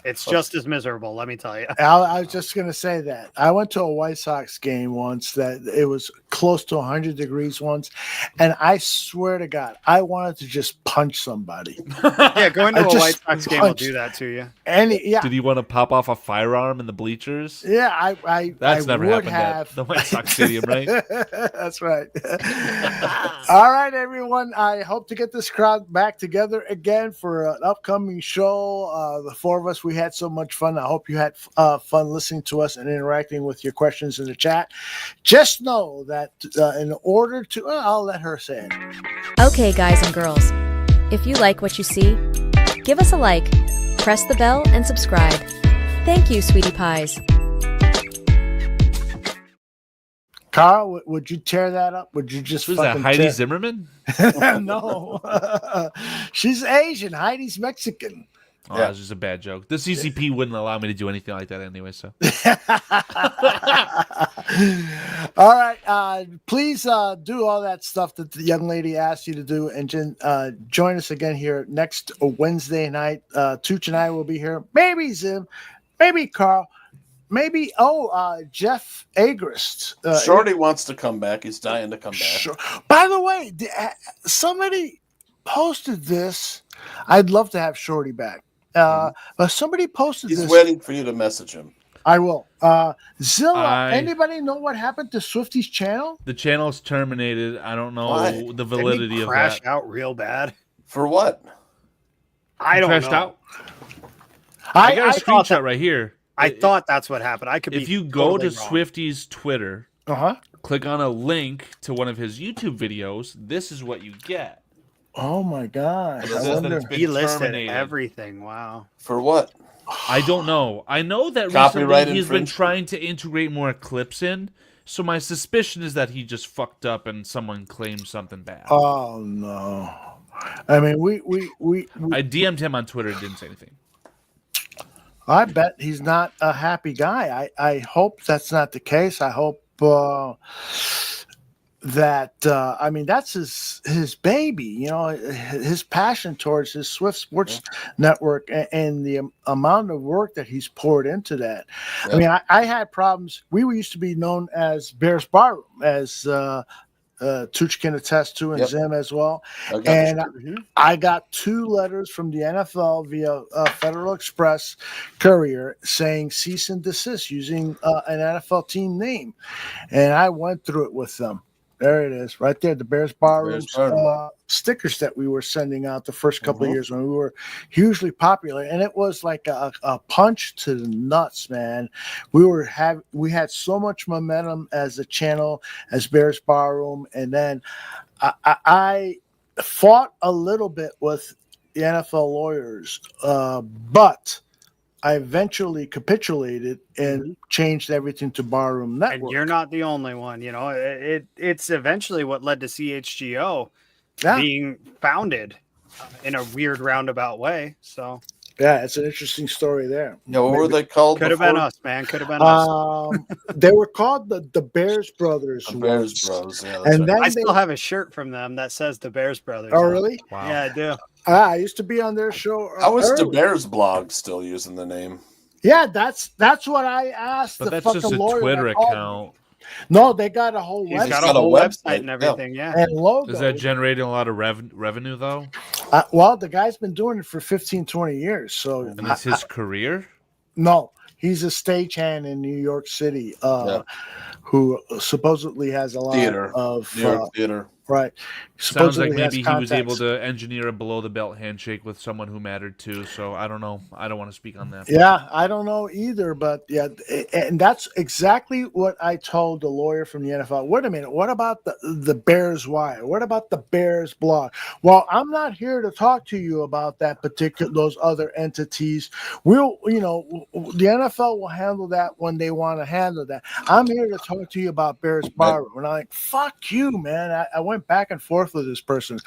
It's just as miserable, let me tell you. I was just going to say that. I went to a White Sox game once that it was close to 100 degrees once, and I swear to God, I wanted to just punch somebody. Yeah, going to a White Sox game will do that to you. Did you want to pop off a firearm in the bleachers? Yeah, That's never would happened have. at the White Sox Stadium, right? That's right. All right, everyone. I hope to get this crowd back together again for an upcoming show. The four of us, we had so much fun. I hope you had fun listening to us and interacting with your questions in the chat. Just know that in order to, I'll let her say it. Okay, guys and girls, if you like what you see, give us a like, press the bell, and subscribe. Thank you, sweetie pies. Carl, would you tear that up? Would you just Was that Heidi Zimmerman? No. She's Asian. Heidi's Mexican. Oh, that was just a bad joke. The CCP wouldn't allow me to do anything like that anyway, so. All right. Please do all that stuff that the young lady asked you to do, and join us again here next Wednesday night. Tooch and I will be here. Maybe Zim, maybe Carl. Maybe, Jeff Agrest. Shorty wants to come back. He's dying to come back. Sure. By the way, somebody posted this. I'd love to have Shorty back. But somebody posted this. He's waiting for you to message him. I will. Zilla, anybody know what happened to Swifty's channel? The channel's terminated. I don't know the validity of that. Crashed out real bad. For what? I don't crashed know. Out? I got a screenshot right here. I thought that's what happened. I could be. If you go to Swifty's Twitter, click on a link to one of his YouTube videos, this is what you get. Oh my God! It says that it's been He listed terminated. everything. Wow. For what? I don't know. I know that Copyright recently he's been infringement? trying to integrate more clips in. So my suspicion is that he just fucked up and someone claimed something bad. Oh no! I mean, we I DM'd him on Twitter and didn't say anything. I bet he's not a happy guy. I hope that's not the case. I hope that I mean that's his baby. You know, his passion towards his Swift Sports Network and the amount of work that he's poured into that. I mean, I had problems. We used to be known as Bears Barroom, as Tooch can attest to, and Zim as well. I got 2 letters from the NFL via Federal Express courier saying cease and desist using an NFL team name, and I went through it with them. There it is, right there. The Bears Barroom stickers that we were sending out the first couple of years when we were hugely popular, and it was like a punch to the nuts, man. We had so much momentum as a channel, as Bears Barroom, and then I fought a little bit with the NFL lawyers, but I eventually capitulated and changed everything to Barroom Network. And you're not the only one. You know, it's eventually what led to CHGO being founded in a weird roundabout way. So yeah, it's an interesting story there. Yeah, what were they called? Could have been us, man. Could have been us. They were called the Bears Brothers. The Bears Bros. Yeah, and then I still have a shirt from them that says the Bears Brothers. Oh, really? Wow. Yeah, I do. I used to be on their show. How was the Bears blog still using the name? Yeah, that's what I asked. But the that's fucking just a lawyer Twitter that called account. me. No, they got a whole He's website. got a whole website and everything. Yeah. And logo. Is that generating a lot of revenue, though? Well, the guy's been doing it for 15, 20 years. So, and it's his career? No, he's a stagehand in New York City who supposedly has a lot of New York theater. Right. Sounds like maybe he was able to engineer a below-the-belt handshake with someone who mattered too. So I don't know. I don't want to speak on that. Yeah, I don't know either. But yeah, and that's exactly what I told the lawyer from the NFL. Wait a minute. What about the Bears Wire? What about the Bears blog? Well, I'm not here to talk to you about those other entities. The NFL will handle that when they want to handle that. I'm here to talk to you about Bears Barroom. And I'm like, fuck you, man. I went back and forth with this person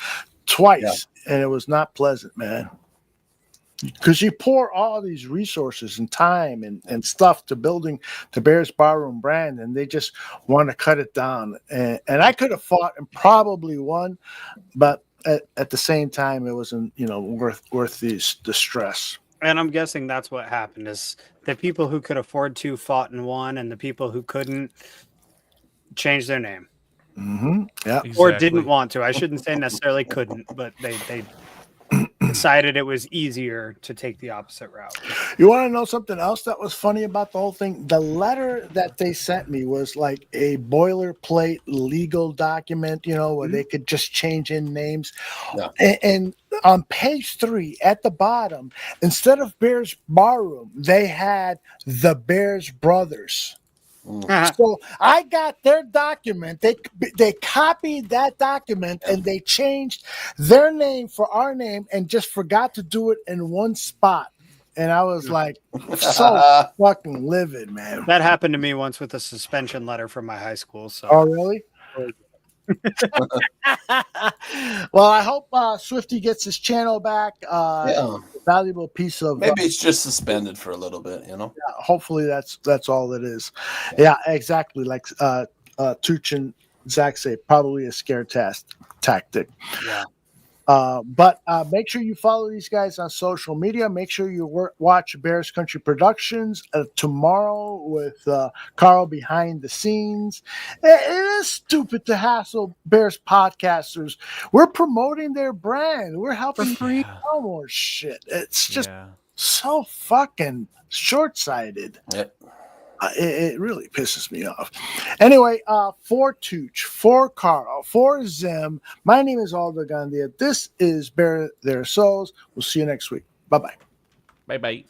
twice, and it was not pleasant, man. Because you pour all these resources and time and stuff to building the Bears Barroom brand, and they just want to cut it down. And I could have fought and probably won, but at the same time, it wasn't worth the stress. And I'm guessing that's what happened is the people who could afford to fought and won, and the people who couldn't changed their name. Mm-hmm. Yeah, exactly. Or didn't want to. I shouldn't say necessarily couldn't, but they decided it was easier to take the opposite route. You want to know something else that was funny about the whole thing? The letter that they sent me was like a boilerplate legal document, where they could just change in names. Yeah. And on page 3 at the bottom, instead of Bears Barroom, they had the Bears Brothers. So I got their document. They copied that document and they changed their name for our name and just forgot to do it in one spot. And I was like, so fucking livid, man. That happened to me once with a suspension letter from my high school. So. Oh, really? Well, I hope Swifty gets his channel back. Valuable piece of maybe it's just suspended for a little bit, Yeah, hopefully that's all it is. Yeah, exactly. Like Tooch and Zach say, probably a scare tactic. Yeah. But make sure you follow these guys on social media. Make sure you watch Bears Country Productions tomorrow with Carl behind the scenes. It is stupid to hassle Bears podcasters. We're promoting their brand. We're helping create more shit. It's just so fucking short-sighted. Yep. It really pisses me off. Anyway, for Tooch, for Carl, for Zim, my name is Aldo Gandia. This is Bear Their Souls. We'll see you next week. Bye-bye. Bye-bye.